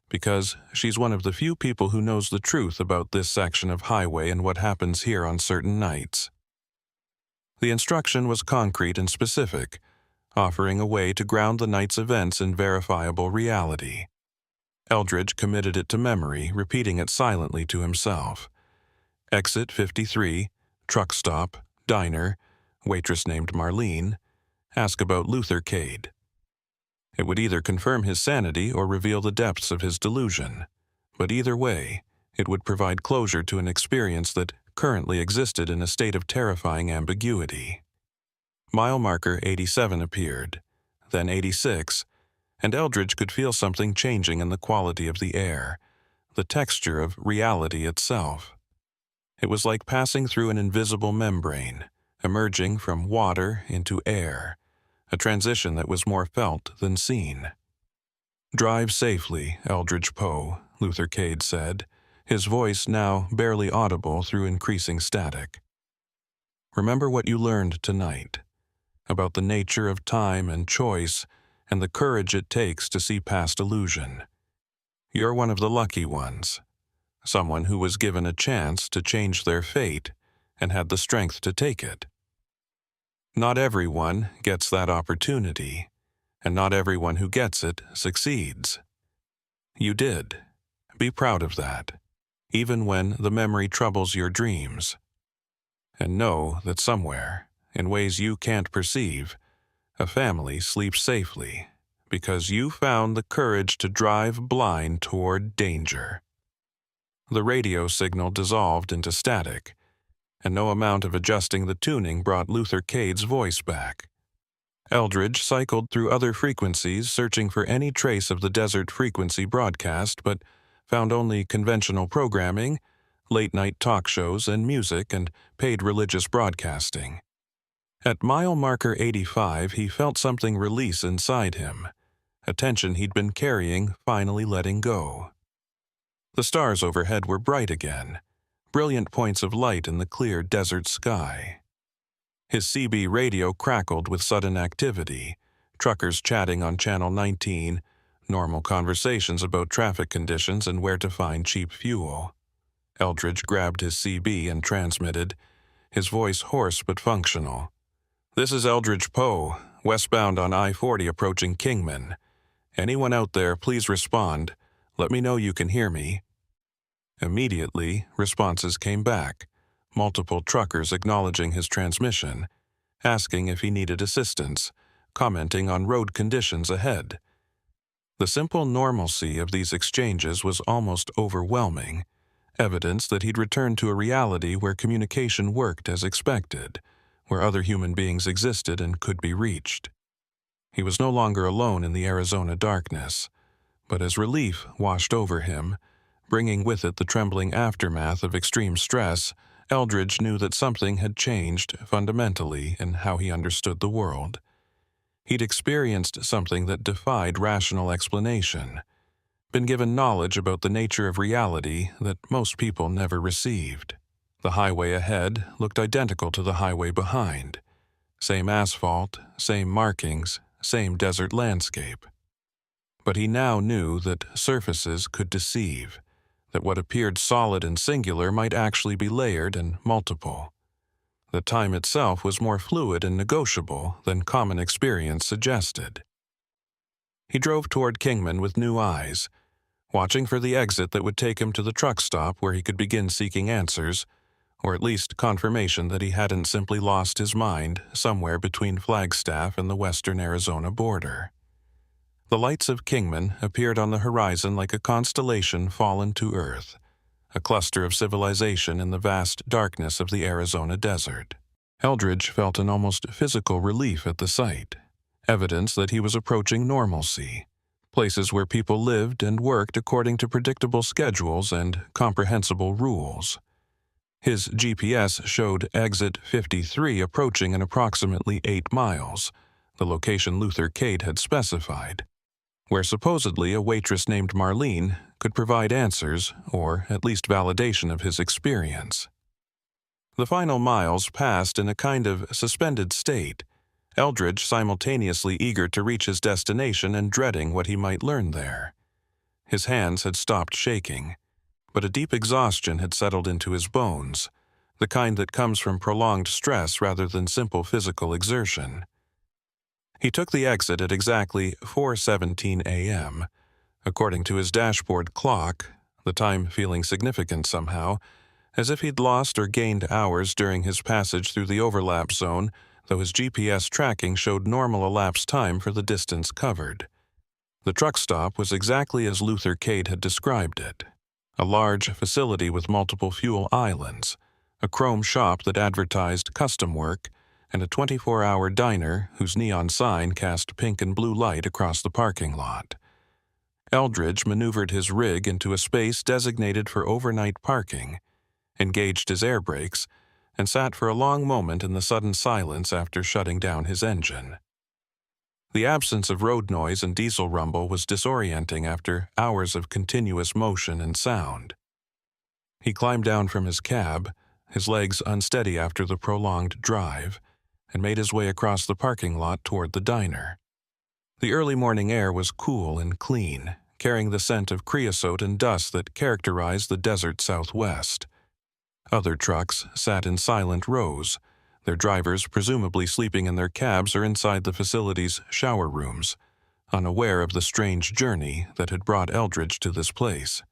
because she's one of the few people who knows the truth about this section of highway and what happens here on certain nights. The instruction was concrete and specific, offering a way to ground the night's events in verifiable reality. Eldridge committed it to memory, repeating it silently to himself. Exit 53, truck stop, diner, waitress named Marlene, ask about Luther Cade. It would either confirm his sanity or reveal the depths of his delusion, but either way, it would provide closure to an experience that currently existed in a state of terrifying ambiguity. Mile marker 87 appeared, then 86, and Eldridge could feel something changing in the quality of the air, the texture of reality itself. It was like passing through an invisible membrane, emerging from water into air, a transition that was more felt than seen. Drive safely, Eldridge Poe, Luther Cade said, his voice now barely audible through increasing static. Remember what you learned tonight, about the nature of time and choice and the courage it takes to see past illusion. You're one of the lucky ones, someone who was given a chance to change their fate and had the strength to take it. Not everyone gets that opportunity, and not everyone who gets it succeeds. You did. Be proud of that, even when the memory troubles your dreams. And know that somewhere, in ways you can't perceive, a family sleeps safely because you found the courage to drive blind toward danger. The radio signal dissolved into static, and no amount of adjusting the tuning brought Luther Cade's voice back. Eldridge cycled through other frequencies searching for any trace of the Desert Frequency broadcast, but found only conventional programming, late-night talk shows and music, and paid religious broadcasting. At mile marker 85, he felt something release inside him, a tension he'd been carrying finally letting go. The stars overhead were bright again, brilliant points of light in the clear desert sky. His CB radio crackled with sudden activity, truckers chatting on Channel 19, normal conversations about traffic conditions and where to find cheap fuel. Eldridge grabbed his CB and transmitted, his voice hoarse but functional. "This is Eldridge Poe, westbound on I-40 approaching Kingman. Anyone out there, please respond. Let me know you can hear me." Immediately, responses came back, multiple truckers acknowledging his transmission, asking if he needed assistance, commenting on road conditions ahead. The simple normalcy of these exchanges was almost overwhelming, evidence that he'd returned to a reality where communication worked as expected, where other human beings existed and could be reached. He was no longer alone in the Arizona darkness, but as relief washed over him, bringing with it the trembling aftermath of extreme stress, Eldridge knew that something had changed fundamentally in how he understood the world. He'd experienced something that defied rational explanation, been given knowledge about the nature of reality that most people never received. The highway ahead looked identical to the highway behind. Same asphalt, same markings, same desert landscape. But he now knew that surfaces could deceive, that what appeared solid and singular might actually be layered and multiple. That time itself was more fluid and negotiable than common experience suggested. He drove toward Kingman with new eyes, watching for the exit that would take him to the truck stop where he could begin seeking answers, or at least confirmation that he hadn't simply lost his mind somewhere between Flagstaff and the western Arizona border. The lights of Kingman appeared on the horizon like a constellation fallen to earth, a cluster of civilization in the vast darkness of the Arizona desert. Eldridge felt an almost physical relief at the sight, evidence that he was approaching normalcy, places where people lived and worked according to predictable schedules and comprehensible rules. His GPS showed exit 53 approaching in approximately 8 miles, the location Luther Cade had specified, where supposedly a waitress named Marlene could provide answers or at least validation of his experience. The final miles passed in a kind of suspended state, Eldridge simultaneously eager to reach his destination and dreading what he might learn there. His hands had stopped shaking, but a deep exhaustion had settled into his bones, the kind that comes from prolonged stress rather than simple physical exertion. He took the exit at exactly 4:17 a.m., according to his dashboard clock, the time feeling significant somehow, as if he'd lost or gained hours during his passage through the overlap zone, though his GPS tracking showed normal elapsed time for the distance covered. The truck stop was exactly as Luther Cade had described it, a large facility with multiple fuel islands, a chrome shop that advertised custom work, and a 24-hour diner whose neon sign cast pink and blue light across the parking lot. Eldridge maneuvered his rig into a space designated for overnight parking, engaged his air brakes, and sat for a long moment in the sudden silence after shutting down his engine. The absence of road noise and diesel rumble was disorienting after hours of continuous motion and sound. He climbed down from his cab, his legs unsteady after the prolonged drive, and made his way across the parking lot toward the diner. The early morning air was cool and clean, carrying the scent of creosote and dust that characterized the desert southwest. Other trucks sat in silent rows, their drivers presumably sleeping in their cabs or inside the facility's shower rooms, unaware of the strange journey that had brought Eldridge to this place.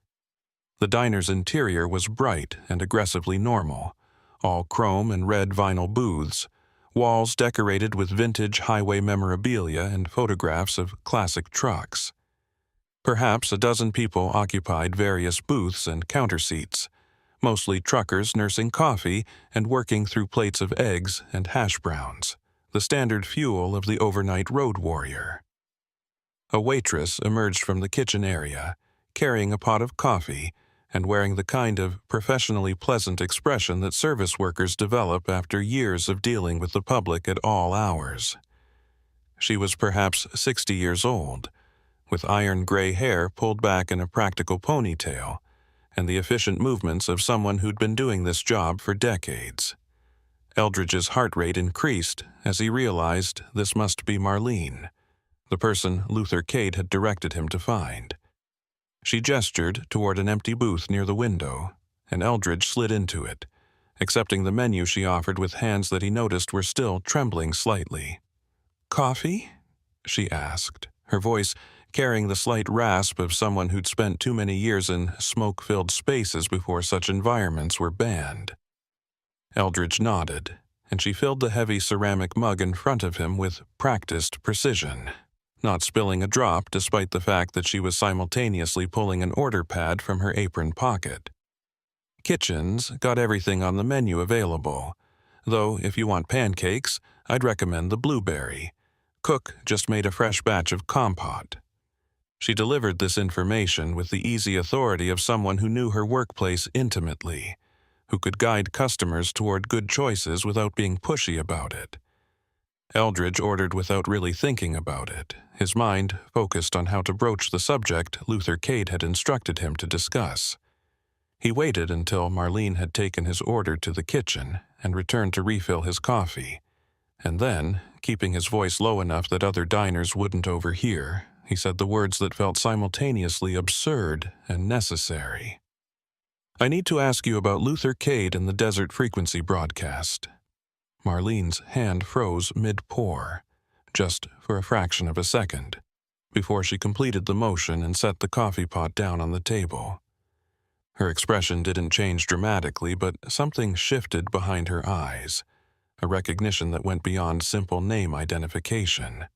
The diner's interior was bright and aggressively normal, all chrome and red vinyl booths, walls decorated with vintage highway memorabilia and photographs of classic trucks. Perhaps a dozen people occupied various booths and counter seats, mostly truckers nursing coffee and working through plates of eggs and hash browns, the standard fuel of the overnight road warrior. A waitress emerged from the kitchen area, carrying a pot of coffee and wearing the kind of professionally pleasant expression that service workers develop after years of dealing with the public at all hours. She was perhaps 60 years old, with iron gray hair pulled back in a practical ponytail, and the efficient movements of someone who'd been doing this job for decades. Eldridge's heart rate increased as he realized this must be Marlene, the person Luther Cade had directed him to find. She gestured toward an empty booth near the window, and Eldridge slid into it, accepting the menu she offered with hands that he noticed were still trembling slightly. "Coffee?" she asked, her voice carrying the slight rasp of someone who'd spent too many years in smoke-filled spaces before such environments were banned. Eldridge nodded, and she filled the heavy ceramic mug in front of him with practiced precision, not spilling a drop despite the fact that she was simultaneously pulling an order pad from her apron pocket. Kitchens got everything on the menu available, though if you want pancakes, I'd recommend the blueberry. Cook just made a fresh batch of compote. She delivered this information with the easy authority of someone who knew her workplace intimately, who could guide customers toward good choices without being pushy about it. Eldridge ordered without really thinking about it, his mind focused on how to broach the subject Luther Cade had instructed him to discuss. He waited until Marlene had taken his order to the kitchen and returned to refill his coffee, and then, keeping his voice low enough that other diners wouldn't overhear, he said the words that felt simultaneously absurd and necessary. "I need to ask you about Luther Cade and the Desert Frequency broadcast." Marlene's hand froze mid-pour, just for a fraction of a second, before she completed the motion and set the coffee pot down on the table. Her expression didn't change dramatically, but something shifted behind her eyes, a recognition that went beyond simple name identification.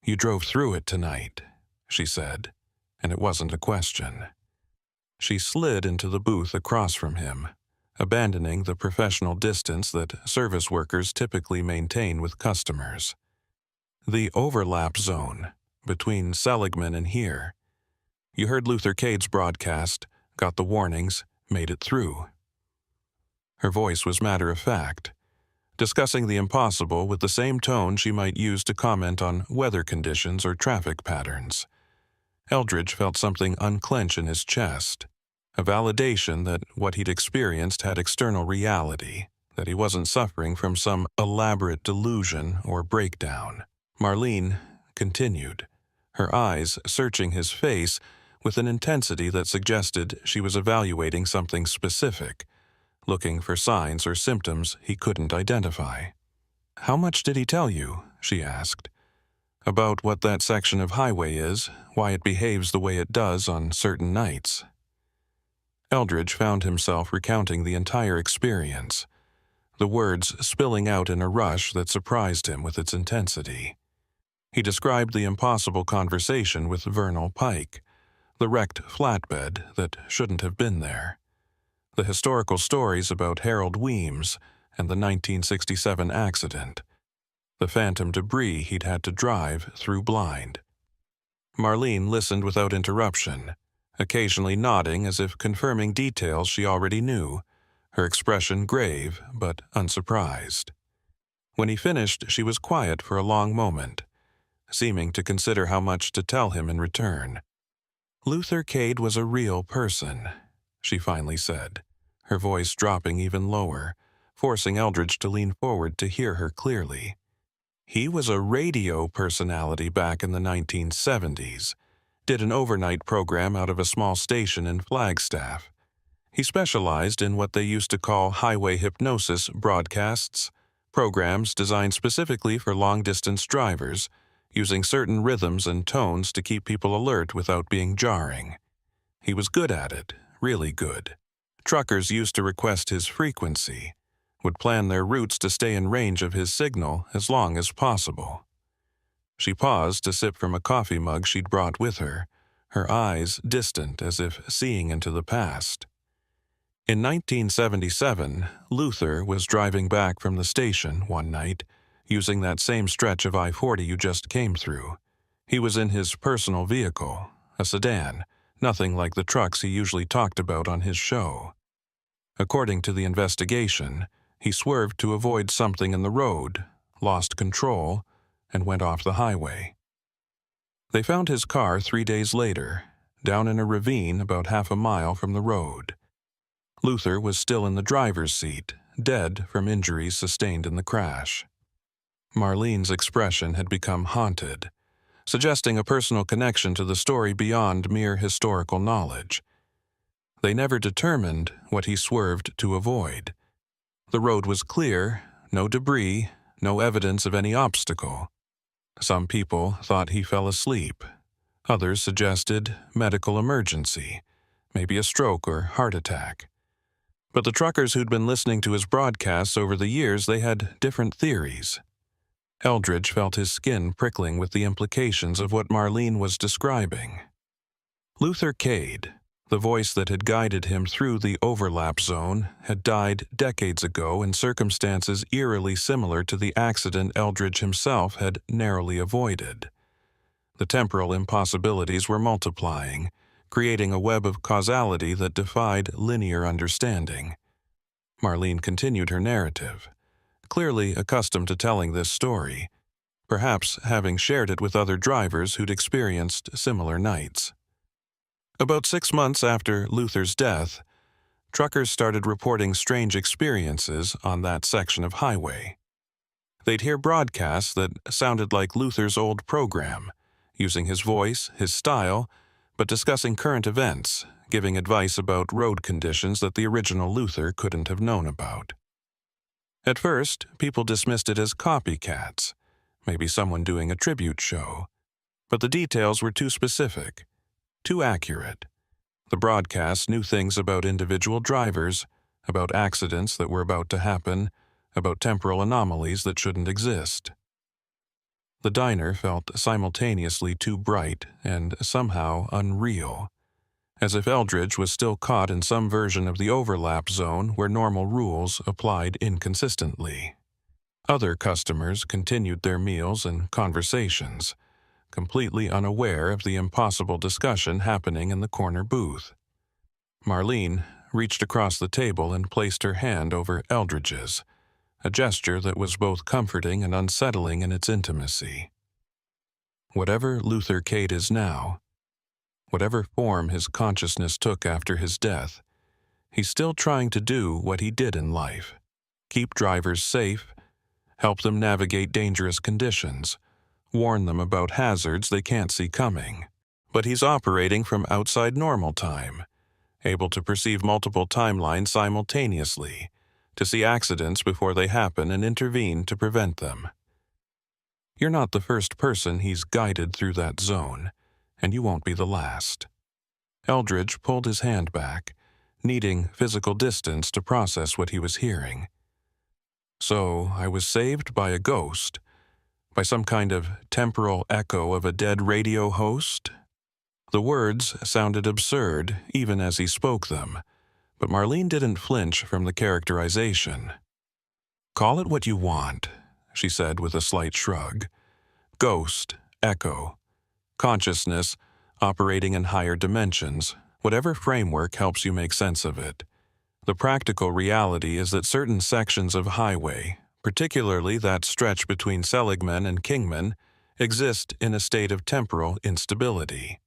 "You drove through it tonight," she said, and it wasn't a question. She slid into the booth across from him, abandoning the professional distance that service workers typically maintain with customers. "The overlap zone between Seligman and here. You heard Luther Cade's broadcast, got the warnings, made it through." Her voice was matter-of-fact, discussing the impossible with the same tone she might use to comment on weather conditions or traffic patterns. Eldridge felt something unclench in his chest, a validation that what he'd experienced had external reality, that he wasn't suffering from some elaborate delusion or breakdown. Marlene continued, her eyes searching his face with an intensity that suggested she was evaluating something specific, looking for signs or symptoms he couldn't identify. "How much did he tell you?" she asked. "About what that section of highway is, why it behaves the way it does on certain nights?" Eldridge found himself recounting the entire experience, the words spilling out in a rush that surprised him with its intensity. He described the impossible conversation with Vernal Pike, the wrecked flatbed that shouldn't have been there, the historical stories about Harold Weems and the 1967 accident, the phantom debris he'd had to drive through blind. Marlene listened without interruption, occasionally nodding as if confirming details she already knew, her expression grave but unsurprised. When he finished, she was quiet for a long moment, seeming to consider how much to tell him in return. "Luther Cade was a real person," she finally said, her voice dropping even lower, forcing Eldridge to lean forward to hear her clearly. "He was a radio personality back in the 1970s, did an overnight program out of a small station in Flagstaff. He specialized in what they used to call highway hypnosis broadcasts, programs designed specifically for long-distance drivers, using certain rhythms and tones to keep people alert without being jarring. He was good at it, really good. Truckers used to request his frequency, would plan their routes to stay in range of his signal as long as possible." She paused to sip from a coffee mug she'd brought with her, her eyes distant as if seeing into the past. In 1977, Luther was driving back from the station one night, using that same stretch of I-40 you just came through. He was in his personal vehicle, a sedan, nothing like the trucks he usually talked about on his show. According to the investigation, he swerved to avoid something in the road, lost control, and went off the highway. They found his car 3 days later, down in a ravine about half a mile from the road. Luther was still in the driver's seat, dead from injuries sustained in the crash. Marlene's expression had become haunted, suggesting a personal connection to the story beyond mere historical knowledge. They never determined what he swerved to avoid. The road was clear, no debris, no evidence of any obstacle. Some people thought he fell asleep. Others suggested medical emergency, maybe a stroke or heart attack. But the truckers who'd been listening to his broadcasts over the years, they had different theories. Eldridge felt his skin prickling with the implications of what Marlene was describing. Luther Cade, the voice that had guided him through the overlap zone, had died decades ago in circumstances eerily similar to the accident Eldridge himself had narrowly avoided. The temporal impossibilities were multiplying, creating a web of causality that defied linear understanding. Marlene continued her narrative, clearly accustomed to telling this story, perhaps having shared it with other drivers who'd experienced similar nights. About 6 months after Luther's death, truckers started reporting strange experiences on that section of highway. They'd hear broadcasts that sounded like Luther's old program, using his voice, his style, but discussing current events, giving advice about road conditions that the original Luther couldn't have known about. At first, people dismissed it as copycats, maybe someone doing a tribute show, but the details were too specific, too accurate. The broadcasts knew things about individual drivers, about accidents that were about to happen, about temporal anomalies that shouldn't exist. The diner felt simultaneously too bright and somehow unreal, as if Eldridge was still caught in some version of the overlap zone where normal rules applied inconsistently. Other customers continued their meals and conversations, completely unaware of the impossible discussion happening in the corner booth. Marlene reached across the table and placed her hand over Eldridge's, a gesture that was both comforting and unsettling in its intimacy. Whatever Luther Cade is now, whatever form his consciousness took after his death, he's still trying to do what he did in life: keep drivers safe, help them navigate dangerous conditions, warn them about hazards they can't see coming. But he's operating from outside normal time, able to perceive multiple timelines simultaneously, to see accidents before they happen and intervene to prevent them. You're not the first person he's guided through that zone, and you won't be the last. Eldridge pulled his hand back, needing physical distance to process what he was hearing. So I was saved by a ghost, by some kind of temporal echo of a dead radio host? The words sounded absurd even as he spoke them, but Marlene didn't flinch from the characterization. "Call it what you want," she said with a slight shrug. "Ghost, echo, consciousness, operating in higher dimensions, whatever framework helps you make sense of it. The practical reality is that certain sections of highway, particularly that stretch between Seligman and Kingman, exist in a state of temporal instability.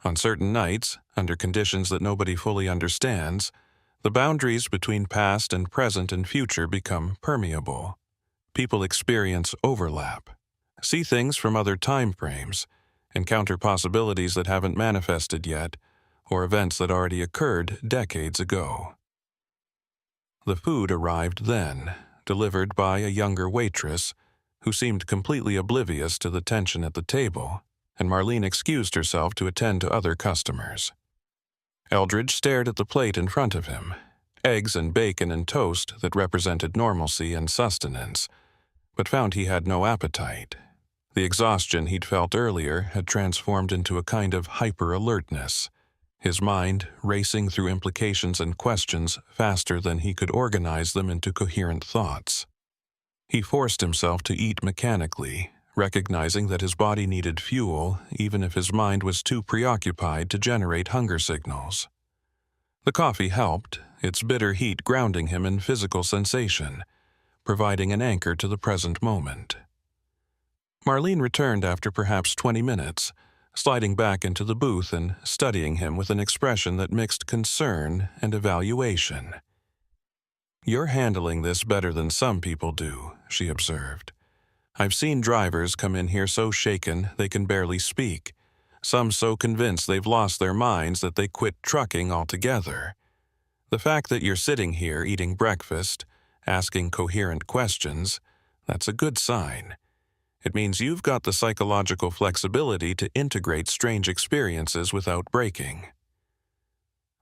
On certain nights, under conditions that nobody fully understands, the boundaries between past and present and future become permeable. People experience overlap, see things from other time frames, encounter possibilities that haven't manifested yet, or events that already occurred decades ago." The food arrived then, delivered by a younger waitress who seemed completely oblivious to the tension at the table, and Marlene excused herself to attend to other customers. Eldridge stared at the plate in front of him, eggs and bacon and toast that represented normalcy and sustenance, but found he had no appetite. The exhaustion he'd felt earlier had transformed into a kind of hyper-alertness, his mind racing through implications and questions faster than he could organize them into coherent thoughts. He forced himself to eat mechanically, recognizing that his body needed fuel even if his mind was too preoccupied to generate hunger signals. The coffee helped, its bitter heat grounding him in physical sensation, providing an anchor to the present moment. Marlene returned after perhaps 20 minutes, sliding back into the booth and studying him with an expression that mixed concern and evaluation. "You're handling this better than some people do," she observed. "I've seen drivers come in here so shaken they can barely speak, some so convinced they've lost their minds that they quit trucking altogether. The fact that you're sitting here eating breakfast, asking coherent questions, that's a good sign. It means you've got the psychological flexibility to integrate strange experiences without breaking."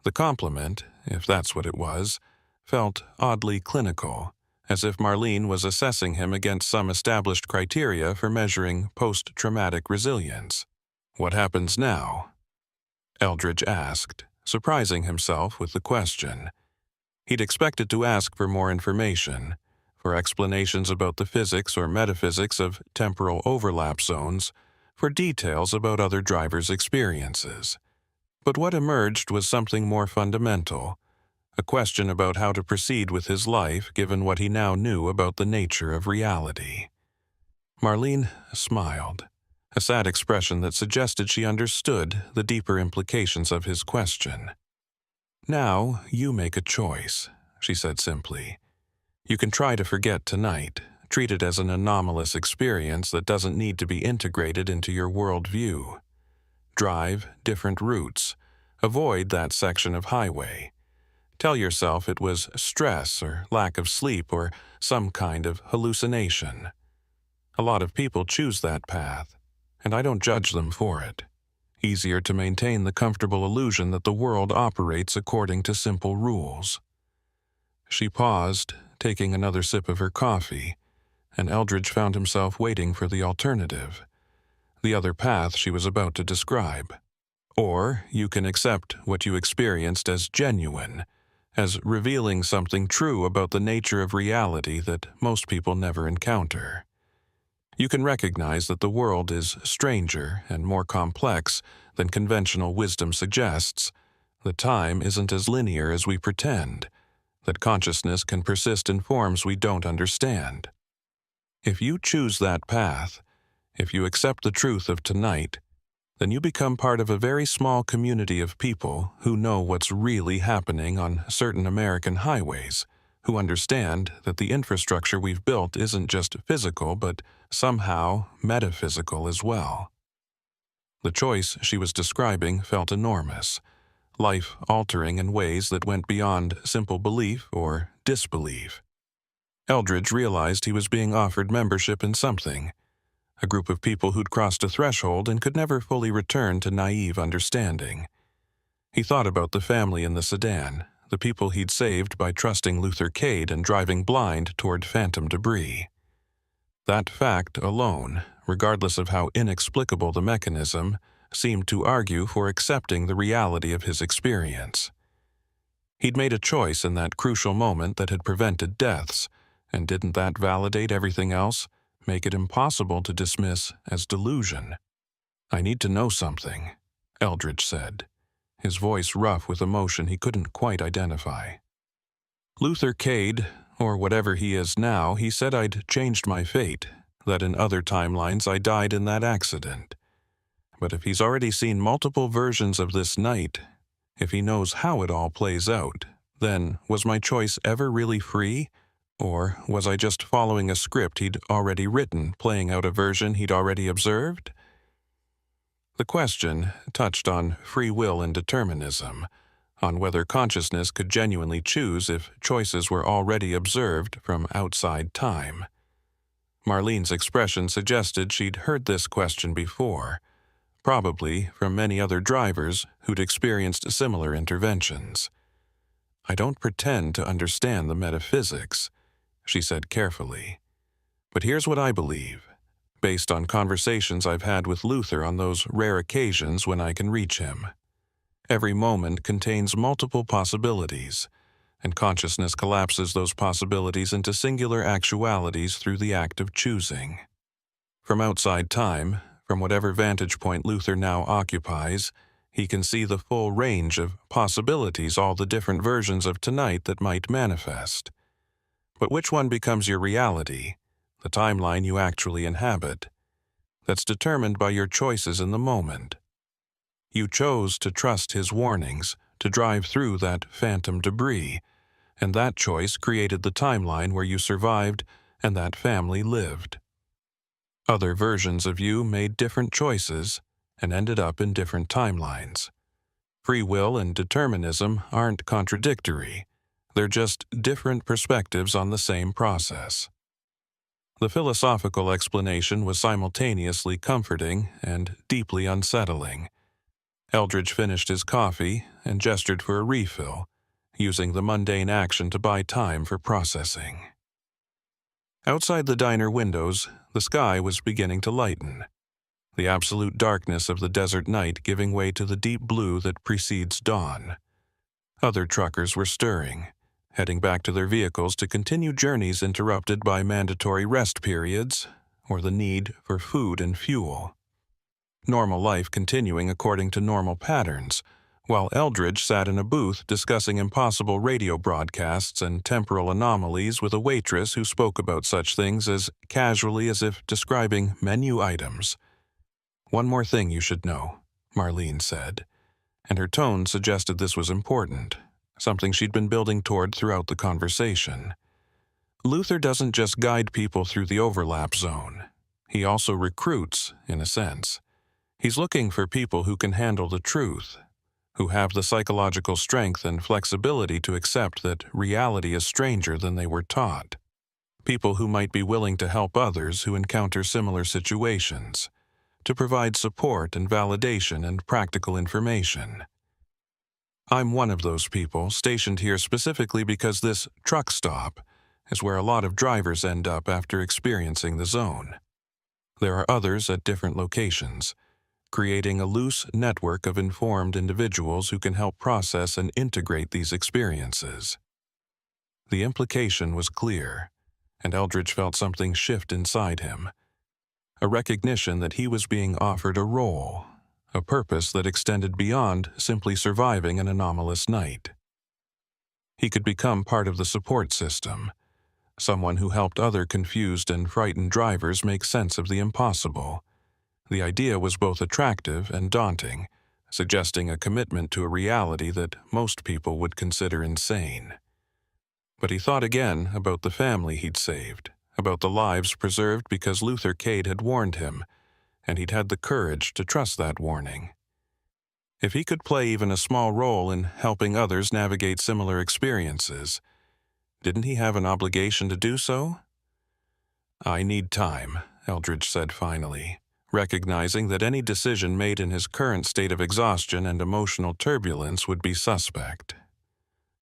The compliment, if that's what it was, felt oddly clinical, as if Marlene was assessing him against some established criteria for measuring post-traumatic resilience. "What happens now?" Eldridge asked, surprising himself with the question. He'd expected to ask for more information, for explanations about the physics or metaphysics of temporal overlap zones, for details about other drivers' experiences. But what emerged was something more fundamental, a question about how to proceed with his life given what he now knew about the nature of reality. Marlene smiled, a sad expression that suggested she understood the deeper implications of his question. "Now you make a choice," she said simply. "You can try to forget tonight, treat it as an anomalous experience that doesn't need to be integrated into your worldview. Drive different routes, avoid that section of highway. Tell yourself it was stress or lack of sleep or some kind of hallucination. A lot of people choose that path, and I don't judge them for it. Easier to maintain the comfortable illusion that the world operates according to simple rules." She paused, taking another sip of her coffee, and Eldridge found himself waiting for the alternative, the other path she was about to describe. "Or you can accept what you experienced as genuine, as revealing something true about the nature of reality that most people never encounter. You can recognize that the world is stranger and more complex than conventional wisdom suggests, that time isn't as linear as we pretend, that consciousness can persist in forms we don't understand. If you choose that path, if you accept the truth of tonight, then you become part of a very small community of people who know what's really happening on certain American highways, who understand that the infrastructure we've built isn't just physical but somehow metaphysical as well." The choice she was describing felt enormous, life-altering in ways that went beyond simple belief or disbelief. Eldridge realized he was being offered membership in something, a group of people who'd crossed a threshold and could never fully return to naive understanding. He thought about the family in the sedan, the people he'd saved by trusting Luther Cade and driving blind toward phantom debris. That fact alone, regardless of how inexplicable the mechanism, seemed to argue for accepting the reality of his experience. He'd made a choice in that crucial moment that had prevented deaths, and didn't that validate everything else, make it impossible to dismiss as delusion? "I need to know something," Eldridge said, his voice rough with emotion he couldn't quite identify. "Luther Cade, or whatever he is now, he said I'd changed my fate, that in other timelines I died in that accident. But if he's already seen multiple versions of this night, if he knows how it all plays out, then was my choice ever really free? Or was I just following a script he'd already written, playing out a version he'd already observed?" The question touched on free will and determinism, on whether consciousness could genuinely choose if choices were already observed from outside time. Marlene's expression suggested she'd heard this question before, probably from many other drivers who'd experienced similar interventions. "I don't pretend to understand the metaphysics," she said carefully. "But here's what I believe, based on conversations I've had with Luther on those rare occasions when I can reach him. Every moment contains multiple possibilities, and consciousness collapses those possibilities into singular actualities through the act of choosing. From outside time, from whatever vantage point Luther now occupies, he can see the full range of possibilities, all the different versions of tonight that might manifest. But which one becomes your reality, the timeline you actually inhabit? That's determined by your choices in the moment. You chose to trust his warnings, to drive through that phantom debris, and that choice created the timeline where you survived and that family lived. Other versions of you made different choices and ended up in different timelines. Free will and determinism aren't contradictory. They're just different perspectives on the same process. The philosophical explanation was simultaneously comforting and deeply unsettling. Eldridge finished his coffee and gestured for a refill, using the mundane action to buy time for processing. Outside the diner windows, the sky was beginning to lighten, the absolute darkness of the desert night giving way to the deep blue that precedes dawn. Other truckers were stirring, heading back to their vehicles to continue journeys interrupted by mandatory rest periods or the need for food and fuel. Normal life continuing according to normal patterns, while Eldridge sat in a booth discussing impossible radio broadcasts and temporal anomalies with a waitress who spoke about such things as casually as if describing menu items. "One more thing you should know," Marlene said, and her tone suggested this was important, something she'd been building toward throughout the conversation. Luther doesn't just guide people through the overlap zone. He also recruits, in a sense. He's looking for people who can handle the truth, who have the psychological strength and flexibility to accept that reality is stranger than they were taught. People who might be willing to help others who encounter similar situations, to provide support and validation and practical information. I'm one of those people stationed here specifically because this truck stop is where a lot of drivers end up after experiencing the zone. There are others at different locations, creating a loose network of informed individuals who can help process and integrate these experiences. The implication was clear, and Eldridge felt something shift inside him. A recognition that he was being offered a role, a purpose that extended beyond simply surviving an anomalous night. He could become part of the support system, someone who helped other confused and frightened drivers make sense of the impossible. The idea was both attractive and daunting, suggesting a commitment to a reality that most people would consider insane. But he thought again about the family he'd saved, about the lives preserved because Luther Cade had warned him, and he'd had the courage to trust that warning. If he could play even a small role in helping others navigate similar experiences, didn't he have an obligation to do so? "I need time," Eldridge said finally, recognizing that any decision made in his current state of exhaustion and emotional turbulence would be suspect.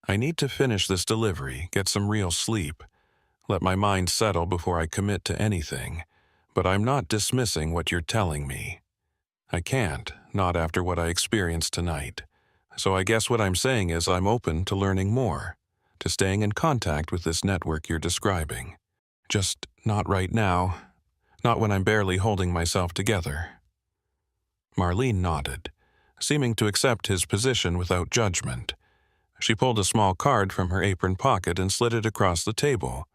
"I need to finish this delivery, get some real sleep, let my mind settle before I commit to anything, but I'm not dismissing what you're telling me. I can't, not after what I experienced tonight. So I guess what I'm saying is I'm open to learning more, to staying in contact with this network you're describing. Just not right now. Not when I'm barely holding myself together." Marlene nodded, seeming to accept his position without judgment. She pulled a small card from her apron pocket and slid it across the table,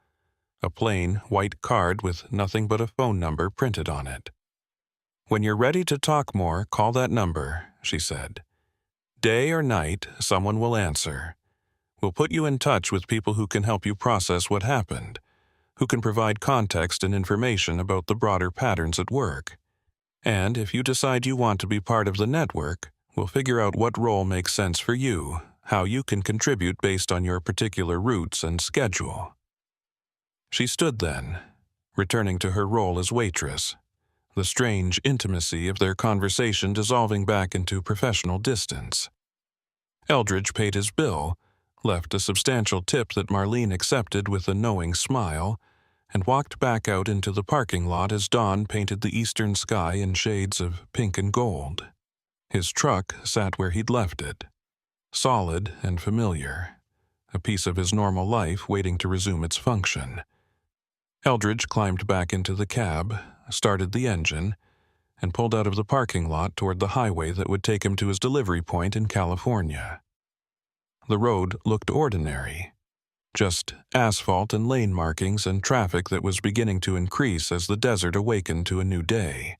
a plain, white card with nothing but a phone number printed on it. "When you're ready to talk more, call that number," she said. "Day or night, someone will answer. We'll put you in touch with people who can help you process what happened, who can provide context and information about the broader patterns at work. And if you decide you want to be part of the network, we'll figure out what role makes sense for you, how you can contribute based on your particular routes and schedule." She stood then, returning to her role as waitress, the strange intimacy of their conversation dissolving back into professional distance. Eldridge paid his bill, left a substantial tip that Marlene accepted with a knowing smile, and walked back out into the parking lot as dawn painted the eastern sky in shades of pink and gold. His truck sat where he'd left it, solid and familiar, a piece of his normal life waiting to resume its function. Eldridge climbed back into the cab, started the engine, and pulled out of the parking lot toward the highway that would take him to his delivery point in California. The road looked ordinary, just asphalt and lane markings and traffic that was beginning to increase as the desert awakened to a new day.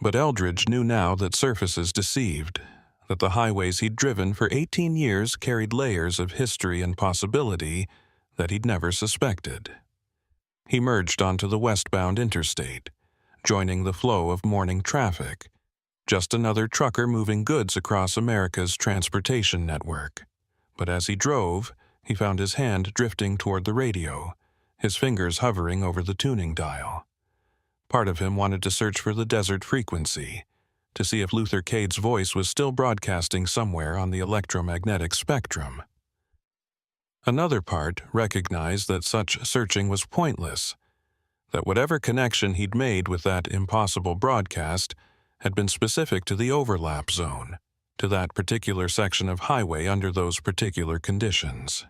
But Eldridge knew now that surfaces deceived, that the highways he'd driven for 18 years carried layers of history and possibility that he'd never suspected. He merged onto the westbound interstate, joining the flow of morning traffic, just another trucker moving goods across America's transportation network. But as he drove, he found his hand drifting toward the radio, his fingers hovering over the tuning dial. Part of him wanted to search for the desert frequency, to see if Luther Cade's voice was still broadcasting somewhere on the electromagnetic spectrum. Another part recognized that such searching was pointless, that whatever connection he'd made with that impossible broadcast had been specific to the overlap zone, to that particular section of highway under those particular conditions.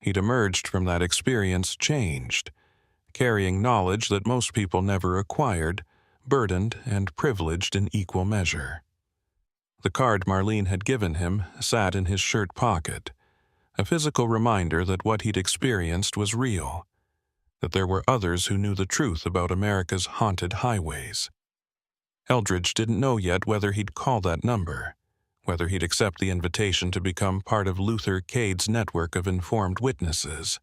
He'd emerged from that experience changed, carrying knowledge that most people never acquired, burdened and privileged in equal measure. The card Marlene had given him sat in his shirt pocket, a physical reminder that what he'd experienced was real, that there were others who knew the truth about America's haunted highways. Eldridge didn't know yet whether he'd call that number, whether he'd accept the invitation to become part of Luther Cade's network of informed witnesses.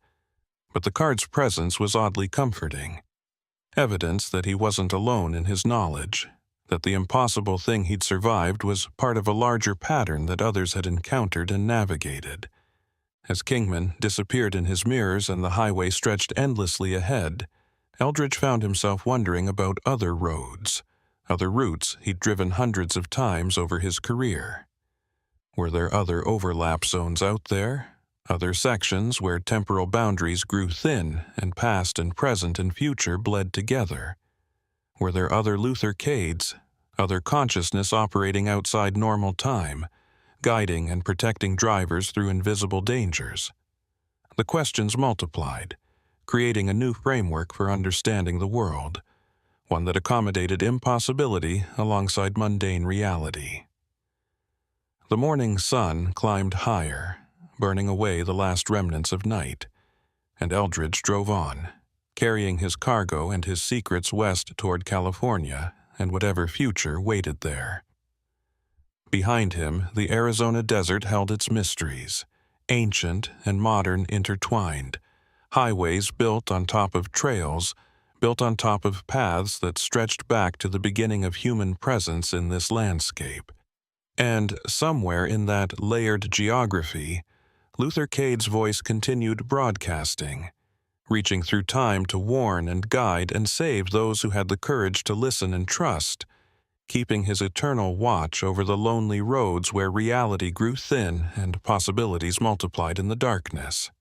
But the card's presence was oddly comforting, evidence that he wasn't alone in his knowledge, that the impossible thing he'd survived was part of a larger pattern that others had encountered and navigated. As Kingman disappeared in his mirrors and the highway stretched endlessly ahead, Eldridge found himself wondering about other roads, other routes he'd driven hundreds of times over his career. Were there other overlap zones out there? Other sections where temporal boundaries grew thin and past and present and future bled together? Were there other Luther Cades, other consciousness operating outside normal time, guiding and protecting drivers through invisible dangers? The questions multiplied, creating a new framework for understanding the world, one that accommodated impossibility alongside mundane reality. The morning sun climbed higher, burning away the last remnants of night, and Eldridge drove on, carrying his cargo and his secrets west toward California and whatever future waited there. Behind him, the Arizona desert held its mysteries, ancient and modern intertwined, highways built on top of trails, built on top of paths that stretched back to the beginning of human presence in this landscape. And somewhere in that layered geography, Luther Cade's voice continued broadcasting, reaching through time to warn and guide and save those who had the courage to listen and trust, keeping his eternal watch over the lonely roads where reality grew thin and possibilities multiplied in the darkness.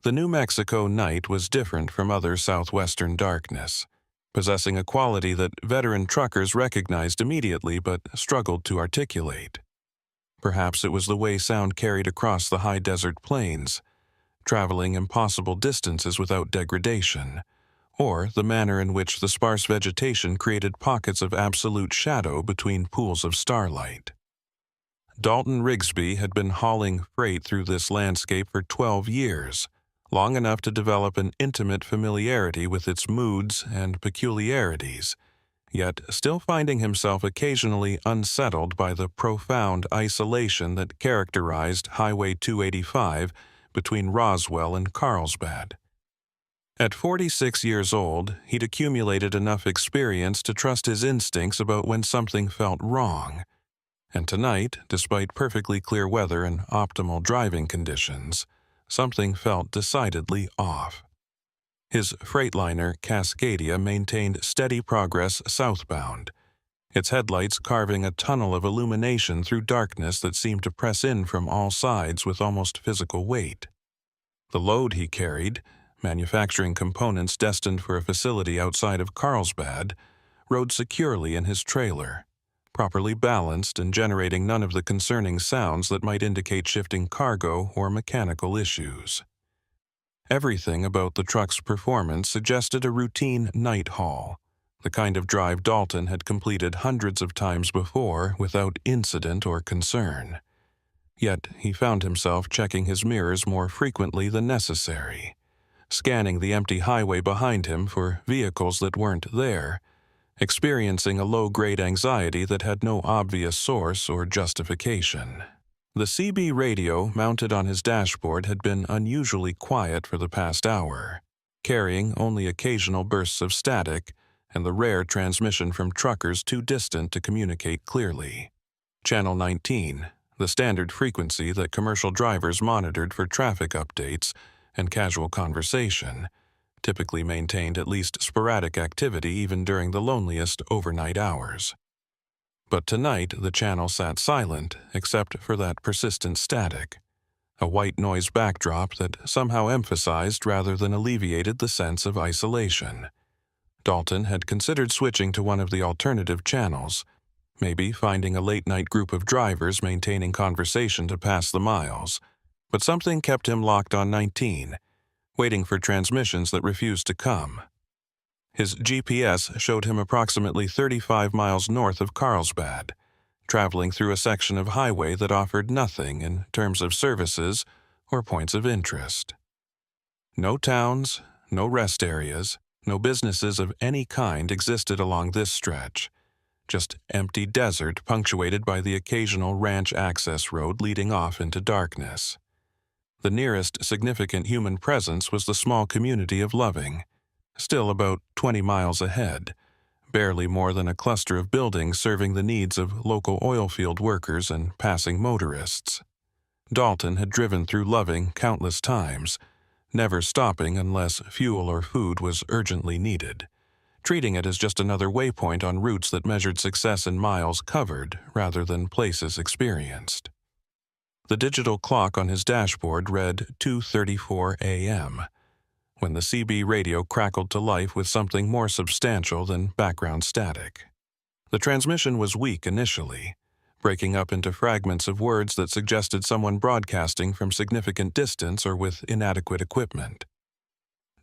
The New Mexico night was different from other southwestern darkness, possessing a quality that veteran truckers recognized immediately but struggled to articulate. Perhaps it was the way sound carried across the high desert plains, traveling impossible distances without degradation, or the manner in which the sparse vegetation created pockets of absolute shadow between pools of starlight. Dalton Rigsby had been hauling freight through this landscape for 12 years, long enough to develop an intimate familiarity with its moods and peculiarities, yet still finding himself occasionally unsettled by the profound isolation that characterized Highway 285 between Roswell and Carlsbad. At 46 years old, he'd accumulated enough experience to trust his instincts about when something felt wrong. And tonight, despite perfectly clear weather and optimal driving conditions, something felt decidedly off. His Freightliner Cascadia maintained steady progress southbound, its headlights carving a tunnel of illumination through darkness that seemed to press in from all sides with almost physical weight. The load he carried, manufacturing components destined for a facility outside of Carlsbad, rode securely in his trailer, properly balanced and generating none of the concerning sounds that might indicate shifting cargo or mechanical issues. Everything about the truck's performance suggested a routine night haul, the kind of drive Dalton had completed hundreds of times before without incident or concern. Yet he found himself checking his mirrors more frequently than necessary, scanning the empty highway behind him for vehicles that weren't there, experiencing a low-grade anxiety that had no obvious source or justification. The CB radio mounted on his dashboard had been unusually quiet for the past hour, carrying only occasional bursts of static and the rare transmission from truckers too distant to communicate clearly. Channel 19, the standard frequency that commercial drivers monitored for traffic updates and casual conversation, typically maintained at least sporadic activity even during the loneliest overnight hours. But tonight the channel sat silent except for that persistent static, a white noise backdrop that somehow emphasized rather than alleviated the sense of isolation. Dalton had considered switching to one of the alternative channels, maybe finding a late-night group of drivers maintaining conversation to pass the miles, but something kept him locked on 19, waiting for transmissions that refused to come. His GPS showed him approximately 35 miles north of Carlsbad, traveling through a section of highway that offered nothing in terms of services or points of interest. No towns, no rest areas, no businesses of any kind existed along this stretch, just empty desert punctuated by the occasional ranch access road leading off into darkness. The nearest significant human presence was the small community of Loving, still about 20 miles ahead, barely more than a cluster of buildings serving the needs of local oil field workers and passing motorists. Dalton had driven through Loving countless times, never stopping unless fuel or food was urgently needed, treating it as just another waypoint on routes that measured success in miles covered rather than places experienced. The digital clock on his dashboard read 2:34 a.m., when the CB radio crackled to life with something more substantial than background static. The transmission was weak initially, breaking up into fragments of words that suggested someone broadcasting from significant distance or with inadequate equipment.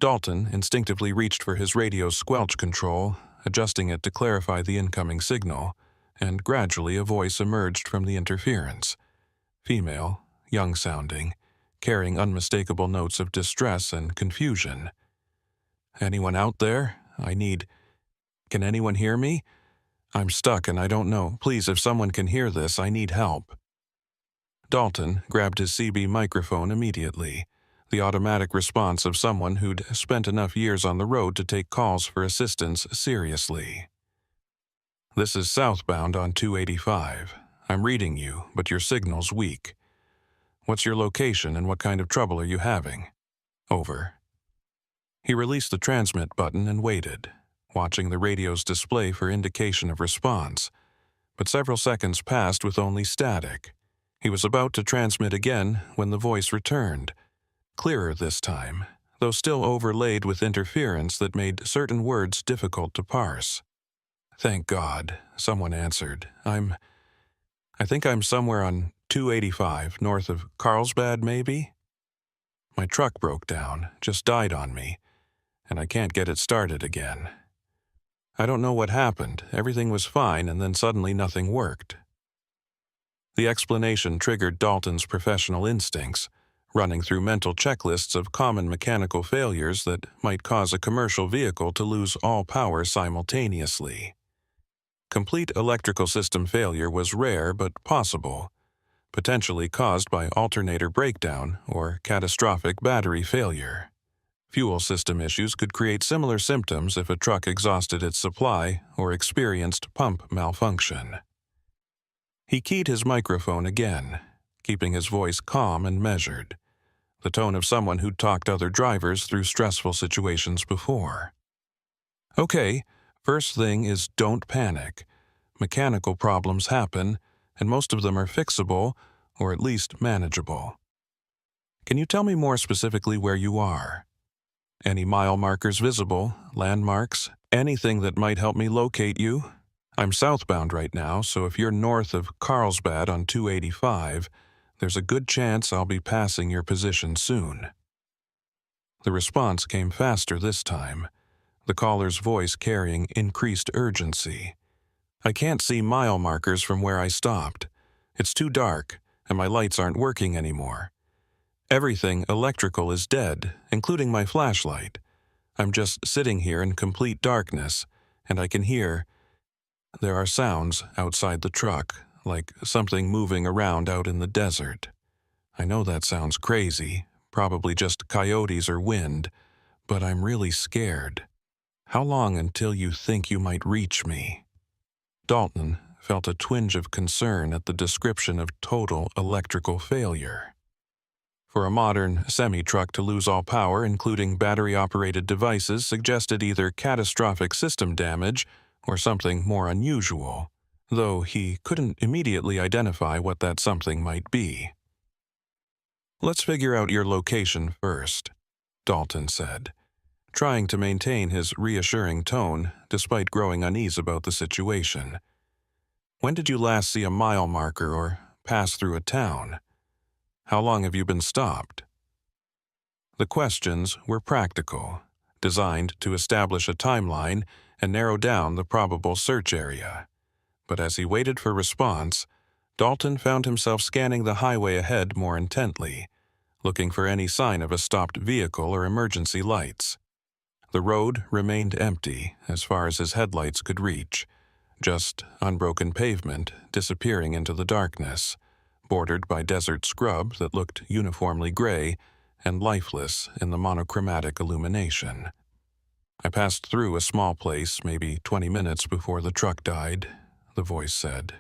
Dalton instinctively reached for his radio's squelch control, adjusting it to clarify the incoming signal, and gradually a voice emerged from the interference. Female, young-sounding, carrying unmistakable notes of distress and confusion. "Anyone out there? Can anyone hear me? I'm stuck and I don't know. Please, if someone can hear this, I need help." Dalton grabbed his CB microphone immediately, the automatic response of someone who'd spent enough years on the road to take calls for assistance seriously. "This is southbound on 285. I'm reading you, but your signal's weak. What's your location and what kind of trouble are you having? Over." He released the transmit button and waited, watching the radio's display for indication of response, but several seconds passed with only static. He was about to transmit again when the voice returned, clearer this time, though still overlaid with interference that made certain words difficult to parse. "Thank God," someone answered. I think I'm somewhere on 285, north of Carlsbad, maybe? My truck broke down, just died on me, and I can't get it started again. I don't know what happened. Everything was fine, and then suddenly nothing worked." The explanation triggered Dalton's professional instincts, running through mental checklists of common mechanical failures that might cause a commercial vehicle to lose all power simultaneously. Complete electrical system failure was rare but possible, potentially caused by alternator breakdown or catastrophic battery failure. Fuel system issues could create similar symptoms if a truck exhausted its supply or experienced pump malfunction. He keyed his microphone again, keeping his voice calm and measured, the tone of someone who'd talked other drivers through stressful situations before. "Okay, first thing is don't panic. Mechanical problems happen, and most of them are fixable, or at least manageable. Can you tell me more specifically where you are? Any mile markers visible, landmarks, anything that might help me locate you? I'm southbound right now, so if you're north of Carlsbad on 285, there's a good chance I'll be passing your position soon. The response came faster this time, the caller's voice carrying increased urgency. I can't see mile markers from where I stopped. It's too dark, and my lights aren't working anymore. Everything electrical is dead, including my flashlight. I'm just sitting here in complete darkness, and I can hear. There are sounds outside the truck, like something moving around out in the desert. I know that sounds crazy, probably just coyotes or wind, but I'm really scared. How long until you think you might reach me? Dalton felt a twinge of concern at the description of total electrical failure. For a modern semi-truck to lose all power, including battery-operated devices, suggested either catastrophic system damage or something more unusual, though he couldn't immediately identify what that something might be. "Let's figure out your location first," Dalton said, trying to maintain his reassuring tone despite growing unease about the situation. "When did you last see a mile marker or pass through a town? How long have you been stopped?" The questions were practical, designed to establish a timeline and narrow down the probable search area. But as he waited for response, Dalton found himself scanning the highway ahead more intently, looking for any sign of a stopped vehicle or emergency lights. The road remained empty as far as his headlights could reach, just unbroken pavement disappearing into the darkness, bordered by desert scrub that looked uniformly gray and lifeless in the monochromatic illumination. "I passed through a small place maybe 20 minutes before the truck died," the voice said,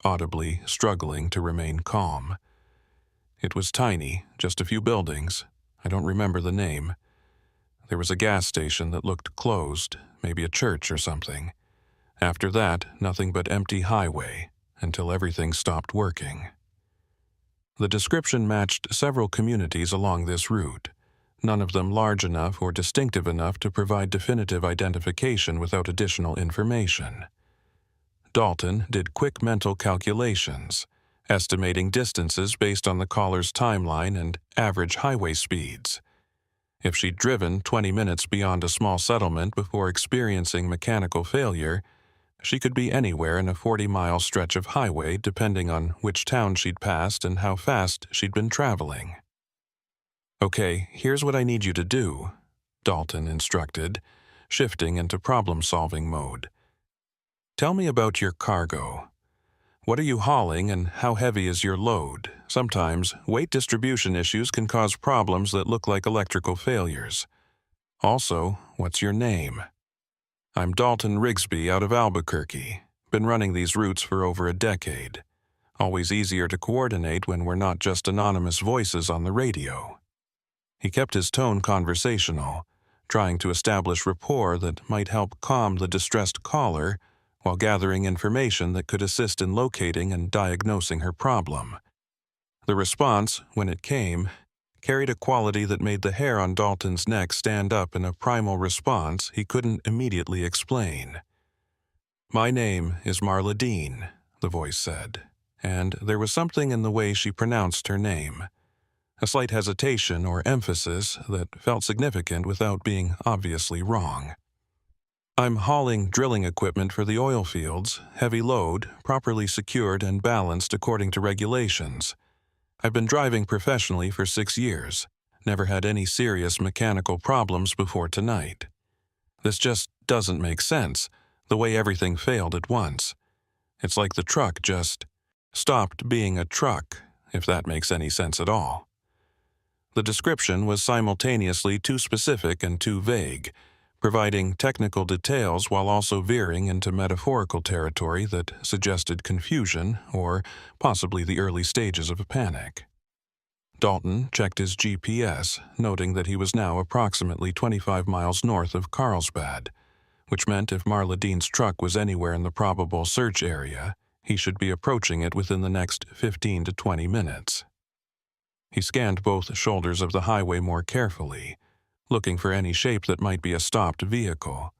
audibly struggling to remain calm. "It was tiny, just a few buildings. I don't remember the name. There was a gas station that looked closed, maybe a church or something. After that, nothing but empty highway, until everything stopped working." The description matched several communities along this route, none of them large enough or distinctive enough to provide definitive identification without additional information. Dalton did quick mental calculations, estimating distances based on the caller's timeline and average highway speeds. If she'd driven 20 minutes beyond a small settlement before experiencing mechanical failure, she could be anywhere in a 40-mile stretch of highway depending on which town she'd passed and how fast she'd been traveling. "Okay, here's what I need you to do," Dalton instructed, shifting into problem-solving mode. "Tell me about your cargo. What are you hauling and how heavy is your load? Sometimes, weight distribution issues can cause problems that look like electrical failures. Also, what's your name?" "I'm Dalton Rigsby out of Albuquerque. Been running these routes for over a decade. Always easier to coordinate when we're not just anonymous voices on the radio." He kept his tone conversational, trying to establish rapport that might help calm the distressed caller while gathering information that could assist in locating and diagnosing her problem. The response, when it came, carried a quality that made the hair on Dalton's neck stand up in a primal response he couldn't immediately explain. "My name is Marla Dean," the voice said, and there was something in the way she pronounced her name, a slight hesitation or emphasis that felt significant without being obviously wrong. "I'm hauling drilling equipment for the oil fields, heavy load, properly secured and balanced according to regulations. I've been driving professionally for 6 years, never had any serious mechanical problems before tonight. This just doesn't make sense, the way everything failed at once. It's like the truck just stopped being a truck, if that makes any sense at all." The description was simultaneously too specific and too vague, providing technical details while also veering into metaphorical territory that suggested confusion or possibly the early stages of a panic. Dalton checked his GPS, noting that he was now approximately 25 miles north of Carlsbad, which meant if Marla Dean's truck was anywhere in the probable search area, he should be approaching it within the next 15 to 20 minutes. He scanned both shoulders of the highway more carefully, looking for any shape that might be a stopped vehicle,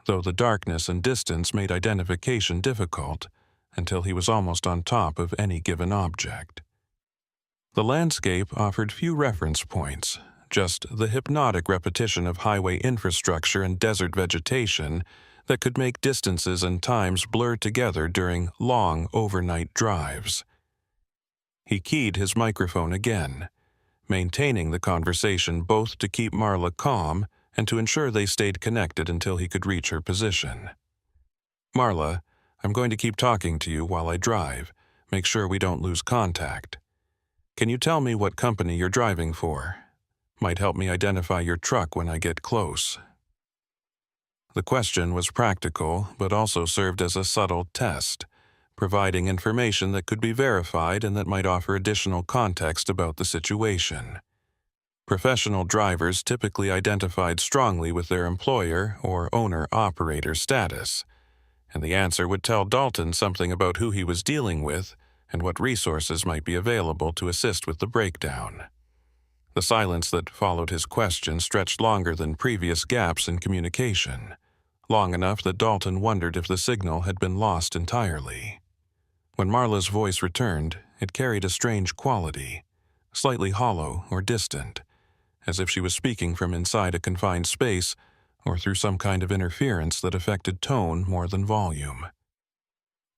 though the darkness and distance made identification difficult until he was almost on top of any given object. The landscape offered few reference points, just the hypnotic repetition of highway infrastructure and desert vegetation that could make distances and times blur together during long overnight drives. He keyed his microphone again, maintaining the conversation both to keep Marla calm and to ensure they stayed connected until he could reach her position. "Marla, I'm going to keep talking to you while I drive. Make sure we don't lose contact. Can you tell me what company you're driving for? Might help me identify your truck when I get close." The question was practical, but also served as a subtle test, providing information that could be verified and that might offer additional context about the situation. Professional drivers typically identified strongly with their employer or owner-operator status, and the answer would tell Dalton something about who he was dealing with and what resources might be available to assist with the breakdown. The silence that followed his question stretched longer than previous gaps in communication, long enough that Dalton wondered if the signal had been lost entirely. When Marla's voice returned, it carried a strange quality, slightly hollow or distant, as if she was speaking from inside a confined space or through some kind of interference that affected tone more than volume.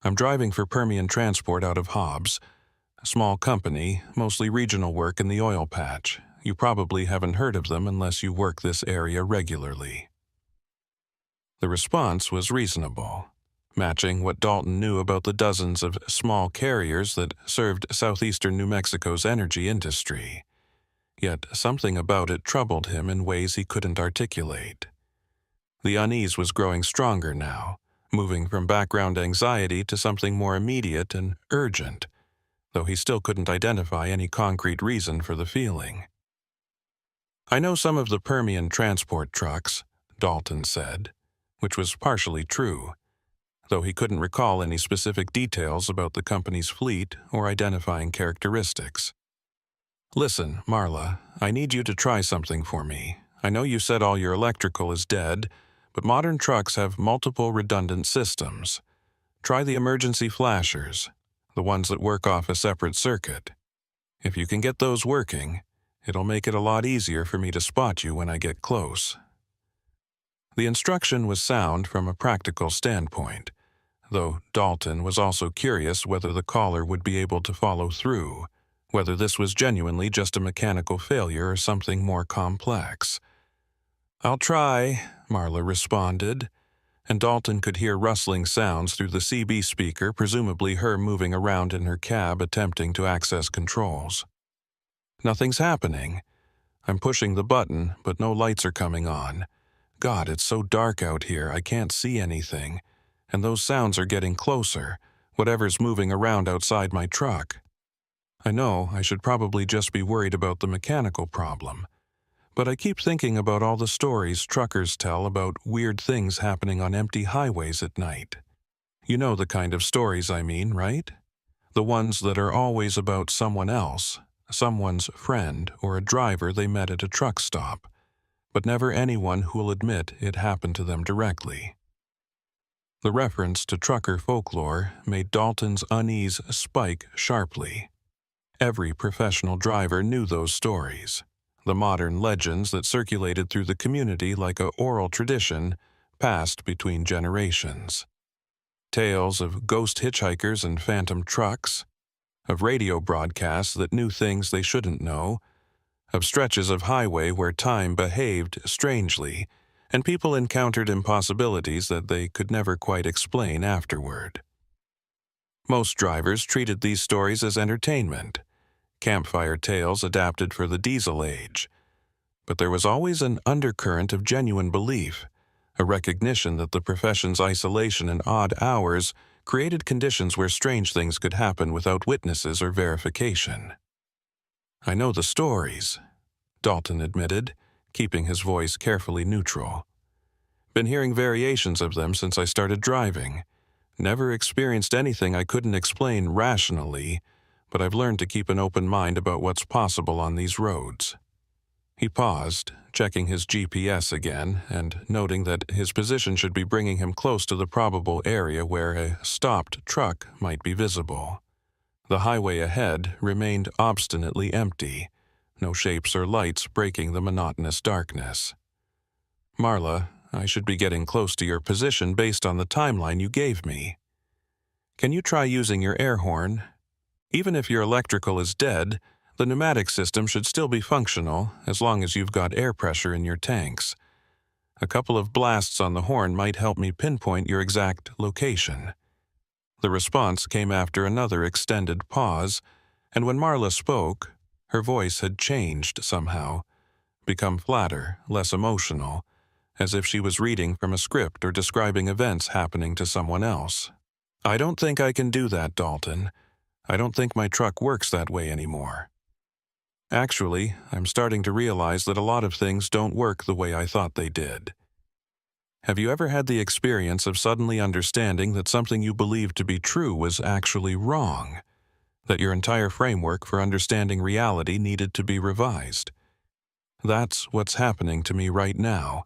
"I'm driving for Permian Transport out of Hobbs, a small company, mostly regional work in the oil patch. You probably haven't heard of them unless you work this area regularly." The response was reasonable, matching what Dalton knew about the dozens of small carriers that served southeastern New Mexico's energy industry. Yet something about it troubled him in ways he couldn't articulate. The unease was growing stronger now, moving from background anxiety to something more immediate and urgent, though he still couldn't identify any concrete reason for the feeling. "I know some of the Permian Transport trucks," Dalton said, which was partially true, though he couldn't recall any specific details about the company's fleet or identifying characteristics. "Listen, Marla, I need you to try something for me. I know you said all your electrical is dead, but modern trucks have multiple redundant systems. Try the emergency flashers, the ones that work off a separate circuit. If you can get those working, it'll make it a lot easier for me to spot you when I get close." The instruction was sound from a practical standpoint, though Dalton was also curious whether the caller would be able to follow through, whether this was genuinely just a mechanical failure or something more complex. "I'll try," Marla responded, and Dalton could hear rustling sounds through the CB speaker, presumably her moving around in her cab attempting to access controls. "Nothing's happening. I'm pushing the button, but no lights are coming on. God, it's so dark out here, I can't see anything. And those sounds are getting closer, whatever's moving around outside my truck. I know I should probably just be worried about the mechanical problem, but I keep thinking about all the stories truckers tell about weird things happening on empty highways at night. You know the kind of stories I mean, right? The ones that are always about someone else, someone's friend or a driver they met at a truck stop, but never anyone who'll admit it happened to them directly." The reference to trucker folklore made Dalton's unease spike sharply. Every professional driver knew those stories, the modern legends that circulated through the community like a oral tradition passed between generations. Tales of ghost hitchhikers and phantom trucks, of radio broadcasts that knew things they shouldn't know, of stretches of highway where time behaved strangely, and people encountered impossibilities that they could never quite explain afterward. Most drivers treated these stories as entertainment, campfire tales adapted for the diesel age, but there was always an undercurrent of genuine belief, a recognition that the profession's isolation and odd hours created conditions where strange things could happen without witnesses or verification. "I know the stories," Dalton admitted, keeping his voice carefully neutral. "Been hearing variations of them since I started driving. Never experienced anything I couldn't explain rationally, but I've learned to keep an open mind about what's possible on these roads." He paused, checking his GPS again and noting that his position should be bringing him close to the probable area where a stopped truck might be visible. The highway ahead remained obstinately empty, no shapes or lights breaking the monotonous darkness. "Marla, I should be getting close to your position based on the timeline you gave me. Can you try using your air horn? Even if your electrical is dead, the pneumatic system should still be functional as long as you've got air pressure in your tanks. A couple of blasts on the horn might help me pinpoint your exact location." The response came after another extended pause, and when Marla spoke, her voice had changed somehow, become flatter, less emotional, as if she was reading from a script or describing events happening to someone else. "I don't think I can do that, Dalton. I don't think my truck works that way anymore. Actually, I'm starting to realize that a lot of things don't work the way I thought they did. Have you ever had the experience of suddenly understanding that something you believed to be true was actually wrong? That your entire framework for understanding reality needed to be revised? That's what's happening to me right now,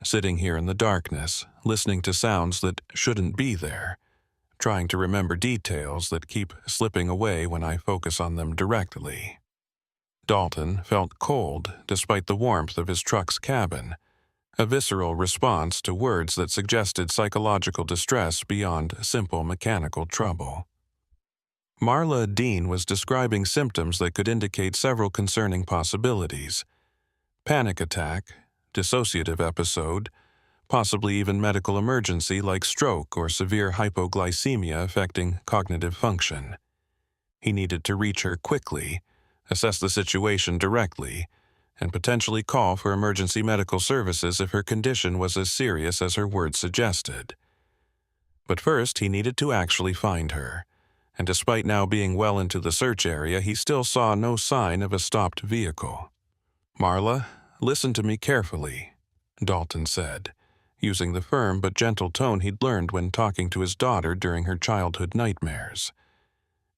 sitting here in the darkness, listening to sounds that shouldn't be there, trying to remember details that keep slipping away when I focus on them directly." Dalton felt cold despite the warmth of his truck's cabin, a visceral response to words that suggested psychological distress beyond simple mechanical trouble. Marla Dean was describing symptoms that could indicate several concerning possibilities: panic attack, dissociative episode, possibly even medical emergency like stroke or severe hypoglycemia affecting cognitive function. He needed to reach her quickly, assess the situation directly, and potentially call for emergency medical services if her condition was as serious as her words suggested. But first, he needed to actually find her, and despite now being well into the search area, he still saw no sign of a stopped vehicle. "Marla, listen to me carefully," Dalton said, using the firm but gentle tone he'd learned when talking to his daughter during her childhood nightmares.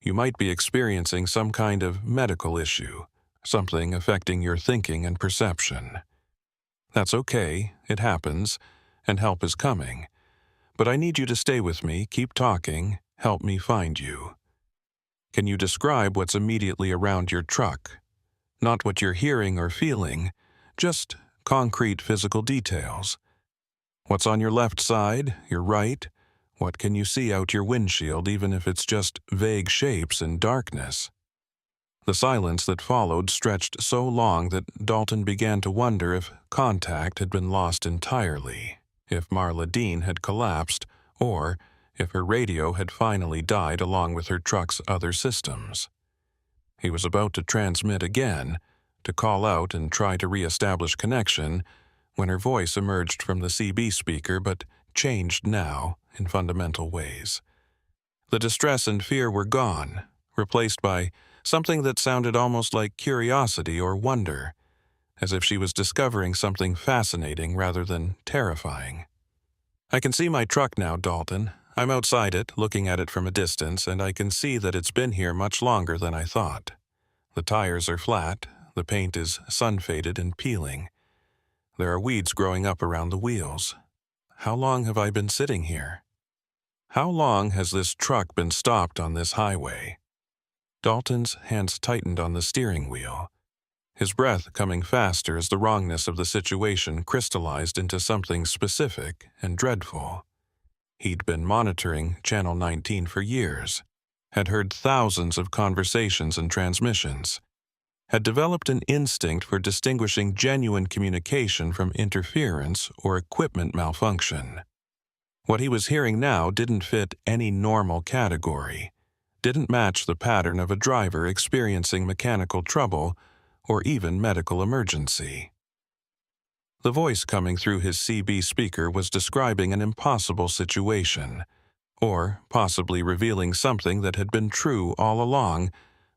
"You might be experiencing some kind of medical issue, something affecting your thinking and perception. That's okay, it happens, and help is coming. But I need you to stay with me, keep talking, help me find you. Can you describe what's immediately around your truck? Not what you're hearing or feeling, just concrete physical details. What's on your left side, your right? What can you see out your windshield, even if it's just vague shapes in darkness?" The silence that followed stretched so long that Dalton began to wonder if contact had been lost entirely, if Marla Dean had collapsed, or if her radio had finally died along with her truck's other systems. He was about to transmit again, to call out and try to re-establish connection, when her voice emerged from the CB speaker but changed now in fundamental ways. The distress and fear were gone, replaced by something that sounded almost like curiosity or wonder, as if she was discovering something fascinating rather than terrifying. "I can see my truck now, Dalton. I'm outside it, looking at it from a distance, and I can see that it's been here much longer than I thought. The tires are flat, the paint is sun-faded and peeling. There are weeds growing up around the wheels. How long have I been sitting here? How long has this truck been stopped on this highway?" Dalton's hands tightened on the steering wheel, his breath coming faster as the wrongness of the situation crystallized into something specific and dreadful. He'd been monitoring Channel 19 for years, had heard thousands of conversations and transmissions, had developed an instinct for distinguishing genuine communication from interference or equipment malfunction. What he was hearing now didn't fit any normal category, didn't match the pattern of a driver experiencing mechanical trouble or even medical emergency. The voice coming through his CB speaker was describing an impossible situation, or possibly revealing something that had been true all along,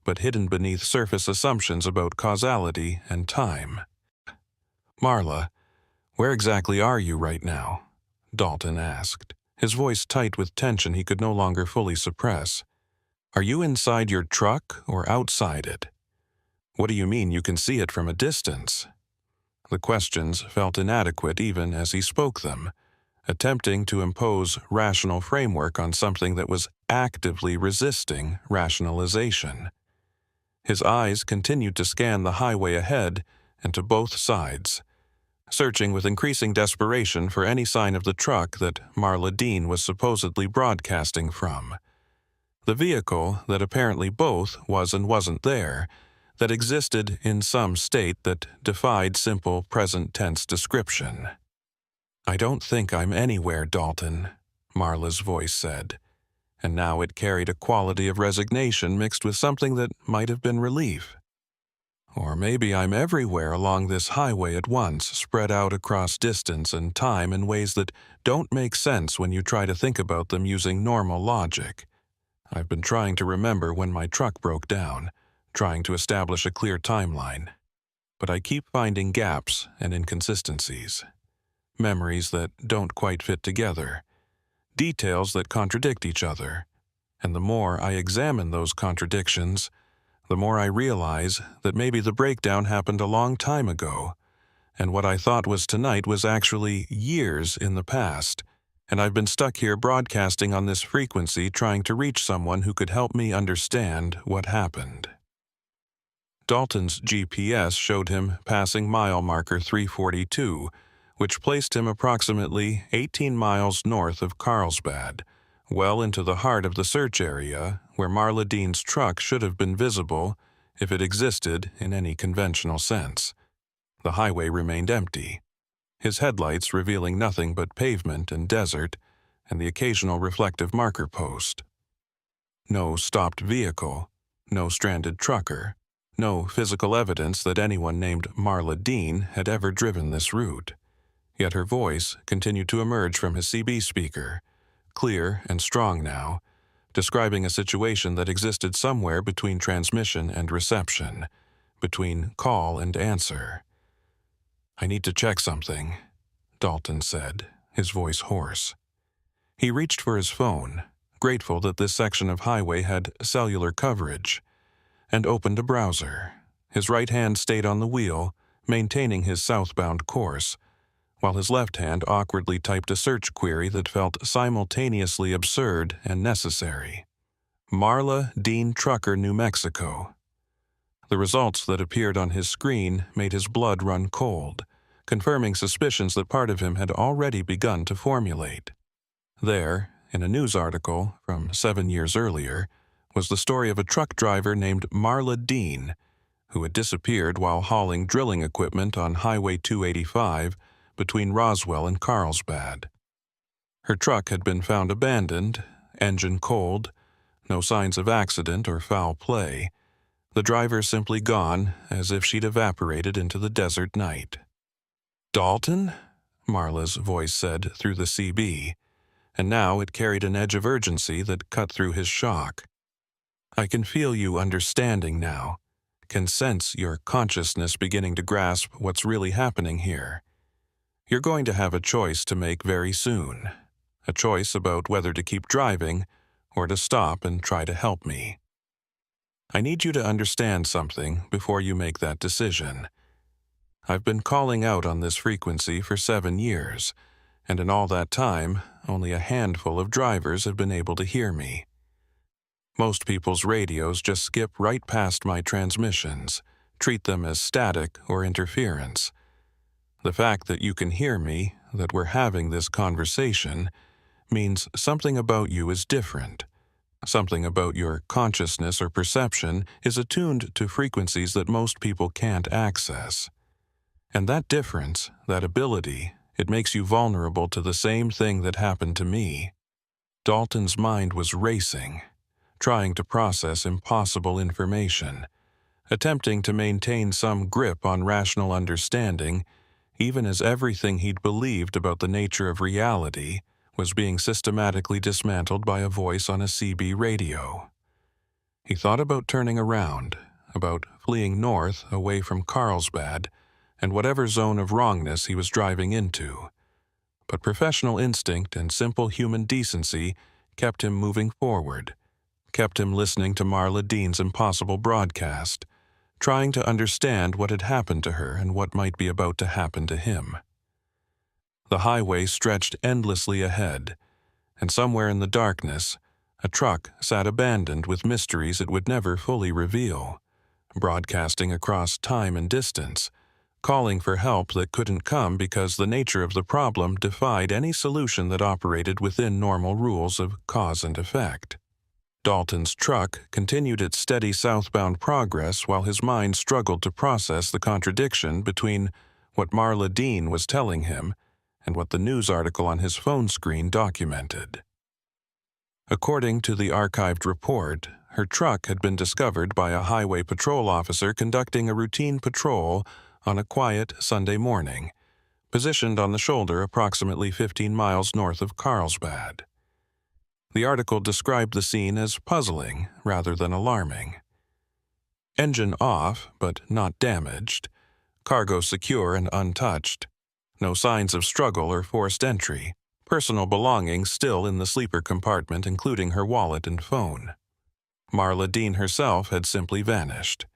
but hidden beneath surface assumptions about causality and time. "Marla, where exactly are you right now?" Dalton asked, his voice tight with tension he could no longer fully suppress. "Are you inside your truck or outside it? What do you mean you can see it from a distance?" The questions felt inadequate even as he spoke them, attempting to impose rational framework on something that was actively resisting rationalization. His eyes continued to scan the highway ahead and to both sides, searching with increasing desperation for any sign of the truck that Marla Dean was supposedly broadcasting from. The vehicle that apparently both was and wasn't there, that existed in some state that defied simple present-tense description. "I don't think I'm anywhere, Dalton," Marla's voice said, and now it carried a quality of resignation mixed with something that might have been relief. "Or maybe I'm everywhere along this highway at once, spread out across distance and time in ways that don't make sense when you try to think about them using normal logic. I've been trying to remember when my truck broke down, trying to establish a clear timeline. But I keep finding gaps and inconsistencies. Memories that don't quite fit together. Details that contradict each other. And the more I examine those contradictions, the more I realize that maybe the breakdown happened a long time ago, and what I thought was tonight was actually years in the past, and I've been stuck here broadcasting on this frequency trying to reach someone who could help me understand what happened." Dalton's GPS showed him passing mile marker 342, which placed him approximately 18 miles north of Carlsbad, well into the heart of the search area where Marla Dean's truck should have been visible if it existed in any conventional sense. The highway remained empty, his headlights revealing nothing but pavement and desert and the occasional reflective marker post. No stopped vehicle, no stranded trucker, no physical evidence that anyone named Marla Dean had ever driven this route. Yet her voice continued to emerge from his CB speaker, clear and strong now, describing a situation that existed somewhere between transmission and reception, between call and answer. "I need to check something," Dalton said, his voice hoarse. He reached for his phone, grateful that this section of highway had cellular coverage, and opened a browser. His right hand stayed on the wheel, maintaining his southbound course, while his left hand awkwardly typed a search query that felt simultaneously absurd and necessary. Marla Dean Trucker, New Mexico. The results that appeared on his screen made his blood run cold, confirming suspicions that part of him had already begun to formulate. There, in a news article from 7 years earlier, was the story of a truck driver named Marla Dean, who had disappeared while hauling drilling equipment on Highway 285 between Roswell and Carlsbad. Her truck had been found abandoned, engine cold, no signs of accident or foul play, the driver simply gone as if she'd evaporated into the desert night. "Dalton?" Marla's voice said through the CB, and now it carried an edge of urgency that cut through his shock. "I can feel you understanding now, can sense your consciousness beginning to grasp what's really happening here. You're going to have a choice to make very soon, a choice about whether to keep driving or to stop and try to help me. I need you to understand something before you make that decision. I've been calling out on this frequency for 7 years, and in all that time, only a handful of drivers have been able to hear me. Most people's radios just skip right past my transmissions, treat them as static or interference. The fact that you can hear me, that we're having this conversation, means something about you is different. Something about your consciousness or perception is attuned to frequencies that most people can't access. And that difference, that ability, it makes you vulnerable to the same thing that happened to me." Dalton's mind was racing, trying to process impossible information, attempting to maintain some grip on rational understanding, even as everything he'd believed about the nature of reality was being systematically dismantled by a voice on a CB radio. He thought about turning around, about fleeing north away from Carlsbad and whatever zone of wrongness he was driving into. But professional instinct and simple human decency kept him moving forward, kept him listening to Marla Dean's impossible broadcast, trying to understand what had happened to her and what might be about to happen to him. The highway stretched endlessly ahead, and somewhere in the darkness, a truck sat abandoned with mysteries it would never fully reveal, broadcasting across time and distance, calling for help that couldn't come because the nature of the problem defied any solution that operated within normal rules of cause and effect. Dalton's truck continued its steady southbound progress while his mind struggled to process the contradiction between what Marla Dean was telling him and what the news article on his phone screen documented. According to the archived report, her truck had been discovered by a highway patrol officer conducting a routine patrol on a quiet Sunday morning, positioned on the shoulder approximately 15 miles north of Carlsbad. The article described the scene as puzzling rather than alarming. Engine off, but not damaged. Cargo secure and untouched. No signs of struggle or forced entry. Personal belongings still in the sleeper compartment, including her wallet and phone. Marla Dean herself had simply vanished,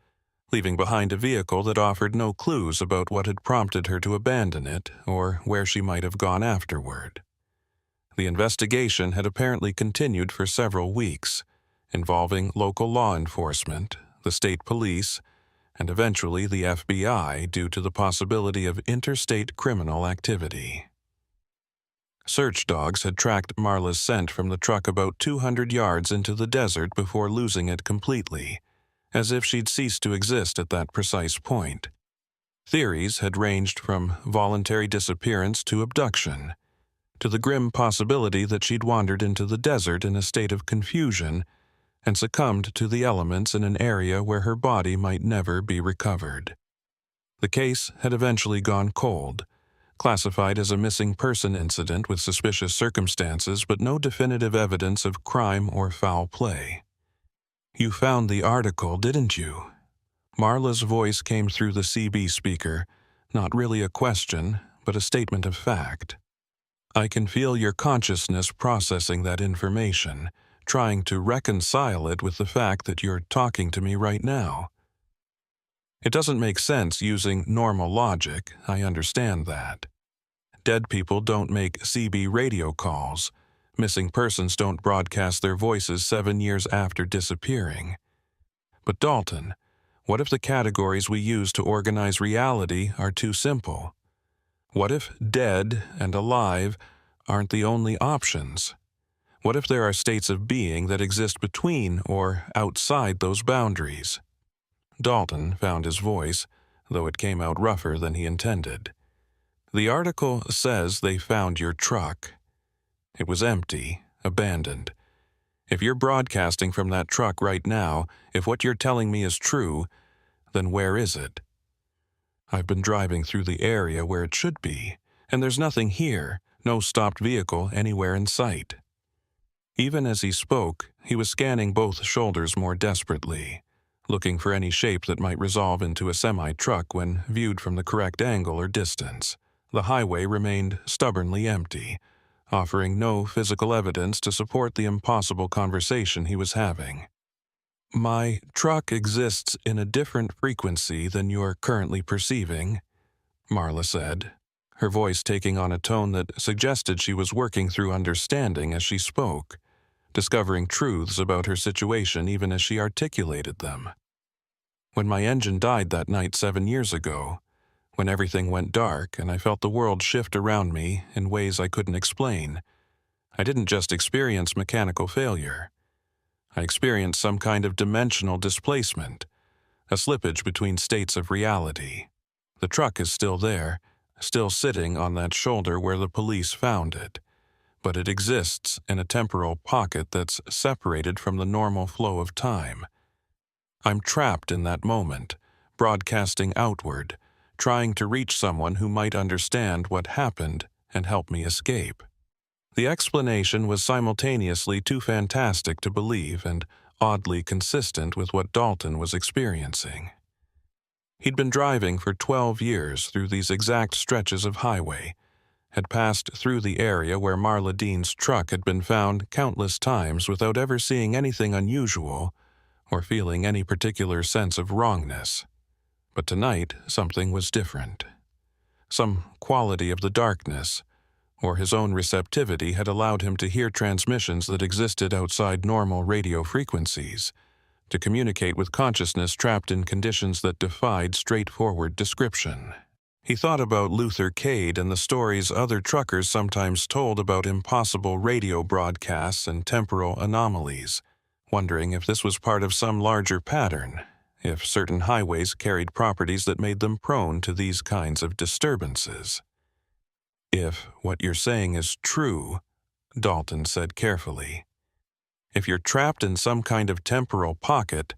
leaving behind a vehicle that offered no clues about what had prompted her to abandon it or where she might have gone afterward. The investigation had apparently continued for several weeks, involving local law enforcement, the state police, and eventually the FBI due to the possibility of interstate criminal activity. Search dogs had tracked Marla's scent from the truck about 200 yards into the desert before losing it completely, as if she'd ceased to exist at that precise point. Theories had ranged from voluntary disappearance to abduction, to the grim possibility that she'd wandered into the desert in a state of confusion and succumbed to the elements in an area where her body might never be recovered. The case had eventually gone cold, classified as a missing person incident with suspicious circumstances but no definitive evidence of crime or foul play. "You found the article, didn't you?" Marla's voice came through the CB speaker, not really a question, but a statement of fact. "I can feel your consciousness processing that information, trying to reconcile it with the fact that you're talking to me right now. It doesn't make sense using normal logic, I understand that. Dead people don't make CB radio calls. Missing persons don't broadcast their voices 7 years after disappearing. But Dalton, what if the categories we use to organize reality are too simple? What if dead and alive aren't the only options? What if there are states of being that exist between or outside those boundaries?" Dalton found his voice, though it came out rougher than he intended. "The article says they found your truck. It was empty, abandoned. If you're broadcasting from that truck right now, if what you're telling me is true, then where is it? I've been driving through the area where it should be, and there's nothing here, no stopped vehicle anywhere in sight." Even as he spoke, he was scanning both shoulders more desperately, looking for any shape that might resolve into a semi-truck when viewed from the correct angle or distance. The highway remained stubbornly empty, offering no physical evidence to support the impossible conversation he was having. "My truck exists in a different frequency than you're currently perceiving," Marla said, her voice taking on a tone that suggested she was working through understanding as she spoke, discovering truths about her situation even as she articulated them. "When my engine died that night 7 years ago, when everything went dark and I felt the world shift around me in ways I couldn't explain, I didn't just experience mechanical failure. I experienced some kind of dimensional displacement, a slippage between states of reality. The truck is still there, still sitting on that shoulder where the police found it, but it exists in a temporal pocket that's separated from the normal flow of time. I'm trapped in that moment, broadcasting outward, trying to reach someone who might understand what happened and help me escape." The explanation was simultaneously too fantastic to believe and oddly consistent with what Dalton was experiencing. He'd been driving for 12 years through these exact stretches of highway, had passed through the area where Marla Dean's truck had been found countless times without ever seeing anything unusual or feeling any particular sense of wrongness. But tonight, something was different. Some quality of the darkness, or his own receptivity, had allowed him to hear transmissions that existed outside normal radio frequencies, to communicate with consciousness trapped in conditions that defied straightforward description. He thought about Luther Cade and the stories other truckers sometimes told about impossible radio broadcasts and temporal anomalies, wondering if this was part of some larger pattern, if certain highways carried properties that made them prone to these kinds of disturbances. "If what you're saying is true," Dalton said carefully, "if you're trapped in some kind of temporal pocket,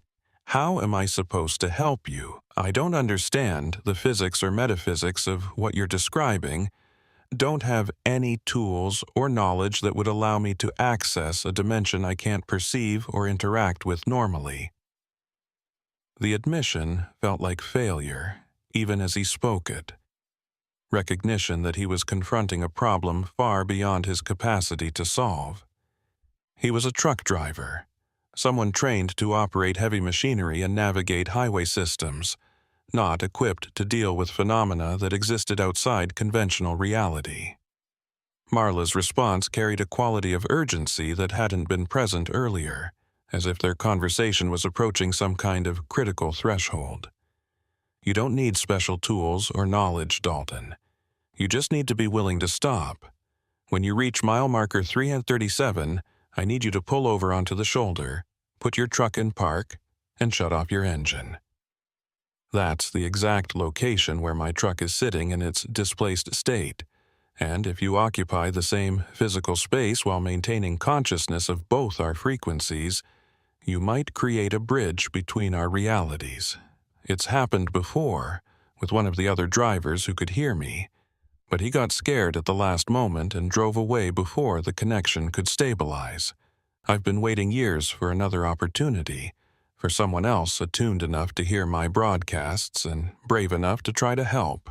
how am I supposed to help you? I don't understand the physics or metaphysics of what you're describing, don't have any tools or knowledge that would allow me to access a dimension I can't perceive or interact with normally." The admission felt like failure, even as he spoke it. Recognition that he was confronting a problem far beyond his capacity to solve. He was a truck driver, someone trained to operate heavy machinery and navigate highway systems, not equipped to deal with phenomena that existed outside conventional reality. Marla's response carried a quality of urgency that hadn't been present earlier, as if their conversation was approaching some kind of critical threshold. "You don't need special tools or knowledge, Dalton. You just need to be willing to stop. When you reach mile marker 337, I need you to pull over onto the shoulder, put your truck in park, and shut off your engine." That's the exact location where my truck is sitting in its displaced state, and if you occupy the same physical space while maintaining consciousness of both our frequencies, you might create a bridge between our realities. It's happened before, with one of the other drivers who could hear me, but he got scared at the last moment and drove away before the connection could stabilize. I've been waiting years for another opportunity, for someone else attuned enough to hear my broadcasts and brave enough to try to help.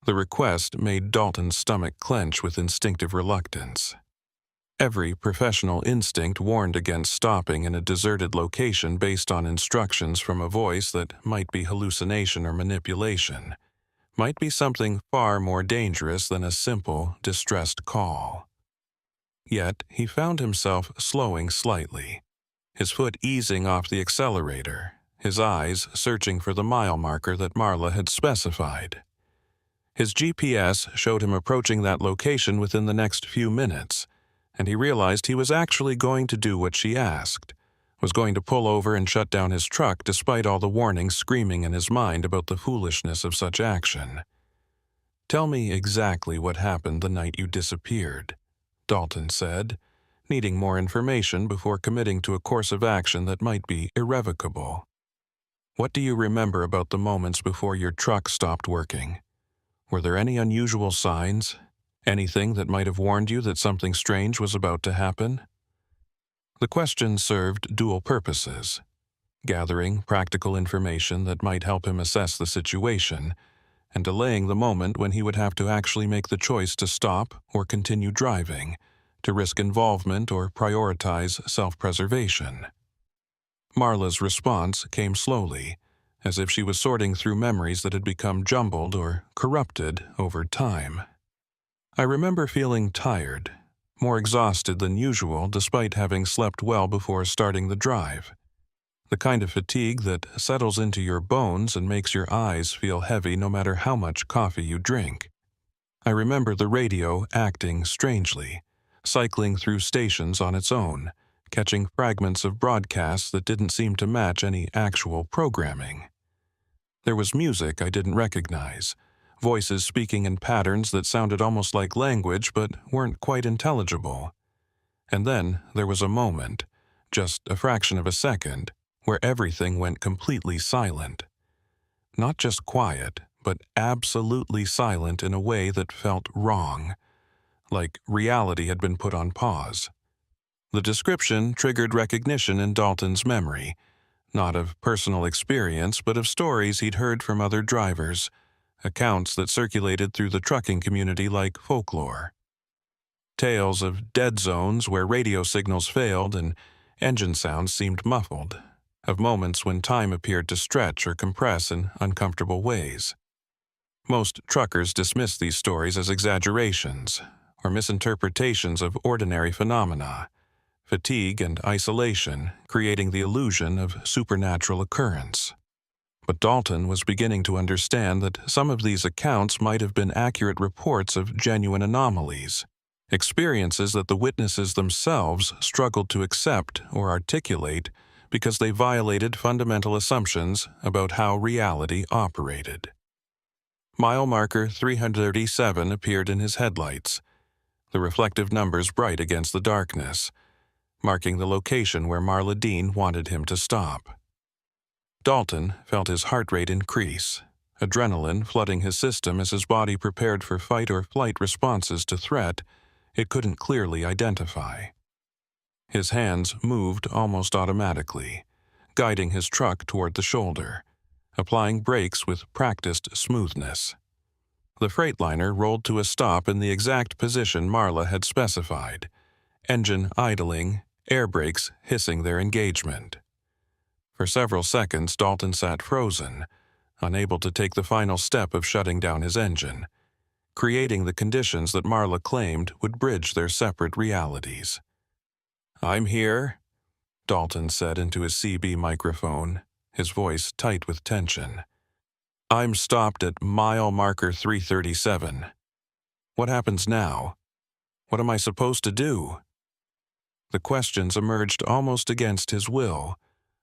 The request made Dalton's stomach clench with instinctive reluctance. Every professional instinct warned against stopping in a deserted location based on instructions from a voice that might be hallucination or manipulation, might be something far more dangerous than a simple, distressed call. Yet he found himself slowing slightly, his foot easing off the accelerator, his eyes searching for the mile marker that Marla had specified. His GPS showed him approaching that location within the next few minutes, and he realized he was actually going to do what she asked, was going to pull over and shut down his truck despite all the warnings screaming in his mind about the foolishness of such action. "Tell me exactly what happened the night you disappeared," Dalton said, needing more information before committing to a course of action that might be irrevocable. "What do you remember about the moments before your truck stopped working? Were there any unusual signs? Anything that might have warned you that something strange was about to happen?" The question served dual purposes: gathering practical information that might help him assess the situation, and delaying the moment when he would have to actually make the choice to stop or continue driving, to risk involvement or prioritize self-preservation. Marla's response came slowly, as if she was sorting through memories that had become jumbled or corrupted over time. "I remember feeling tired, more exhausted than usual despite having slept well before starting the drive. The kind of fatigue that settles into your bones and makes your eyes feel heavy no matter how much coffee you drink. I remember the radio acting strangely, cycling through stations on its own, catching fragments of broadcasts that didn't seem to match any actual programming. There was music I didn't recognize, voices speaking in patterns that sounded almost like language but weren't quite intelligible. And then there was a moment, just a fraction of a second, where everything went completely silent. Not just quiet, but absolutely silent in a way that felt wrong, like reality had been put on pause. The description triggered recognition in Dalton's memory, not of personal experience but of stories he'd heard from other drivers, accounts that circulated through the trucking community like folklore. Tales of dead zones where radio signals failed and engine sounds seemed muffled, of moments when time appeared to stretch or compress in uncomfortable ways. Most truckers dismiss these stories as exaggerations or misinterpretations of ordinary phenomena, fatigue and isolation creating the illusion of supernatural occurrence. But Dalton was beginning to understand that some of these accounts might have been accurate reports of genuine anomalies, experiences that the witnesses themselves struggled to accept or articulate because they violated fundamental assumptions about how reality operated. Mile marker 337 appeared in his headlights, the reflective numbers bright against the darkness, marking the location where Marla Dean wanted him to stop. Dalton felt his heart rate increase, adrenaline flooding his system as his body prepared for fight or flight responses to threat it couldn't clearly identify. His hands moved almost automatically, guiding his truck toward the shoulder, applying brakes with practiced smoothness. The Freightliner rolled to a stop in the exact position Marla had specified, engine idling, air brakes hissing their engagement. For several seconds, Dalton sat frozen, unable to take the final step of shutting down his engine, creating the conditions that Marla claimed would bridge their separate realities. "I'm here," Dalton said into his CB microphone, his voice tight with tension. "I'm stopped at mile marker 337. What happens now? What am I supposed to do?" The questions emerged almost against his will,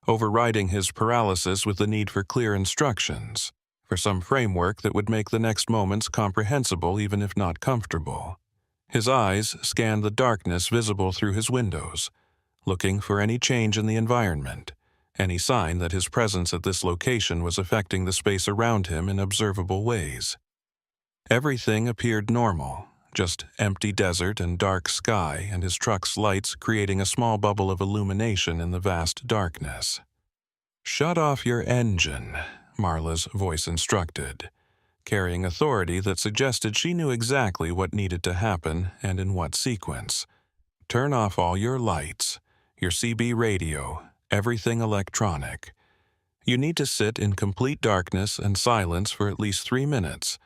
overriding his paralysis with the need for clear instructions, for some framework that would make the next moments comprehensible even if not comfortable. His eyes scanned the darkness visible through his windows, looking for any change in the environment, any sign that his presence at this location was affecting the space around him in observable ways. Everything appeared normal, just empty desert and dark sky and his truck's lights creating a small bubble of illumination in the vast darkness. "Shut off your engine," Marla's voice instructed, carrying authority that suggested she knew exactly what needed to happen and in what sequence. "Turn off all your lights, your CB radio, everything electronic. You need to sit in complete darkness and silence for at least 3 minutes,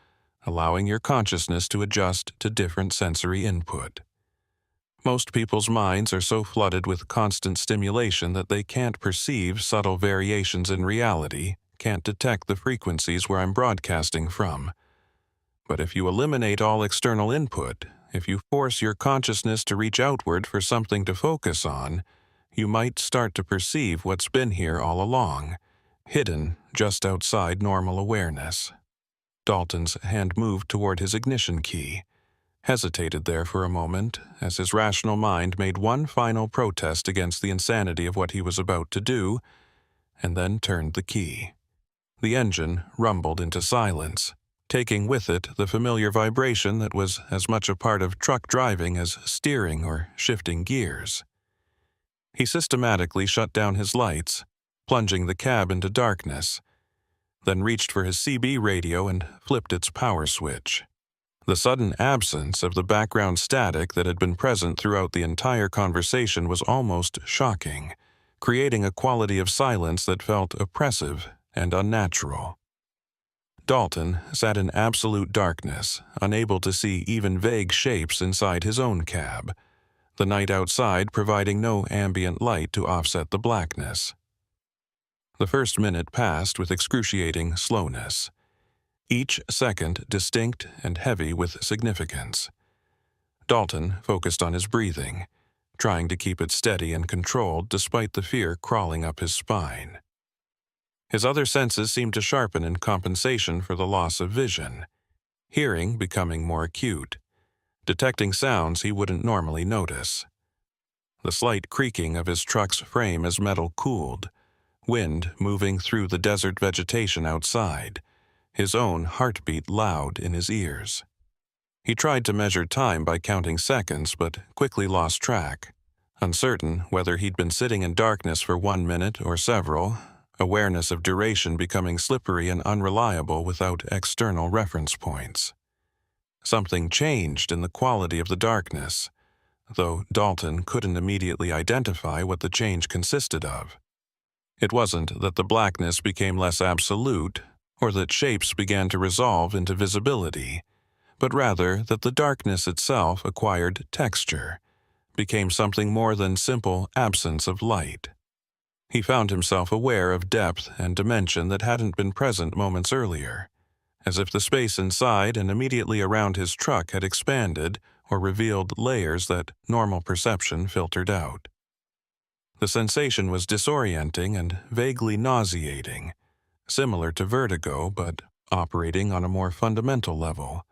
allowing your consciousness to adjust to different sensory input." Most people's minds are so flooded with constant stimulation that they can't perceive subtle variations in reality, can't detect the frequencies where I'm broadcasting from. But if you eliminate all external input, if you force your consciousness to reach outward for something to focus on, you might start to perceive what's been here all along, hidden just outside normal awareness. Dalton's hand moved toward his ignition key, hesitated there for a moment as his rational mind made one final protest against the insanity of what he was about to do, and then turned the key. The engine rumbled into silence, taking with it the familiar vibration that was as much a part of truck driving as steering or shifting gears. He systematically shut down his lights, plunging the cab into darkness, then reached for his CB radio and flipped its power switch. The sudden absence of the background static that had been present throughout the entire conversation was almost shocking, creating a quality of silence that felt oppressive and unnatural. Dalton sat in absolute darkness, unable to see even vague shapes inside his own cab, the night outside providing no ambient light to offset the blackness. The first minute passed with excruciating slowness, each second distinct and heavy with significance. Dalton focused on his breathing, trying to keep it steady and controlled despite the fear crawling up his spine. His other senses seemed to sharpen in compensation for the loss of vision, hearing becoming more acute, detecting sounds he wouldn't normally notice. The slight creaking of his truck's frame as metal cooled, wind moving through the desert vegetation outside, his own heartbeat loud in his ears. He tried to measure time by counting seconds, but quickly lost track, uncertain whether he'd been sitting in darkness for 1 minute or several, awareness of duration becoming slippery and unreliable without external reference points. Something changed in the quality of the darkness, though Dalton couldn't immediately identify what the change consisted of. It wasn't that the blackness became less absolute, or that shapes began to resolve into visibility, but rather that the darkness itself acquired texture, became something more than simple absence of light. He found himself aware of depth and dimension that hadn't been present moments earlier, as if the space inside and immediately around his truck had expanded or revealed layers that normal perception filtered out. The sensation was disorienting and vaguely nauseating, similar to vertigo but operating on a more fundamental level,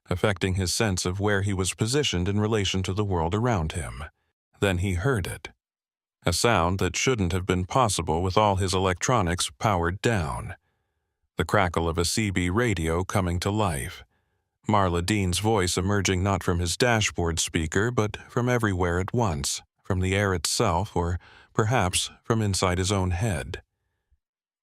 affecting his sense of where he was positioned in relation to the world around him. Then he heard it. A sound that shouldn't have been possible with all his electronics powered down. The crackle of a CB radio coming to life. Marla Dean's voice emerging not from his dashboard speaker, but from everywhere at once, from the air itself, or perhaps from inside his own head.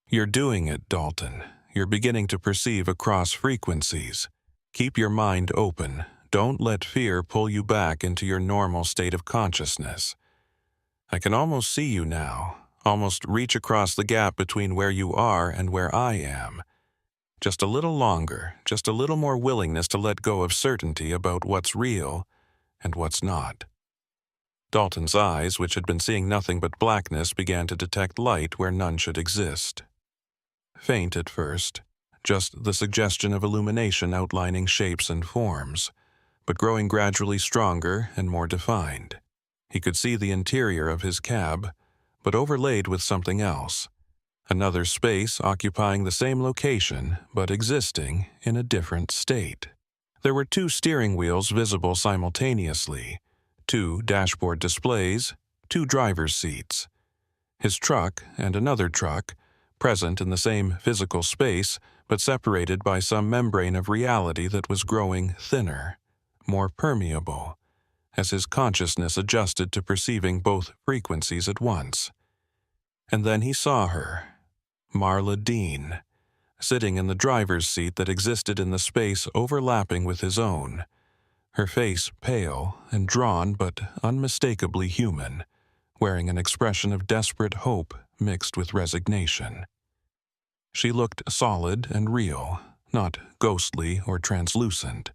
"You're doing it, Dalton. You're beginning to perceive across frequencies. Keep your mind open. Don't let fear pull you back into your normal state of consciousness. I can almost see you now, almost reach across the gap between where you are and where I am. Just a little longer, just a little more willingness to let go of certainty about what's real and what's not." Dalton's eyes, which had been seeing nothing but blackness, began to detect light where none should exist. Faint at first, just the suggestion of illumination outlining shapes and forms, but growing gradually stronger and more defined. He could see the interior of his cab, but overlaid with something else. Another space occupying the same location, but existing in a different state. There were 2 steering wheels visible simultaneously, 2 dashboard displays, 2 driver's seats. His truck and another truck, present in the same physical space, but separated by some membrane of reality that was growing thinner, more permeable, as his consciousness adjusted to perceiving both frequencies at once. And then he saw her, Marla Dean, sitting in the driver's seat that existed in the space overlapping with his own, her face pale and drawn but unmistakably human, wearing an expression of desperate hope mixed with resignation. She looked solid and real, not ghostly or translucent,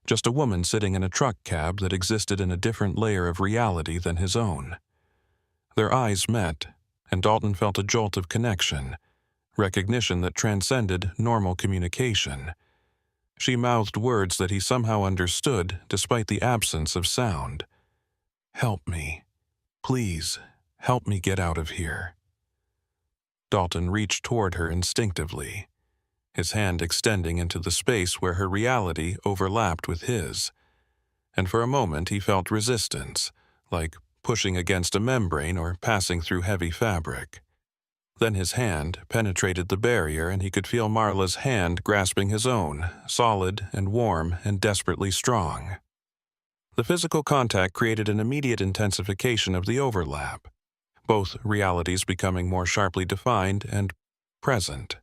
just a woman sitting in a truck cab that existed in a different layer of reality than his own. Their eyes met, and Dalton felt a jolt of connection, recognition that transcended normal communication. She mouthed words that he somehow understood despite the absence of sound. "Help me. Please, help me get out of here." Dalton reached toward her instinctively, his hand extending into the space where her reality overlapped with his. And for a moment he felt resistance, like pushing against a membrane or passing through heavy fabric. Then his hand penetrated the barrier and he could feel Marla's hand grasping his own, solid and warm and desperately strong. The physical contact created an immediate intensification of the overlap, both realities becoming more sharply defined and present.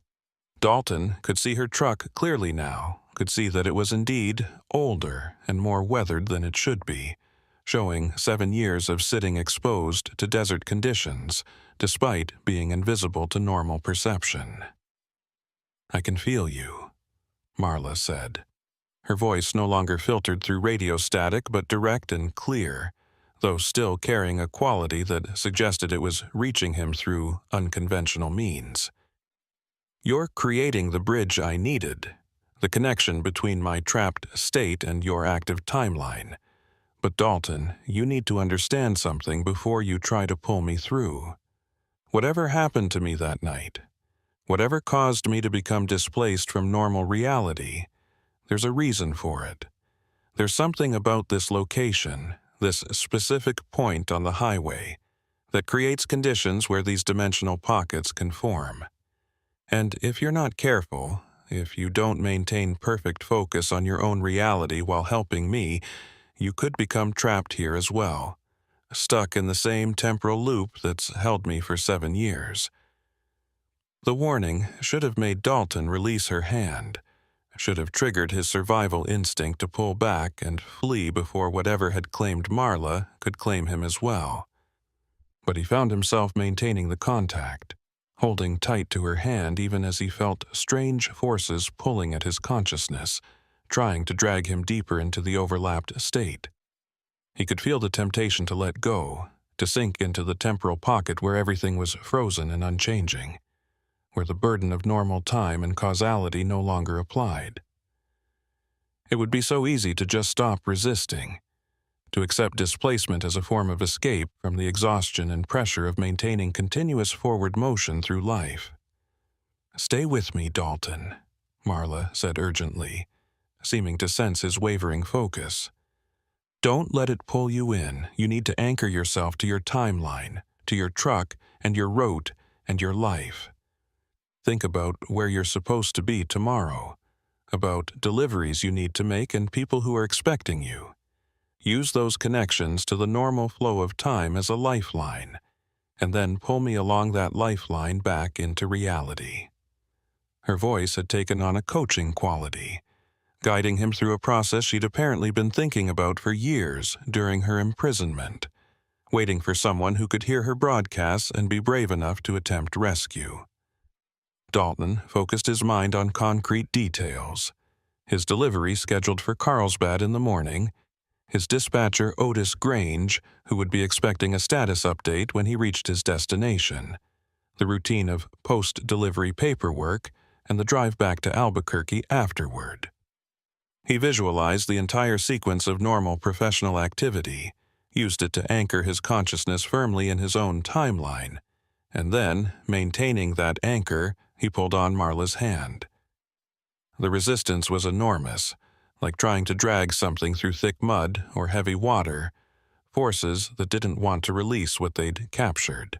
Dalton could see her truck clearly now, could see that it was indeed older and more weathered than it should be, showing 7 years of sitting exposed to desert conditions, despite being invisible to normal perception. "I can feel you," Marla said. Her voice no longer filtered through radio static but direct and clear, though still carrying a quality that suggested it was reaching him through unconventional means. "You're creating the bridge I needed, the connection between my trapped state and your active timeline. But Dalton, you need to understand something before you try to pull me through. Whatever happened to me that night, whatever caused me to become displaced from normal reality, there's a reason for it. There's something about this location, this specific point on the highway, that creates conditions where these dimensional pockets can form. And if you're not careful, if you don't maintain perfect focus on your own reality while helping me, you could become trapped here as well, stuck in the same temporal loop that's held me for 7 years." The warning should have made Dalton release her hand, should have triggered his survival instinct to pull back and flee before whatever had claimed Marla could claim him as well. But he found himself maintaining the contact, holding tight to her hand even as he felt strange forces pulling at his consciousness, trying to drag him deeper into the overlapped state. He could feel the temptation to let go, to sink into the temporal pocket where everything was frozen and unchanging, where the burden of normal time and causality no longer applied. It would be so easy to just stop resisting, to accept displacement as a form of escape from the exhaustion and pressure of maintaining continuous forward motion through life. "Stay with me, Dalton," Marla said urgently, seeming to sense his wavering focus. "Don't let it pull you in. You need to anchor yourself to your timeline, to your truck and your route and your life. Think about where you're supposed to be tomorrow, about deliveries you need to make and people who are expecting you. Use those connections to the normal flow of time as a lifeline, and then pull me along that lifeline back into reality." Her voice had taken on a coaching quality, guiding him through a process she'd apparently been thinking about for years during her imprisonment, waiting for someone who could hear her broadcasts and be brave enough to attempt rescue. Dalton focused his mind on concrete details: his delivery scheduled for Carlsbad in the morning, his dispatcher Otis Grange, who would be expecting a status update when he reached his destination, the routine of post-delivery paperwork, and the drive back to Albuquerque afterward. He visualized the entire sequence of normal professional activity, used it to anchor his consciousness firmly in his own timeline, and then, maintaining that anchor, he pulled on Marla's hand. The resistance was enormous, like trying to drag something through thick mud or heavy water, forces that didn't want to release what they'd captured.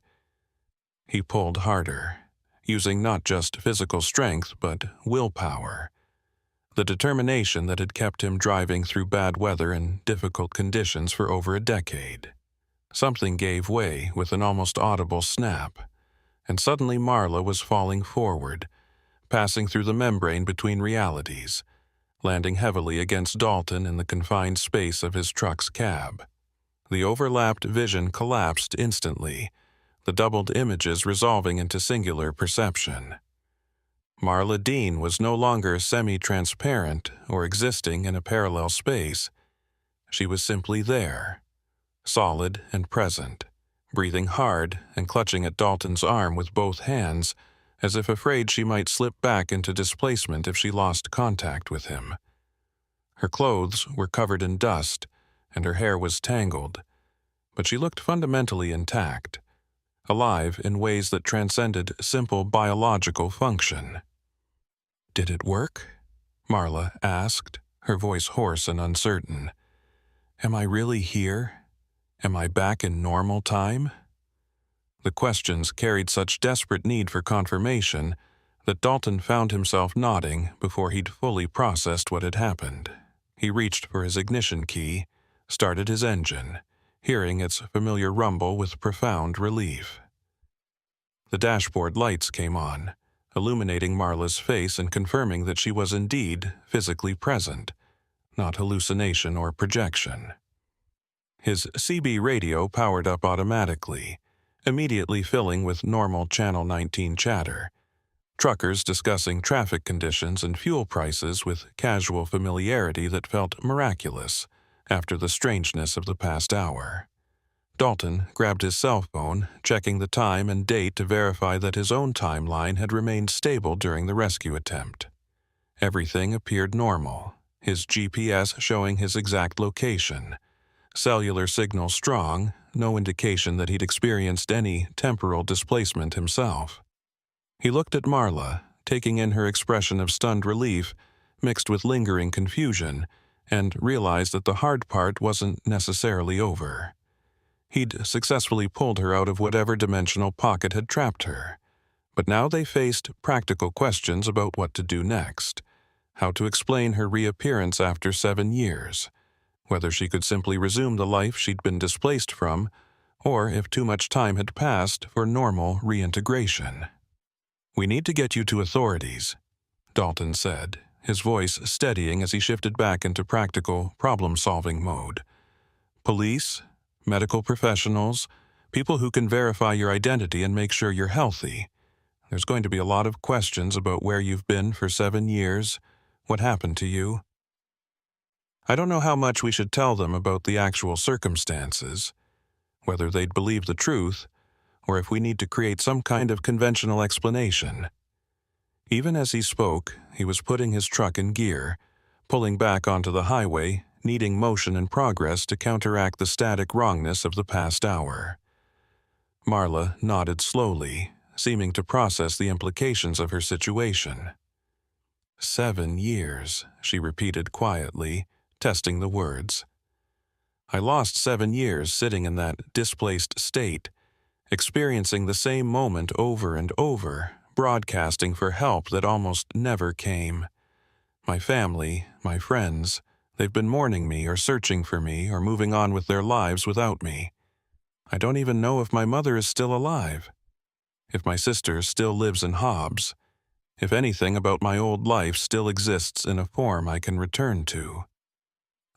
He pulled harder, using not just physical strength but willpower, the determination that had kept him driving through bad weather and difficult conditions for over a decade. Something gave way with an almost audible snap, and suddenly Marla was falling forward, passing through the membrane between realities, landing heavily against Dalton in the confined space of his truck's cab. The overlapped vision collapsed instantly, the doubled images resolving into singular perception. Marla Dean was no longer semi-transparent or existing in a parallel space. She was simply there, solid and present, breathing hard and clutching at Dalton's arm with both hands, as if afraid she might slip back into displacement if she lost contact with him. Her clothes were covered in dust, and her hair was tangled, but she looked fundamentally intact, alive in ways that transcended simple biological function. "Did it work?" Marla asked, her voice hoarse and uncertain. "Am I really here? Am I back in normal time?" The questions carried such desperate need for confirmation that Dalton found himself nodding before he'd fully processed what had happened. He reached for his ignition key, started his engine, hearing its familiar rumble with profound relief. The dashboard lights came on, illuminating Marla's face and confirming that she was indeed physically present, not hallucination or projection. His CB radio powered up automatically, immediately filling with normal Channel 19 chatter, truckers discussing traffic conditions and fuel prices with casual familiarity that felt miraculous after the strangeness of the past hour. Dalton grabbed his cell phone, checking the time and date to verify that his own timeline had remained stable during the rescue attempt. Everything appeared normal, his GPS showing his exact location, cellular signal strong, no indication that he'd experienced any temporal displacement himself. He looked at Marla, taking in her expression of stunned relief mixed with lingering confusion, and realized that the hard part wasn't necessarily over. He'd successfully pulled her out of whatever dimensional pocket had trapped her, but now they faced practical questions about what to do next, how to explain her reappearance after 7 years, whether she could simply resume the life she'd been displaced from, or if too much time had passed for normal reintegration. "We need to get you to authorities," Dalton said, his voice steadying as he shifted back into practical, problem-solving mode. "Police, medical professionals, people who can verify your identity and make sure you're healthy. There's going to be a lot of questions about where you've been for 7 years, what happened to you. I don't know how much we should tell them about the actual circumstances, whether they'd believe the truth, or if we need to create some kind of conventional explanation. Even as he spoke, he was putting his truck in gear, pulling back onto the highway, needing motion and progress to counteract the static wrongness of the past hour. Marla nodded slowly, seeming to process the implications of her situation. 7 years, she repeated quietly, testing the words. I lost 7 years sitting in that displaced state, experiencing the same moment over and over, broadcasting for help that almost never came. My family, my friends, they've been mourning me or searching for me or moving on with their lives without me. I don't even know if my mother is still alive, if my sister still lives in Hobbs, if anything about my old life still exists in a form I can return to.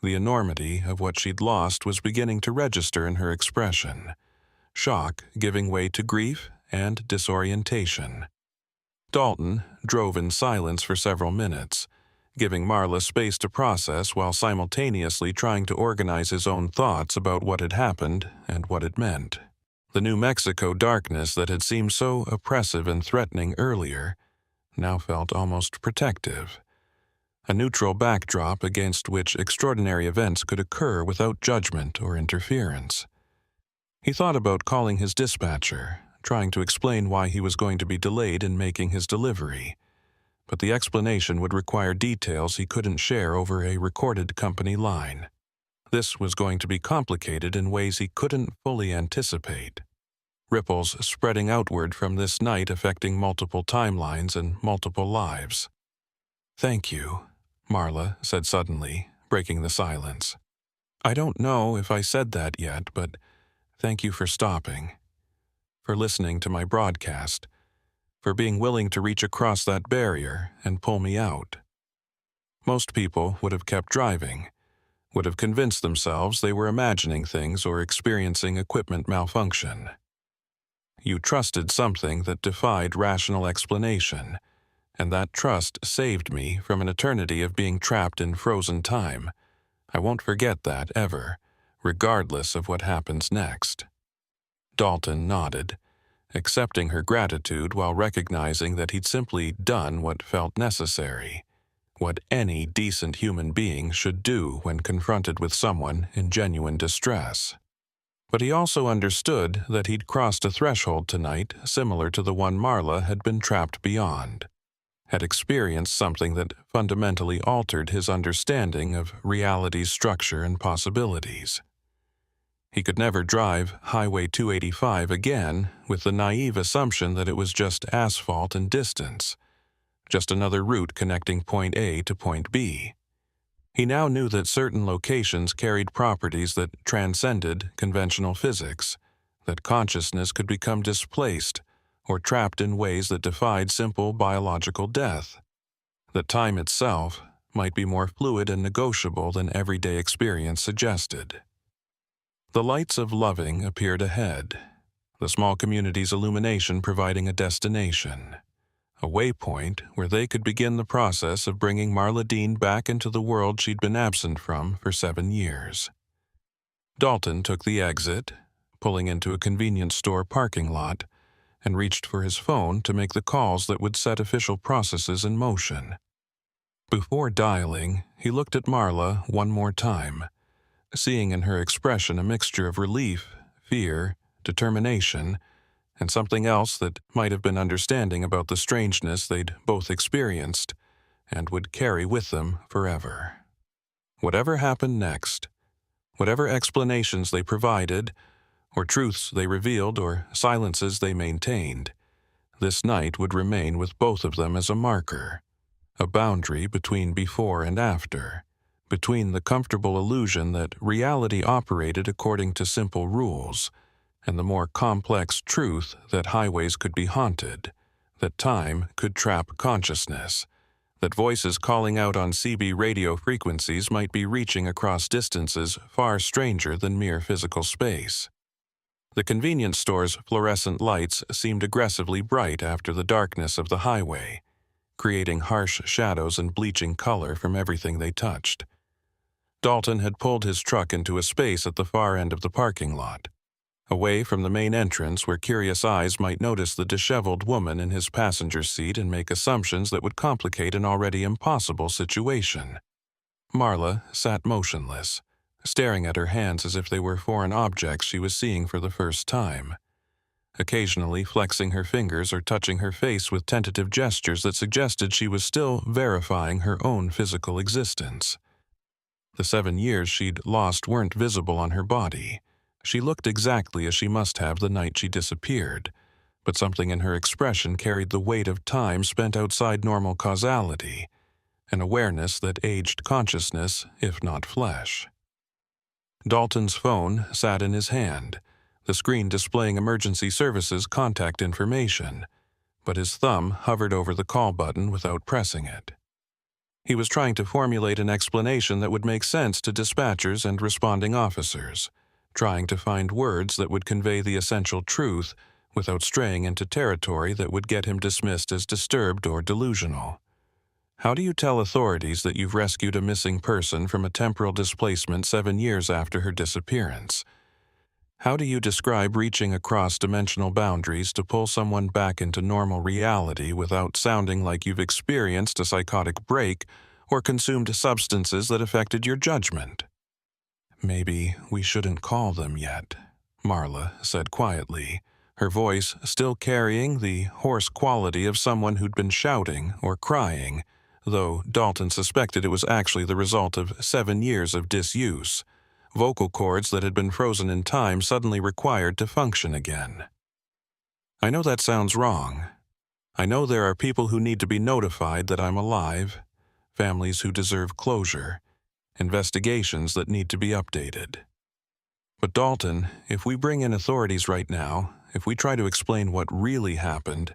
The enormity of what she'd lost was beginning to register in her expression, shock giving way to grief and disorientation. Dalton drove in silence for several minutes, giving Marla space to process while simultaneously trying to organize his own thoughts about what had happened and what it meant. The New Mexico darkness that had seemed so oppressive and threatening earlier now felt almost protective, a neutral backdrop against which extraordinary events could occur without judgment or interference. He thought about calling his dispatcher, trying to explain why he was going to be delayed in making his delivery, but the explanation would require details he couldn't share over a recorded company line. This was going to be complicated in ways he couldn't fully anticipate. Ripples spreading outward from this night affecting multiple timelines and multiple lives. Thank you, Marla said suddenly, breaking the silence. I don't know if I said that yet, but thank you for stopping, for listening to my broadcast, for being willing to reach across that barrier and pull me out. Most people would have kept driving, would have convinced themselves they were imagining things or experiencing equipment malfunction. You trusted something that defied rational explanation, and that trust saved me from an eternity of being trapped in frozen time. I won't forget that ever, regardless of what happens next. Dalton nodded, accepting her gratitude while recognizing that he'd simply done what felt necessary, what any decent human being should do when confronted with someone in genuine distress. But he also understood that he'd crossed a threshold tonight similar to the one Marla had been trapped beyond, had experienced something that fundamentally altered his understanding of reality's structure and possibilities. He could never drive Highway 285 again with the naive assumption that it was just asphalt and distance, just another route connecting point A to point B. He now knew that certain locations carried properties that transcended conventional physics, that consciousness could become displaced or trapped in ways that defied simple biological death, that time itself might be more fluid and negotiable than everyday experience suggested. The lights of Loving appeared ahead, the small community's illumination providing a destination, a waypoint where they could begin the process of bringing Marla Dean back into the world she'd been absent from for 7 years. Dalton took the exit, pulling into a convenience store parking lot, and reached for his phone to make the calls that would set official processes in motion. Before dialing, he looked at Marla one more time, seeing in her expression a mixture of relief, fear, determination, and something else that might have been understanding about the strangeness they'd both experienced and would carry with them forever. Whatever happened next, whatever explanations they provided, or truths they revealed or silences they maintained, this night would remain with both of them as a marker, a boundary between before and after, between the comfortable illusion that reality operated according to simple rules, and the more complex truth that highways could be haunted, that time could trap consciousness, that voices calling out on CB radio frequencies might be reaching across distances far stranger than mere physical space. The convenience store's fluorescent lights seemed aggressively bright after the darkness of the highway, creating harsh shadows and bleaching color from everything they touched. Dalton had pulled his truck into a space at the far end of the parking lot, away from the main entrance where curious eyes might notice the disheveled woman in his passenger seat and make assumptions that would complicate an already impossible situation. Marla sat motionless, staring at her hands as if they were foreign objects she was seeing for the first time, occasionally flexing her fingers or touching her face with tentative gestures that suggested she was still verifying her own physical existence. The 7 years she'd lost weren't visible on her body. She looked exactly as she must have the night she disappeared, but something in her expression carried the weight of time spent outside normal causality, an awareness that aged consciousness, if not flesh. Dalton's phone sat in his hand, the screen displaying emergency services contact information, but his thumb hovered over the call button without pressing it. He was trying to formulate an explanation that would make sense to dispatchers and responding officers, trying to find words that would convey the essential truth without straying into territory that would get him dismissed as disturbed or delusional. How do you tell authorities that you've rescued a missing person from a temporal displacement 7 years after her disappearance? How do you describe reaching across dimensional boundaries to pull someone back into normal reality without sounding like you've experienced a psychotic break or consumed substances that affected your judgment? "Maybe we shouldn't call them yet," Marla said quietly, her voice still carrying the hoarse quality of someone who'd been shouting or crying, though Dalton suspected it was actually the result of 7 years of disuse, vocal cords that had been frozen in time suddenly required to function again. "I know that sounds wrong. I know there are people who need to be notified that I'm alive, families who deserve closure, investigations that need to be updated. But Dalton, if we bring in authorities right now, if we try to explain what really happened,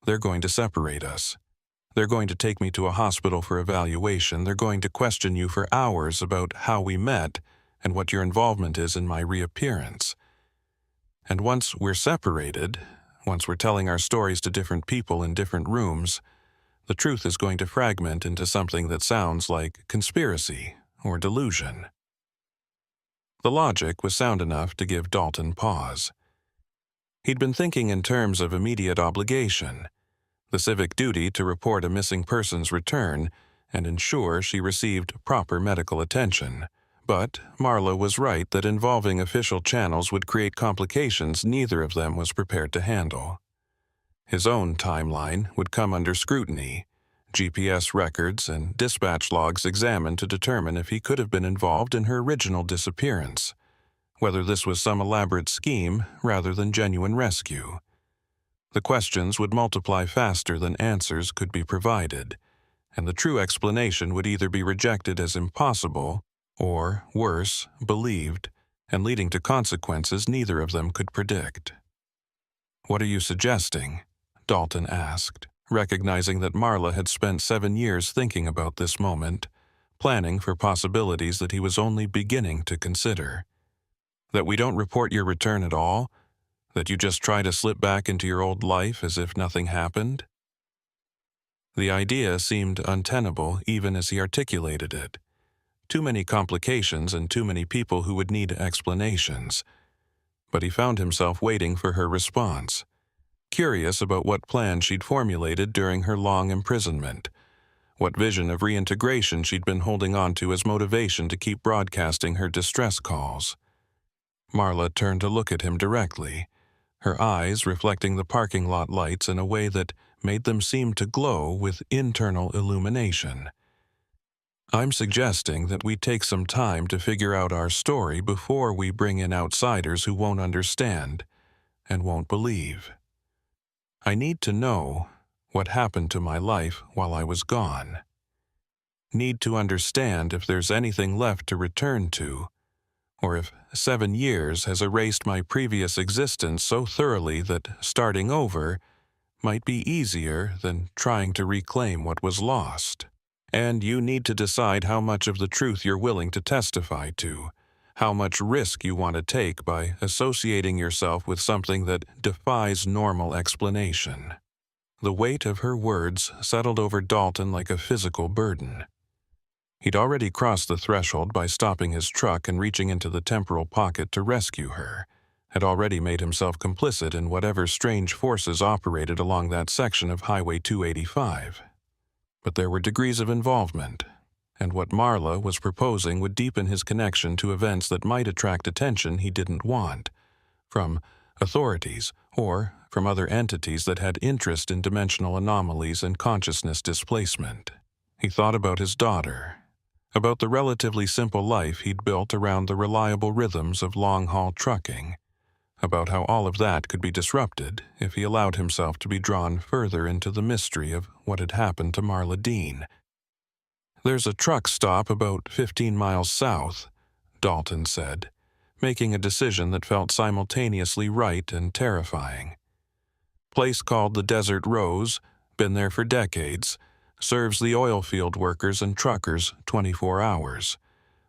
they're going to separate us. They're going to take me to a hospital for evaluation. They're going to question you for hours about how we met and what your involvement is in my reappearance. And once we're separated, once we're telling our stories to different people in different rooms, the truth is going to fragment into something that sounds like conspiracy or delusion." The logic was sound enough to give Dalton pause. He'd been thinking in terms of immediate obligation, the civic duty to report a missing person's return and ensure she received proper medical attention. But Marla was right that involving official channels would create complications neither of them was prepared to handle. His own timeline would come under scrutiny, GPS records and dispatch logs examined to determine if he could have been involved in her original disappearance, whether this was some elaborate scheme rather than genuine rescue. The questions would multiply faster than answers could be provided, and the true explanation would either be rejected as impossible or, worse, believed, and leading to consequences neither of them could predict. "What are you suggesting?" Dalton asked, recognizing that Marla had spent 7 years thinking about this moment, planning for possibilities that he was only beginning to consider. "That we don't report your return at all? That you just try to slip back into your old life as if nothing happened?" The idea seemed untenable even as he articulated it. Too many complications and too many people who would need explanations. But he found himself waiting for her response, curious about what plan she'd formulated during her long imprisonment, what vision of reintegration she'd been holding on to as motivation to keep broadcasting her distress calls. Marla turned to look at him directly, her eyes reflecting the parking lot lights in a way that made them seem to glow with internal illumination. "I'm suggesting that we take some time to figure out our story before we bring in outsiders who won't understand and won't believe. I need to know what happened to my life while I was gone. Need to understand if there's anything left to return to, or if 7 years has erased my previous existence so thoroughly that starting over might be easier than trying to reclaim what was lost. And you need to decide how much of the truth you're willing to testify to, how much risk you want to take by associating yourself with something that defies normal explanation. The weight of her words settled over Dalton like a physical burden. He'd already crossed the threshold by stopping his truck and reaching into the temporal pocket to rescue her, had already made himself complicit in whatever strange forces operated along that section of Highway 285. But there were degrees of involvement, and what Marla was proposing would deepen his connection to events that might attract attention he didn't want, from authorities or from other entities that had interest in dimensional anomalies and consciousness displacement. He thought about his daughter, about the relatively simple life he'd built around the reliable rhythms of long-haul trucking, about how all of that could be disrupted if he allowed himself to be drawn further into the mystery of what had happened to Marla Dean. "There's a truck stop about 15 miles south," Dalton said, making a decision that felt simultaneously right and terrifying. "Place called the Desert Rose, been there for decades, serves the oil field workers and truckers 24 hours.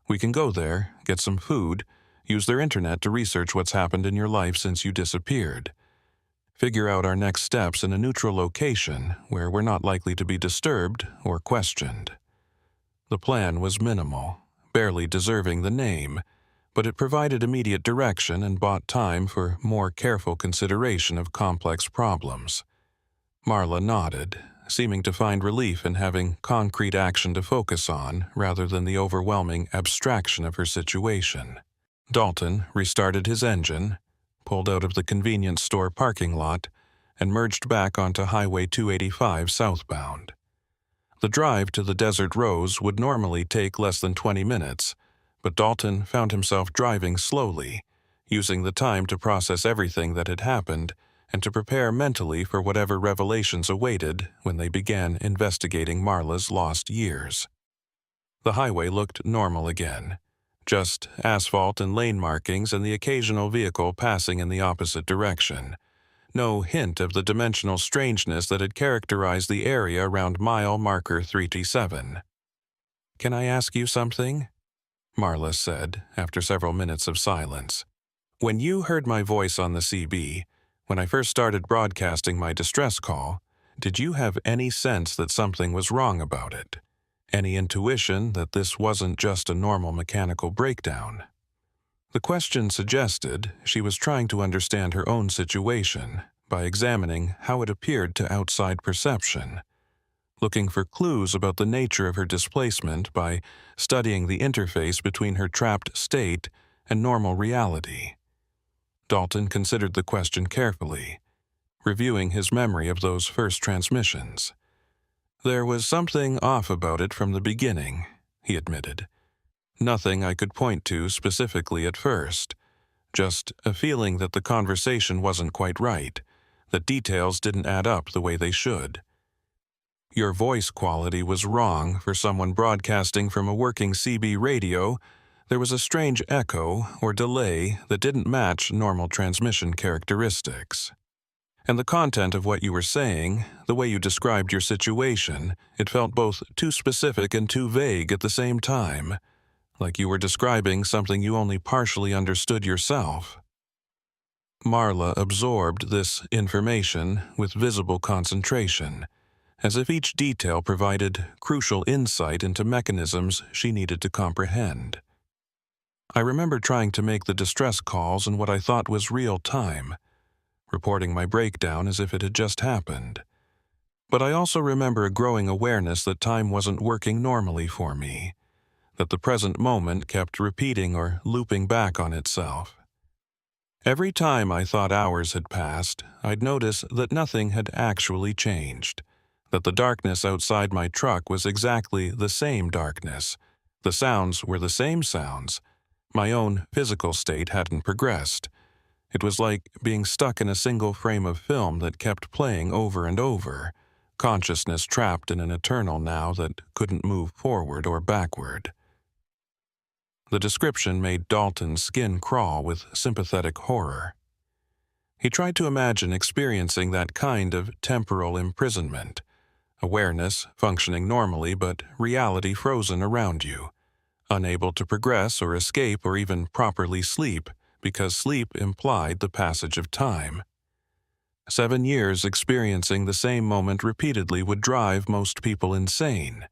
We can go there, get some food, use their internet to research what's happened in your life since you disappeared. Figure out our next steps in a neutral location where we're not likely to be disturbed or questioned." The plan was minimal, barely deserving the name, but it provided immediate direction and bought time for more careful consideration of complex problems. Marla nodded, seeming to find relief in having concrete action to focus on rather than the overwhelming abstraction of her situation. Dalton restarted his engine, pulled out of the convenience store parking lot, and merged back onto Highway 285 southbound. The drive to the Desert Rose would normally take less than 20 minutes, but Dalton found himself driving slowly, using the time to process everything that had happened and to prepare mentally for whatever revelations awaited when they began investigating Marla's lost years. The highway looked normal again, just asphalt and lane markings and the occasional vehicle passing in the opposite direction. No hint of the dimensional strangeness that had characterized the area around mile marker 337. "Can I ask you something?" Marla said, after several minutes of silence. "When you heard my voice on the CB, when I first started broadcasting my distress call, did you have any sense that something was wrong about it? Any intuition that this wasn't just a normal mechanical breakdown?" The question suggested she was trying to understand her own situation by examining how it appeared to outside perception, looking for clues about the nature of her displacement by studying the interface between her trapped state and normal reality. Dalton considered the question carefully, reviewing his memory of those first transmissions. "There was something off about it from the beginning," he admitted. "Nothing I could point to specifically at first, just a feeling that the conversation wasn't quite right, that details didn't add up the way they should. Your voice quality was wrong for someone broadcasting from a working CB radio. There was a strange echo or delay that didn't match normal transmission characteristics. And the content of what you were saying, the way you described your situation, it felt both too specific and too vague at the same time, like you were describing something you only partially understood yourself." Marla absorbed this information with visible concentration, as if each detail provided crucial insight into mechanisms she needed to comprehend. "I remember trying to make the distress calls in what I thought was real time, reporting my breakdown as if it had just happened. But I also remember a growing awareness that time wasn't working normally for me, that the present moment kept repeating or looping back on itself. Every time I thought hours had passed, I'd notice that nothing had actually changed, that the darkness outside my truck was exactly the same darkness, the sounds were the same sounds, my own physical state hadn't progressed. It was like being stuck in a single frame of film that kept playing over and over, consciousness trapped in an eternal now that couldn't move forward or backward." The description made Dalton's skin crawl with sympathetic horror. He tried to imagine experiencing that kind of temporal imprisonment, awareness functioning normally but reality frozen around you, unable to progress or escape or even properly sleep because sleep implied the passage of time. 7 years experiencing the same moment repeatedly would drive most people insane,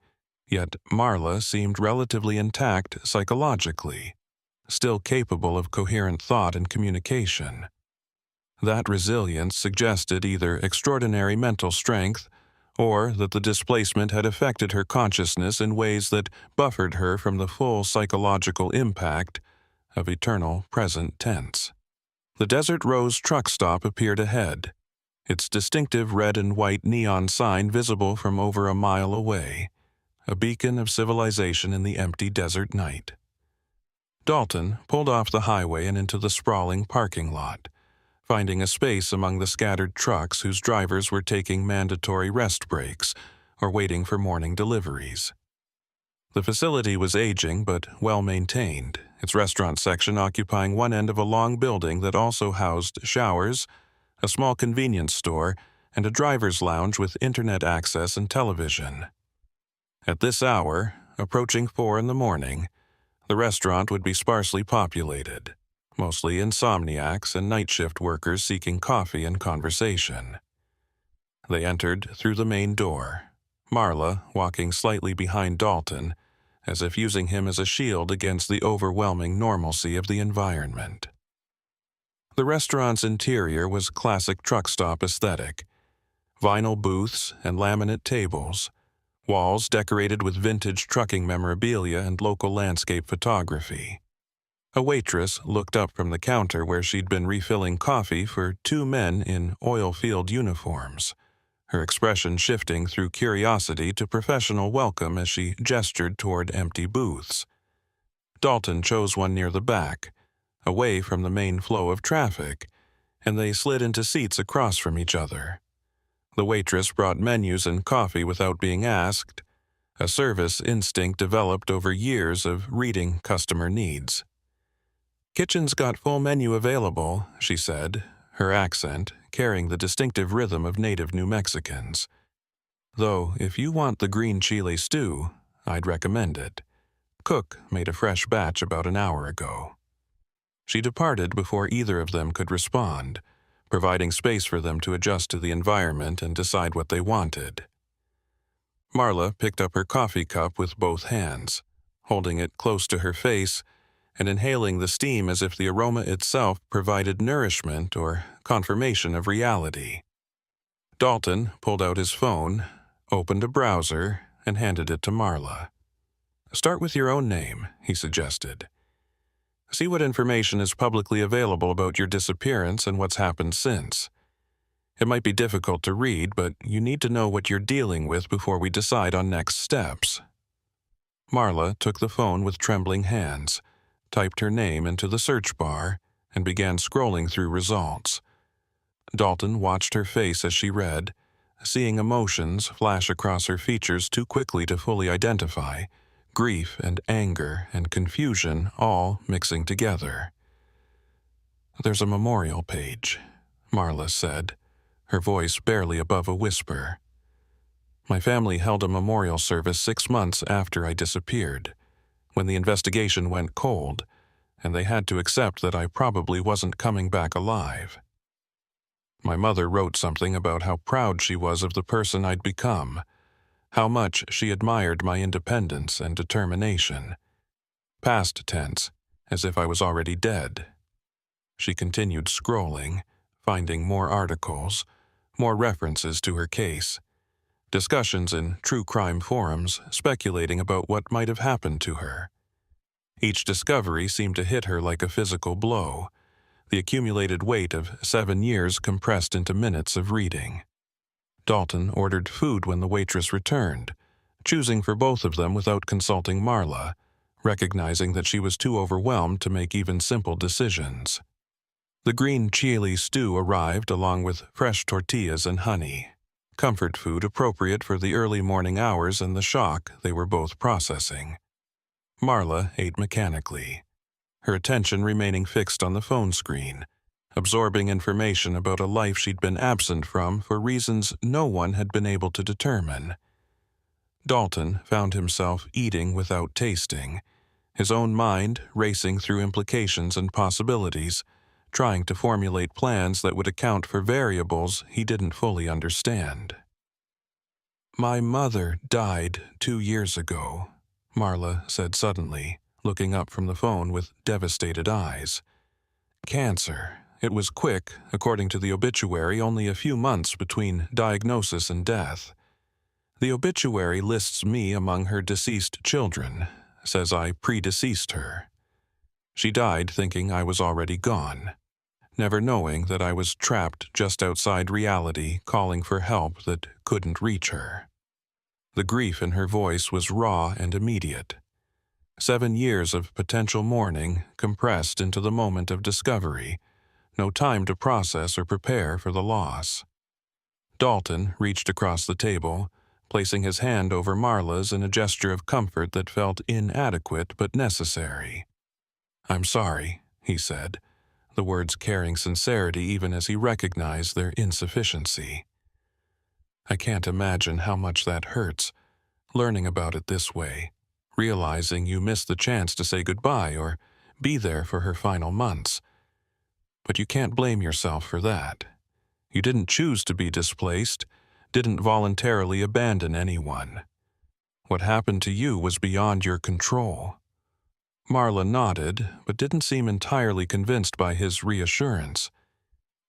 yet Marla seemed relatively intact psychologically, still capable of coherent thought and communication. That resilience suggested either extraordinary mental strength or that the displacement had affected her consciousness in ways that buffered her from the full psychological impact of eternal present tense. The Desert Rose truck stop appeared ahead, its distinctive red and white neon sign visible from over a mile away, a beacon of civilization in the empty desert night. Dalton pulled off the highway and into the sprawling parking lot, finding a space among the scattered trucks whose drivers were taking mandatory rest breaks or waiting for morning deliveries. The facility was aging but well-maintained, its restaurant section occupying one end of a long building that also housed showers, a small convenience store, and a driver's lounge with internet access and television. At this hour, approaching 4 in the morning, the restaurant would be sparsely populated, mostly insomniacs and night shift workers seeking coffee and conversation. They entered through the main door, Marla walking slightly behind Dalton, as if using him as a shield against the overwhelming normalcy of the environment. The restaurant's interior was classic truck stop aesthetic: vinyl booths and laminate tables, walls decorated with vintage trucking memorabilia and local landscape photography. A waitress looked up from the counter where she'd been refilling coffee for 2 men in oil field uniforms, her expression shifting through curiosity to professional welcome as she gestured toward empty booths. Dalton chose one near the back, away from the main flow of traffic, and they slid into seats across from each other. The waitress brought menus and coffee without being asked, a service instinct developed over years of reading customer needs. "Kitchen's got full menu available," she said, her accent carrying the distinctive rhythm of native New Mexicans. "Though, if you want the green chile stew, I'd recommend it. Cook made a fresh batch about an hour ago." She departed before either of them could respond, providing space for them to adjust to the environment and decide what they wanted. Marla picked up her coffee cup with both hands, holding it close to her face and inhaling the steam as if the aroma itself provided nourishment or confirmation of reality. Dalton pulled out his phone, opened a browser, and handed it to Marla. "Start with your own name," he suggested. "See what information is publicly available about your disappearance and what's happened since. It might be difficult to read, but you need to know what you're dealing with before we decide on next steps." Marla took the phone with trembling hands, typed her name into the search bar, and began scrolling through results. Dalton watched her face as she read, seeing emotions flash across her features too quickly to fully identify, grief and anger and confusion all mixing together. "There's a memorial page," Marla said, her voice barely above a whisper. "My family held a memorial service 6 months after I disappeared, when the investigation went cold, and they had to accept that I probably wasn't coming back alive. My mother wrote something about how proud she was of the person I'd become, how much she admired my independence and determination. Past tense, as if I was already dead." She continued scrolling, finding more articles, more references to her case, discussions in true crime forums speculating about what might have happened to her. Each discovery seemed to hit her like a physical blow, the accumulated weight of 7 years compressed into minutes of reading. Dalton ordered food when the waitress returned, choosing for both of them without consulting Marla, recognizing that she was too overwhelmed to make even simple decisions. The green chile stew arrived along with fresh tortillas and honey, comfort food appropriate for the early morning hours and the shock they were both processing. Marla ate mechanically, her attention remaining fixed on the phone screen, absorbing information about a life she'd been absent from for reasons no one had been able to determine. Dalton found himself eating without tasting, his own mind racing through implications and possibilities, trying to formulate plans that would account for variables he didn't fully understand. "My mother died 2 years ago," Marla said suddenly, looking up from the phone with devastated eyes. "Cancer. It was quick, according to the obituary, only a few months between diagnosis and death. The obituary lists me among her deceased children, says I predeceased her. She died thinking I was already gone, never knowing that I was trapped just outside reality, calling for help that couldn't reach her." The grief in her voice was raw and immediate. 7 years of potential mourning compressed into the moment of discovery, no time to process or prepare for the loss. Dalton reached across the table, placing his hand over Marla's in a gesture of comfort that felt inadequate but necessary. "I'm sorry," he said, the words carrying sincerity even as he recognized their insufficiency. "I can't imagine how much that hurts, learning about it this way, realizing you missed the chance to say goodbye or be there for her final months. But you can't blame yourself for that. You didn't choose to be displaced, didn't voluntarily abandon anyone. What happened to you was beyond your control." Marla nodded, but didn't seem entirely convinced by his reassurance.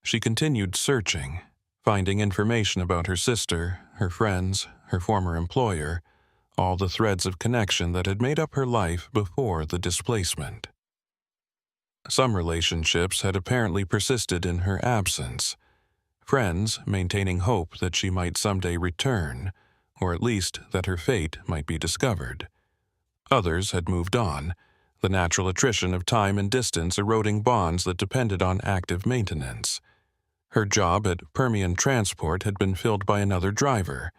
She continued searching, finding information about her sister, her friends, her former employer, all the threads of connection that had made up her life before the displacement. Some relationships had apparently persisted in her absence, friends maintaining hope that she might someday return, or at least that her fate might be discovered. Others had moved on, the natural attrition of time and distance eroding bonds that depended on active maintenance. Her job at Permian Transport had been filled by another driver.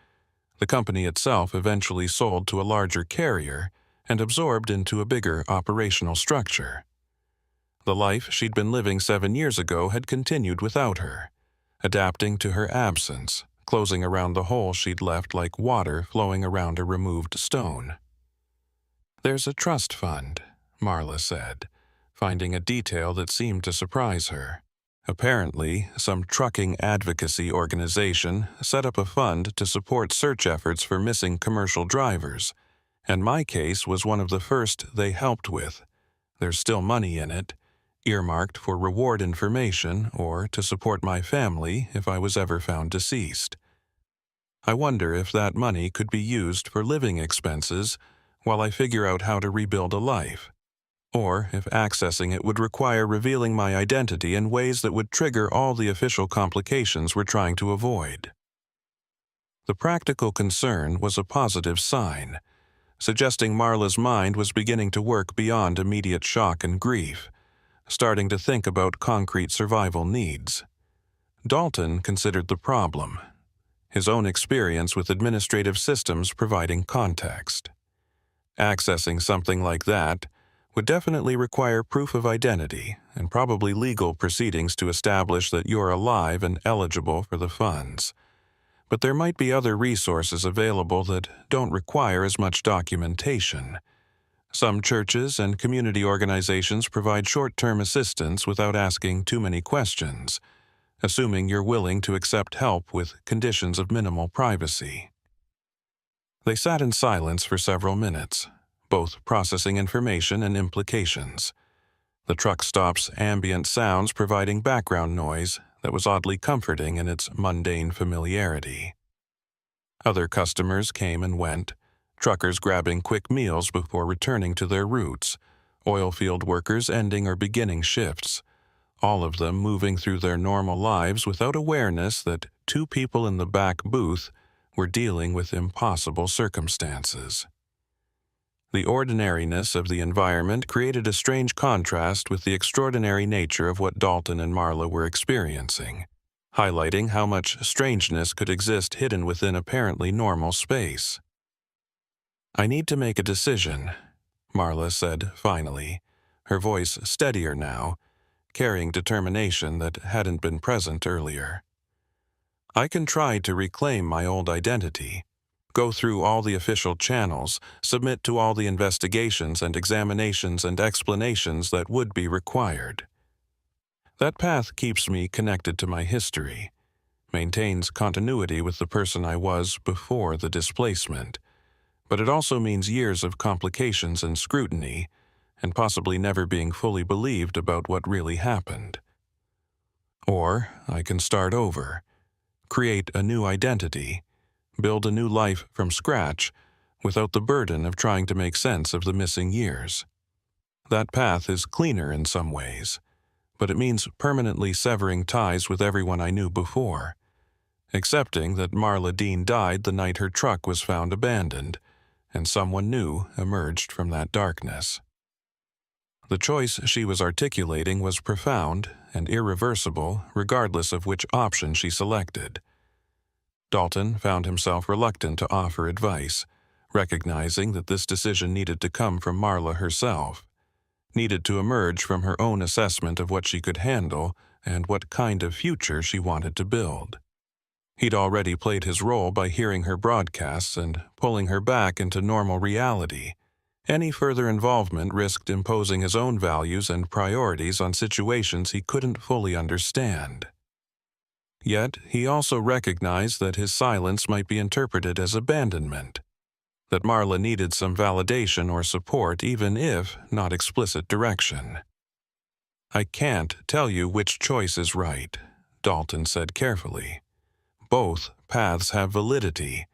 The company itself eventually sold to a larger carrier and absorbed into a bigger operational structure. The life she'd been living 7 years ago had continued without her, adapting to her absence, closing around the hole she'd left like water flowing around a removed stone. "There's a trust fund," Marla said, finding a detail that seemed to surprise her. Apparently, some trucking advocacy organization set up a fund to support search efforts for missing commercial drivers, and my case was one of the first they helped with. There's still money in it, earmarked for reward information or to support my family if I was ever found deceased. I wonder if that money could be used for living expenses while I figure out how to rebuild a life, or if accessing it would require revealing my identity in ways that would trigger all the official complications we're trying to avoid. The practical concern was a positive sign, suggesting Marla's mind was beginning to work beyond immediate shock and grief, starting to think about concrete survival needs. Dalton considered the problem, his own experience with administrative systems providing context. Accessing something like that would definitely require proof of identity and probably legal proceedings to establish that you're alive and eligible for the funds. But there might be other resources available that don't require as much documentation. Some churches and community organizations provide short-term assistance without asking too many questions, assuming you're willing to accept help with conditions of minimal privacy. They sat in silence for several minutes, both processing information and implications. The truck stop's ambient sounds providing background noise that was oddly comforting in its mundane familiarity. Other customers came and went, truckers grabbing quick meals before returning to their routes, oil field workers ending or beginning shifts, all of them moving through their normal lives without awareness that 2 people in the back booth were dealing with impossible circumstances. The ordinariness of the environment created a strange contrast with the extraordinary nature of what Dalton and Marla were experiencing, highlighting how much strangeness could exist hidden within apparently normal space. "I need to make a decision," Marla said finally, her voice steadier now, carrying determination that hadn't been present earlier. "I can try to reclaim my old identity, go through all the official channels, submit to all the investigations and examinations and explanations that would be required. That path keeps me connected to my history, maintains continuity with the person I was before the displacement, but it also means years of complications and scrutiny, and possibly never being fully believed about what really happened. Or I can start over, create a new identity, build a new life from scratch without the burden of trying to make sense of the missing years. That path is cleaner in some ways, but it means permanently severing ties with everyone I knew before, accepting that Marla Dean died the night her truck was found abandoned, and someone new emerged from that darkness. The choice she was articulating was profound and irreversible regardless of which option she selected. Dalton found himself reluctant to offer advice, recognizing that this decision needed to come from Marla herself, needed to emerge from her own assessment of what she could handle and what kind of future she wanted to build. He'd already played his role by hearing her broadcasts and pulling her back into normal reality. Any further involvement risked imposing his own values and priorities on situations he couldn't fully understand. Yet, he also recognized that his silence might be interpreted as abandonment, that Marla needed some validation or support even if not explicit direction. "I can't tell you which choice is right," Dalton said carefully. "Both paths have validity.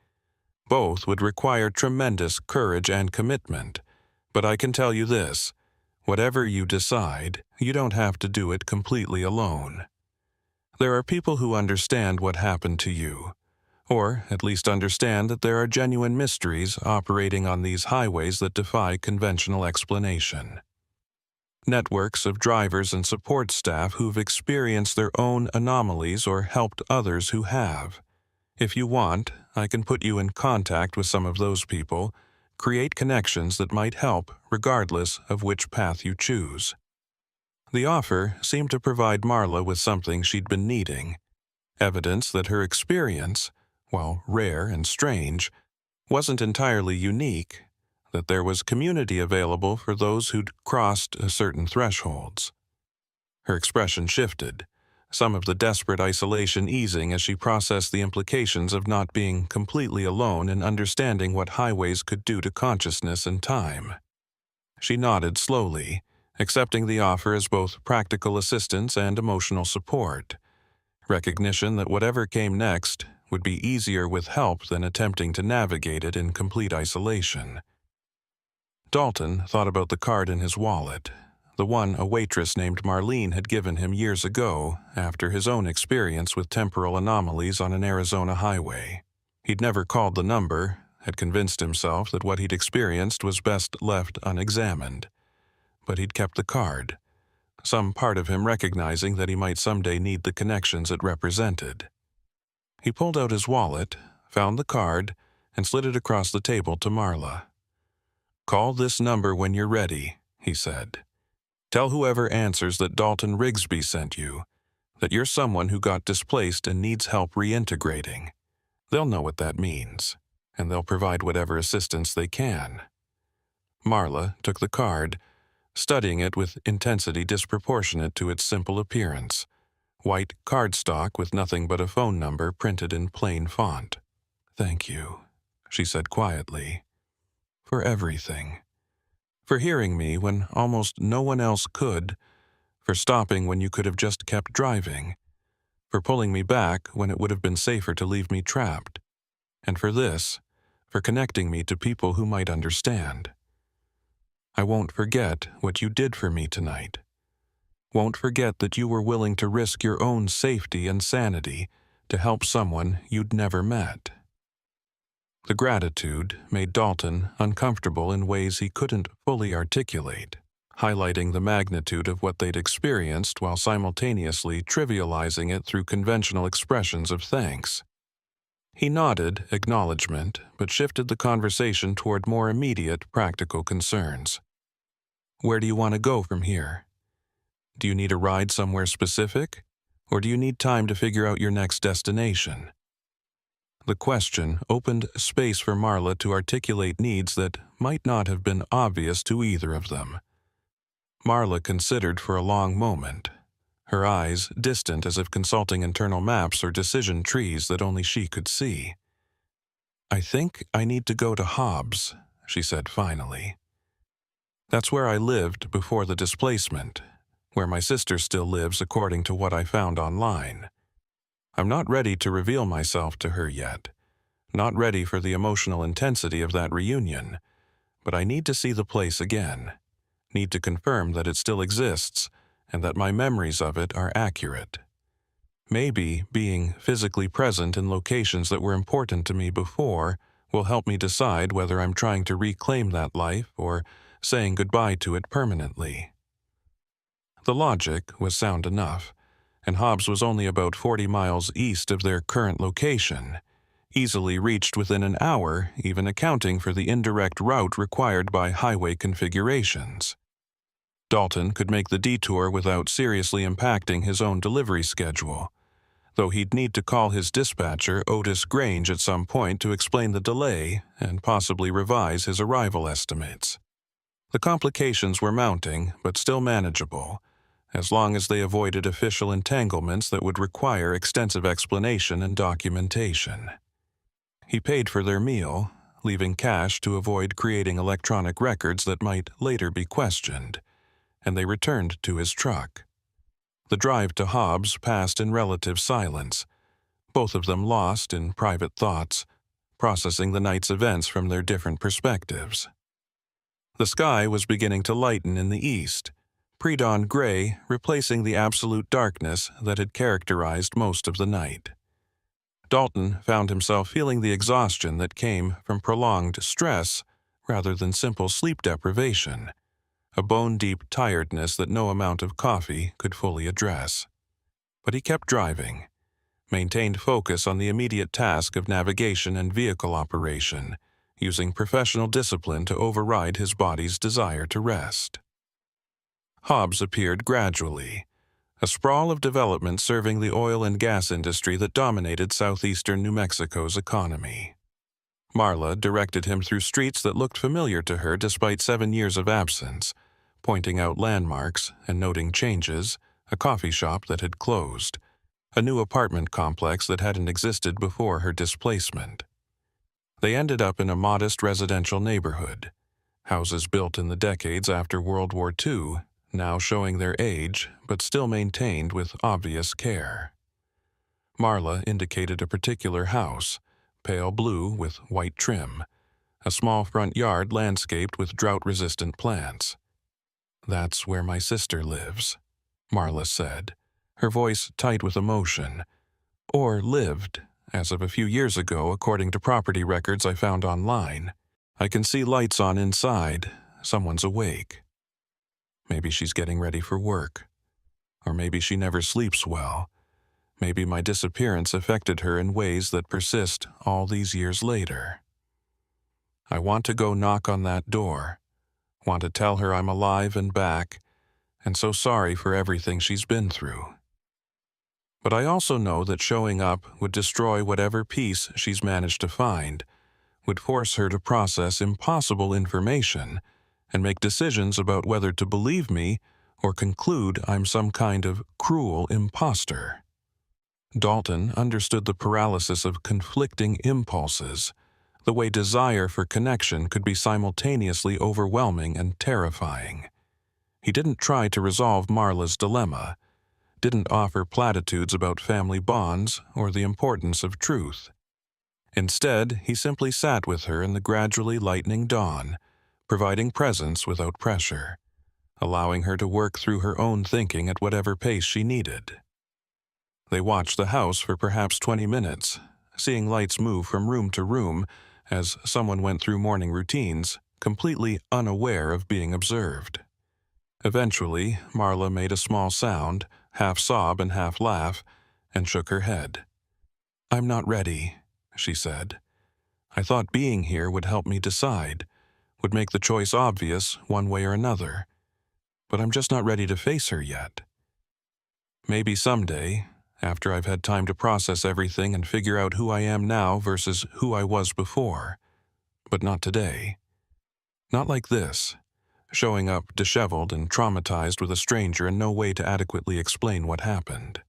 Both would require tremendous courage and commitment, but I can tell you this, whatever you decide, you don't have to do it completely alone. There are people who understand what happened to you, or at least understand that there are genuine mysteries operating on these highways that defy conventional explanation. Networks of drivers and support staff who've experienced their own anomalies or helped others who have. If you want, I can put you in contact with some of those people, create connections that might help regardless of which path you choose." The offer seemed to provide Marla with something she'd been needing, evidence that her experience, while rare and strange, wasn't entirely unique, that there was community available for those who'd crossed certain thresholds. Her expression shifted, some of the desperate isolation easing as she processed the implications of not being completely alone in understanding what highways could do to consciousness and time. She nodded slowly, accepting the offer as both practical assistance and emotional support, recognition that whatever came next would be easier with help than attempting to navigate it in complete isolation. Dalton thought about the card in his wallet, the one a waitress named Marlene had given him years ago after his own experience with temporal anomalies on an Arizona highway. He'd never called the number, had convinced himself that what he'd experienced was best left unexamined. But he'd kept the card, some part of him recognizing that he might someday need the connections it represented. He pulled out his wallet, found the card, and slid it across the table to Marla. "Call this number when you're ready," he said. "Tell whoever answers that Dalton Rigsby sent you, that you're someone who got displaced and needs help reintegrating. They'll know what that means, and they'll provide whatever assistance they can." Marla took the card, studying it with intensity disproportionate to its simple appearance, white cardstock with nothing but a phone number printed in plain font. "Thank you," she said quietly, "for everything. For hearing me when almost no one else could, for stopping when you could have just kept driving, for pulling me back when it would have been safer to leave me trapped, and for this, for connecting me to people who might understand. I won't forget what you did for me tonight. Won't forget that you were willing to risk your own safety and sanity to help someone you'd never met." The gratitude made Dalton uncomfortable in ways he couldn't fully articulate, highlighting the magnitude of what they'd experienced while simultaneously trivializing it through conventional expressions of thanks. He nodded acknowledgement, but shifted the conversation toward more immediate practical concerns. "Where do you want to go from here? Do you need a ride somewhere specific, or do you need time to figure out your next destination?" The question opened space for Marla to articulate needs that might not have been obvious to either of them. Marla considered for a long moment, her eyes distant as if consulting internal maps or decision trees that only she could see. "I think I need to go to Hobbs," she said finally. "That's where I lived before the displacement, where my sister still lives according to what I found online. I'm not ready to reveal myself to her yet, not ready for the emotional intensity of that reunion, but I need to see the place again, need to confirm that it still exists and that my memories of it are accurate. Maybe being physically present in locations that were important to me before will help me decide whether I'm trying to reclaim that life or saying goodbye to it permanently." The logic was sound enough, and Hobbs was only about 40 miles east of their current location, easily reached within an hour, even accounting for the indirect route required by highway configurations. Dalton could make the detour without seriously impacting his own delivery schedule, though he'd need to call his dispatcher, Otis Grange, at some point to explain the delay and possibly revise his arrival estimates. The complications were mounting, but still manageable, as long as they avoided official entanglements that would require extensive explanation and documentation. He paid for their meal, leaving cash to avoid creating electronic records that might later be questioned, and they returned to his truck. The drive to Hobbs passed in relative silence, both of them lost in private thoughts, processing the night's events from their different perspectives. The sky was beginning to lighten in the east, pre-dawn gray replacing the absolute darkness that had characterized most of the night. Dalton found himself feeling the exhaustion that came from prolonged stress rather than simple sleep deprivation, a bone-deep tiredness that no amount of coffee could fully address. But he kept driving, maintained focus on the immediate task of navigation and vehicle operation, using professional discipline to override his body's desire to rest. Hobbs appeared gradually, a sprawl of development serving the oil and gas industry that dominated southeastern New Mexico's economy. Marla directed him through streets that looked familiar to her despite 7 years of absence, pointing out landmarks and noting changes, a coffee shop that had closed, a new apartment complex that hadn't existed before her displacement. They ended up in a modest residential neighborhood, houses built in the decades after World War II, now showing their age but still maintained with obvious care. Marla indicated a particular house, pale blue with white trim, a small front yard landscaped with drought-resistant plants. "That's where my sister lives," Marla said, her voice tight with emotion. "Or lived, as of a few years ago according to property records I found online. I can see lights on inside. Someone's awake. Maybe she's getting ready for work. Or maybe she never sleeps well. Maybe my disappearance affected her in ways that persist all these years later. I want to go knock on that door, want to tell her I'm alive and back, and so sorry for everything she's been through. But I also know that showing up would destroy whatever peace she's managed to find, would force her to process impossible information and make decisions about whether to believe me or conclude I'm some kind of cruel imposter." Dalton understood the paralysis of conflicting impulses, the way desire for connection could be simultaneously overwhelming and terrifying. He didn't try to resolve Marla's dilemma, didn't offer platitudes about family bonds or the importance of truth. Instead, he simply sat with her in the gradually lightening dawn, providing presence without pressure, allowing her to work through her own thinking at whatever pace she needed. They watched the house for perhaps 20 minutes, seeing lights move from room to room as someone went through morning routines, completely unaware of being observed. Eventually, Marla made a small sound, half sob and half laugh, and shook her head. "I'm not ready," she said. "I thought being here would help me decide, would make the choice obvious one way or another. But I'm just not ready to face her yet. Maybe someday, after I've had time to process everything and figure out who I am now versus who I was before. But not today. Not like this, showing up disheveled and traumatized with a stranger and no way to adequately explain what happened.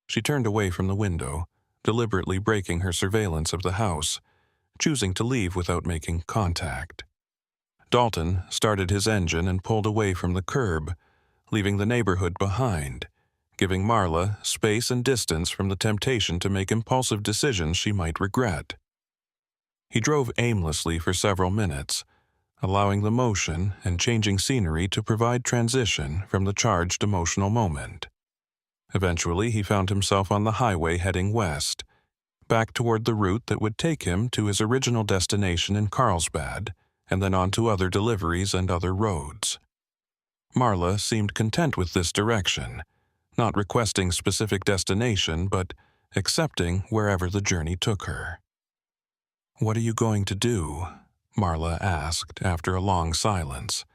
She turned away from the window, deliberately breaking her surveillance of the house, choosing to leave without making contact. Dalton started his engine and pulled away from the curb, leaving the neighborhood behind, giving Marla space and distance from the temptation to make impulsive decisions she might regret. He drove aimlessly for several minutes, allowing the motion and changing scenery to provide transition from the charged emotional moment. Eventually, he found himself on the highway heading west, back toward the route that would take him to his original destination in Carlsbad, and then on to other deliveries and other roads. Marla seemed content with this direction, not requesting specific destination, but accepting wherever the journey took her. "What are you going to do?" Marla asked after a long silence.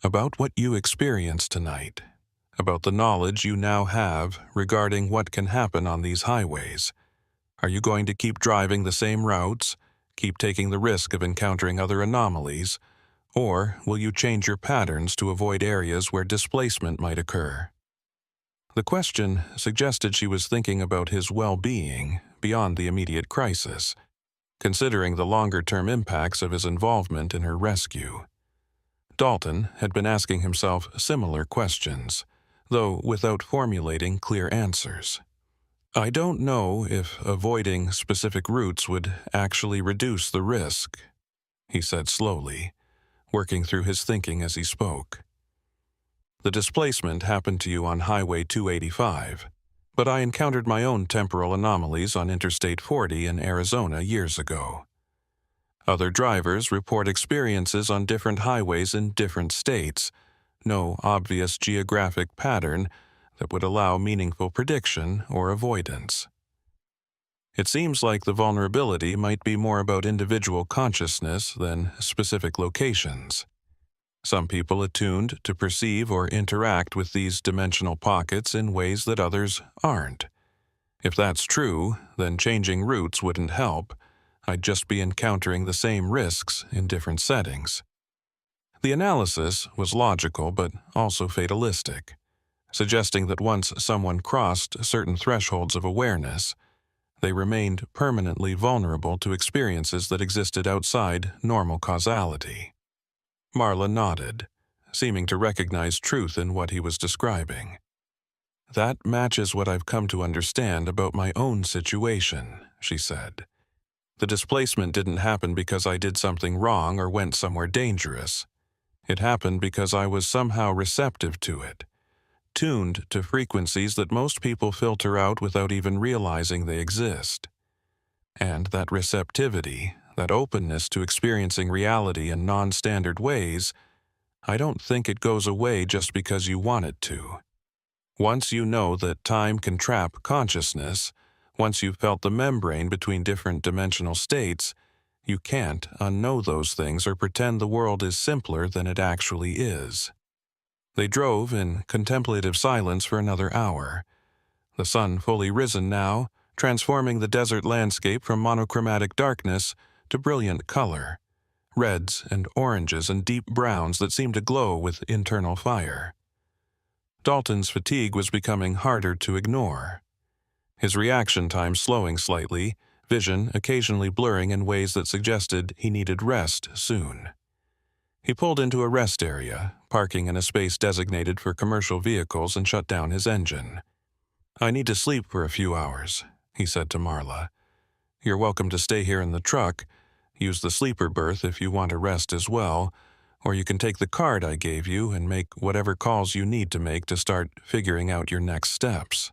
"About what you experienced tonight, about the knowledge you now have regarding what can happen on these highways. Are you going to keep driving the same routes, keep taking the risk of encountering other anomalies, or will you change your patterns to avoid areas where displacement might occur?" The question suggested she was thinking about his well-being beyond the immediate crisis, considering the longer-term impacts of his involvement in her rescue. Dalton had been asking himself similar questions, though without formulating clear answers. "I don't know if avoiding specific routes would actually reduce the risk," he said slowly, working through his thinking as he spoke. "The displacement happened to you on Highway 285, but I encountered my own temporal anomalies on Interstate 40 in Arizona years ago. Other drivers report experiences on different highways in different states, no obvious geographic pattern that would allow meaningful prediction or avoidance. It seems like the vulnerability might be more about individual consciousness than specific locations. Some people attuned to perceive or interact with these dimensional pockets in ways that others aren't. If that's true, then changing routes wouldn't help. I'd just be encountering the same risks in different settings." The analysis was logical but also fatalistic, suggesting that once someone crossed certain thresholds of awareness, they remained permanently vulnerable to experiences that existed outside normal causality. Marla nodded, seeming to recognize truth in what he was describing. "That matches what I've come to understand about my own situation," she said. "The displacement didn't happen because I did something wrong or went somewhere dangerous. It happened because I was somehow receptive to it, tuned to frequencies that most people filter out without even realizing they exist. And that receptivity, that openness to experiencing reality in non-standard ways, I don't think it goes away just because you want it to. Once you know that time can trap consciousness, once you've felt the membrane between different dimensional states, you can't unknow those things or pretend the world is simpler than it actually is." They drove in contemplative silence for another hour, the sun fully risen now, transforming the desert landscape from monochromatic darkness to brilliant color, reds and oranges and deep browns that seemed to glow with internal fire. Dalton's fatigue was becoming harder to ignore, his reaction time slowing slightly, vision occasionally blurring in ways that suggested he needed rest soon. He pulled into a rest area, parking in a space designated for commercial vehicles, and shut down his engine. "I need to sleep for a few hours," he said to Marla. "You're welcome to stay here in the truck, use the sleeper berth if you want to rest as well, or you can take the card I gave you and make whatever calls you need to make to start figuring out your next steps."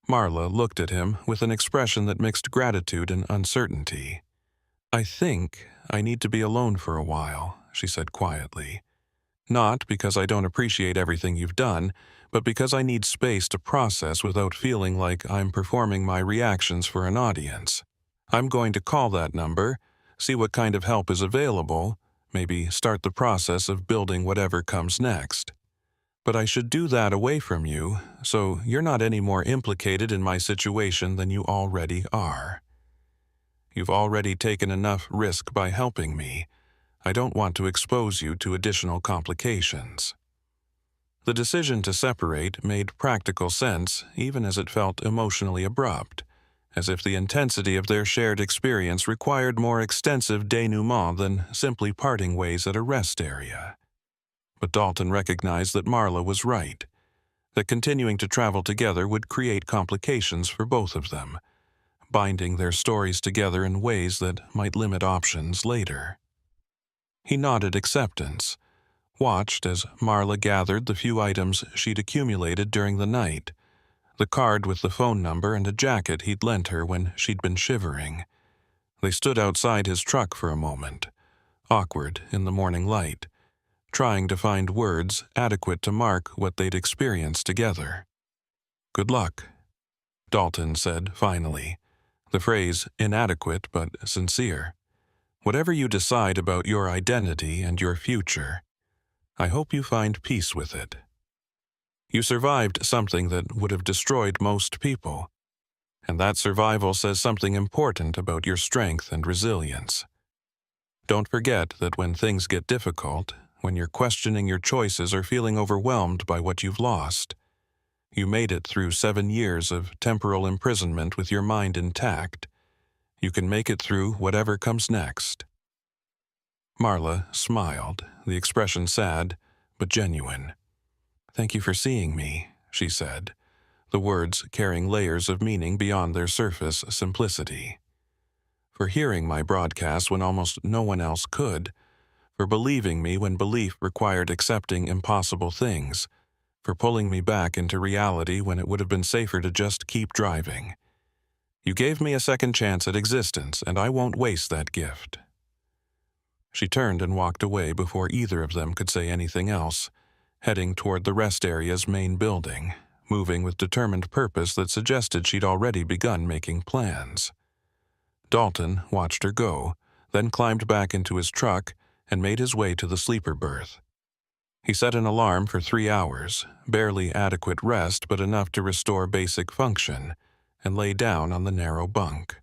Marla looked at him with an expression that mixed gratitude and uncertainty. "I think I need to be alone for a while," she said quietly. "Not because I don't appreciate everything you've done, but because I need space to process without feeling like I'm performing my reactions for an audience. I'm going to call that number, see what kind of help is available, maybe start the process of building whatever comes next." But I should do that away from you, so you're not any more implicated in my situation than you already are. You've already taken enough risk by helping me. I don't want to expose you to additional complications." The decision to separate made practical sense, even as it felt emotionally abrupt, as if the intensity of their shared experience required more extensive denouement than simply parting ways at a rest area. But Dalton recognized that Marla was right, that continuing to travel together would create complications for both of them, binding their stories together in ways that might limit options later. He nodded acceptance, watched as Marla gathered the few items she'd accumulated during the night, the card with the phone number and a jacket he'd lent her when she'd been shivering. They stood outside his truck for a moment, awkward in the morning light, trying to find words adequate to mark what they'd experienced together. "Good luck," Dalton said finally, the phrase inadequate but sincere. "Whatever you decide about your identity and your future, I hope you find peace with it. You survived something that would have destroyed most people, and that survival says something important about your strength and resilience. Don't forget that when things get difficult, when you're questioning your choices or feeling overwhelmed by what you've lost, you made it through 7 years of temporal imprisonment with your mind intact. You can make it through whatever comes next." Marla smiled, the expression sad but genuine. "Thank you for seeing me," she said, the words carrying layers of meaning beyond their surface simplicity. "For hearing my broadcast when almost no one else could, for believing me when belief required accepting impossible things, for pulling me back into reality when it would have been safer to just keep driving. You gave me a second chance at existence, and I won't waste that gift." She turned and walked away before either of them could say anything else, heading toward the rest area's main building, moving with determined purpose that suggested she'd already begun making plans. Dalton watched her go, then climbed back into his truck and made his way to the sleeper berth. He set an alarm for 3 hours, barely adequate rest but enough to restore basic function, and lay down on the narrow bunk.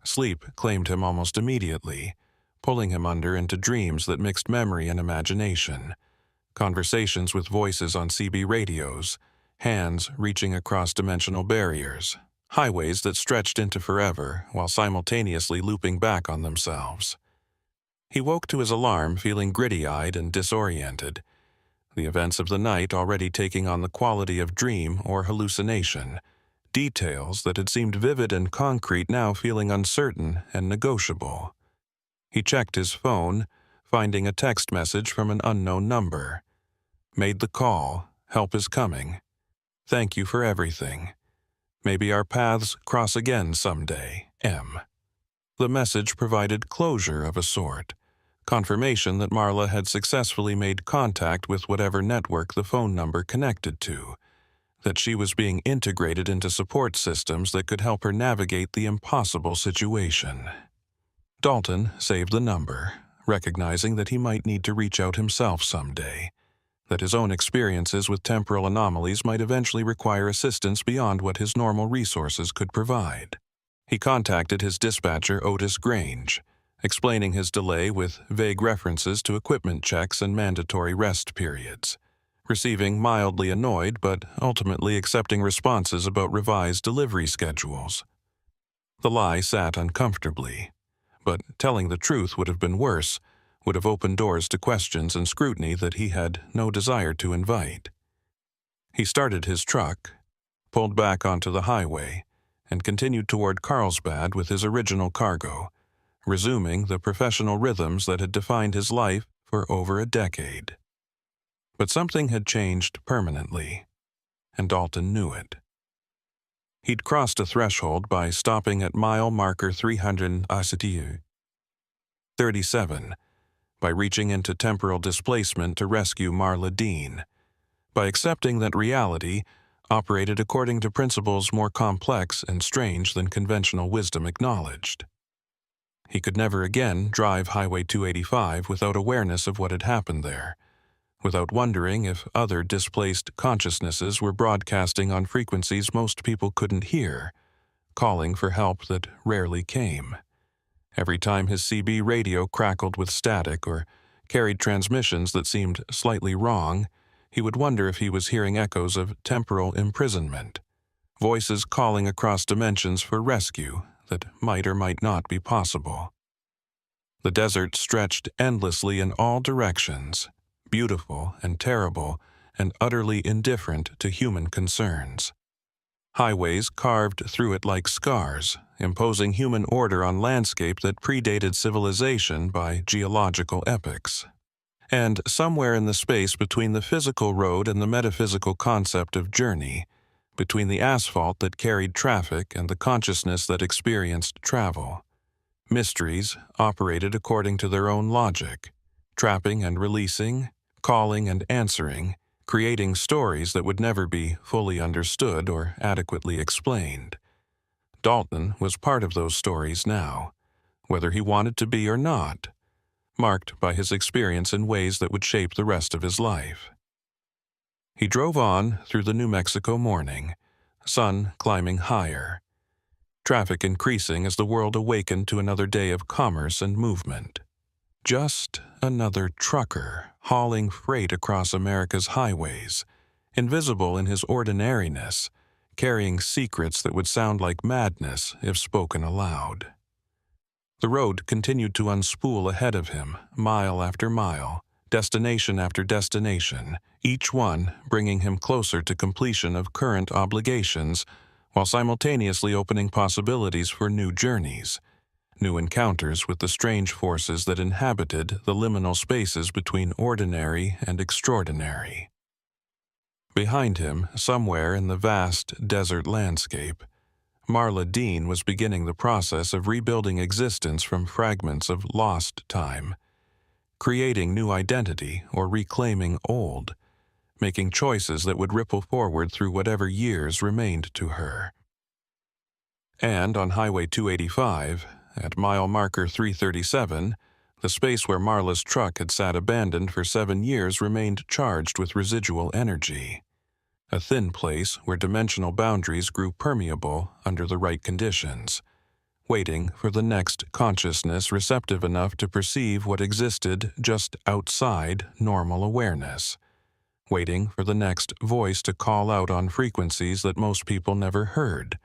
Sleep claimed him almost immediately, pulling him under into dreams that mixed memory and imagination, conversations with voices on CB radios, hands reaching across dimensional barriers, highways that stretched into forever while simultaneously looping back on themselves. He woke to his alarm feeling gritty-eyed and disoriented, the events of the night already taking on the quality of dream or hallucination, details that had seemed vivid and concrete now feeling uncertain and negotiable. He checked his phone, finding a text message from an unknown number. Made the call. Help is coming. Thank you for everything. Maybe our paths cross again someday. M. The message provided closure of a sort, confirmation that Marla had successfully made contact with whatever network the phone number connected to, that she was being integrated into support systems that could help her navigate the impossible situation. Dalton saved the number, recognizing that he might need to reach out himself someday, that his own experiences with temporal anomalies might eventually require assistance beyond what his normal resources could provide. He contacted his dispatcher, Otis Grange, explaining his delay with vague references to equipment checks and mandatory rest periods, receiving mildly annoyed but ultimately accepting responses about revised delivery schedules. The lie sat uncomfortably, but telling the truth would have been worse, would have opened doors to questions and scrutiny that he had no desire to invite. He started his truck, pulled back onto the highway, and continued toward Carlsbad with his original cargo, resuming the professional rhythms that had defined his life for over a decade. But something had changed permanently, and Dalton knew it. He'd crossed a threshold by stopping at mile marker 337, by reaching into temporal displacement to rescue Marla Dean, by accepting that reality operated according to principles more complex and strange than conventional wisdom acknowledged. He could never again drive Highway 285 without awareness of what had happened there, without wondering if other displaced consciousnesses were broadcasting on frequencies most people couldn't hear, calling for help that rarely came. Every time his CB radio crackled with static or carried transmissions that seemed slightly wrong, he would wonder if he was hearing echoes of temporal imprisonment, voices calling across dimensions for rescue that might or might not be possible. The desert stretched endlessly in all directions, beautiful and terrible and utterly indifferent to human concerns. Highways carved through it like scars, imposing human order on landscape that predated civilization by geological epochs. And somewhere in the space between the physical road and the metaphysical concept of journey, between the asphalt that carried traffic and the consciousness that experienced travel, mysteries operated according to their own logic, trapping and releasing, calling and answering, creating stories that would never be fully understood or adequately explained. Dalton was part of those stories now, whether he wanted to be or not, marked by his experience in ways that would shape the rest of his life. He drove on through the New Mexico morning, sun climbing higher, traffic increasing as the world awakened to another day of commerce and movement. Just another trucker hauling freight across America's highways, invisible in his ordinariness, carrying secrets that would sound like madness if spoken aloud. The road continued to unspool ahead of him, mile after mile, destination after destination, each one bringing him closer to completion of current obligations, while simultaneously opening possibilities for new journeys, new encounters with the strange forces that inhabited the liminal spaces between ordinary and extraordinary. Behind him, somewhere in the vast desert landscape, Marla Dean was beginning the process of rebuilding existence from fragments of lost time, creating new identity or reclaiming old, making choices that would ripple forward through whatever years remained to her. And on Highway 285, at mile marker 337, the space where Marla's truck had sat abandoned for 7 years remained charged with residual energy, a thin place where dimensional boundaries grew permeable under the right conditions, waiting for the next consciousness receptive enough to perceive what existed just outside normal awareness, waiting for the next voice to call out on frequencies that most people never heard,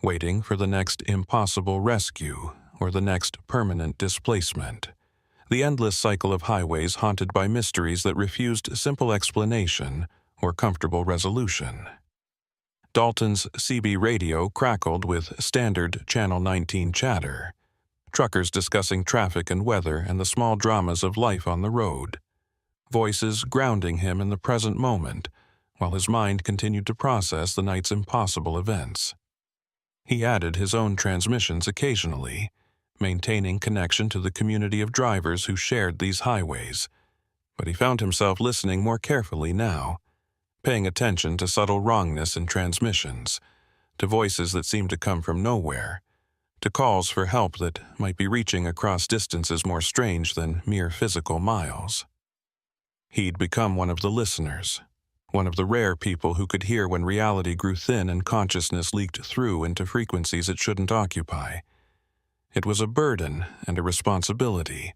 waiting for the next impossible rescue or the next permanent displacement. The endless cycle of highways haunted by mysteries that refused simple explanation or comfortable resolution. Dalton's CB radio crackled with standard Channel 19 chatter, truckers discussing traffic and weather and the small dramas of life on the road, voices grounding him in the present moment while his mind continued to process the night's impossible events. He added his own transmissions occasionally, maintaining connection to the community of drivers who shared these highways, but he found himself listening more carefully now, paying attention to subtle wrongness in transmissions, to voices that seemed to come from nowhere, to calls for help that might be reaching across distances more strange than mere physical miles. He'd become one of the listeners, one of the rare people who could hear when reality grew thin and consciousness leaked through into frequencies it shouldn't occupy. It was a burden and a responsibility,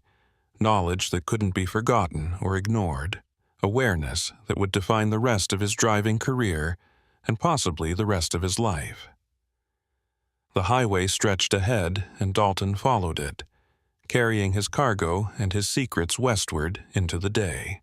knowledge that couldn't be forgotten or ignored, awareness that would define the rest of his driving career and possibly the rest of his life. The highway stretched ahead and Dalton followed it, carrying his cargo and his secrets westward into the day.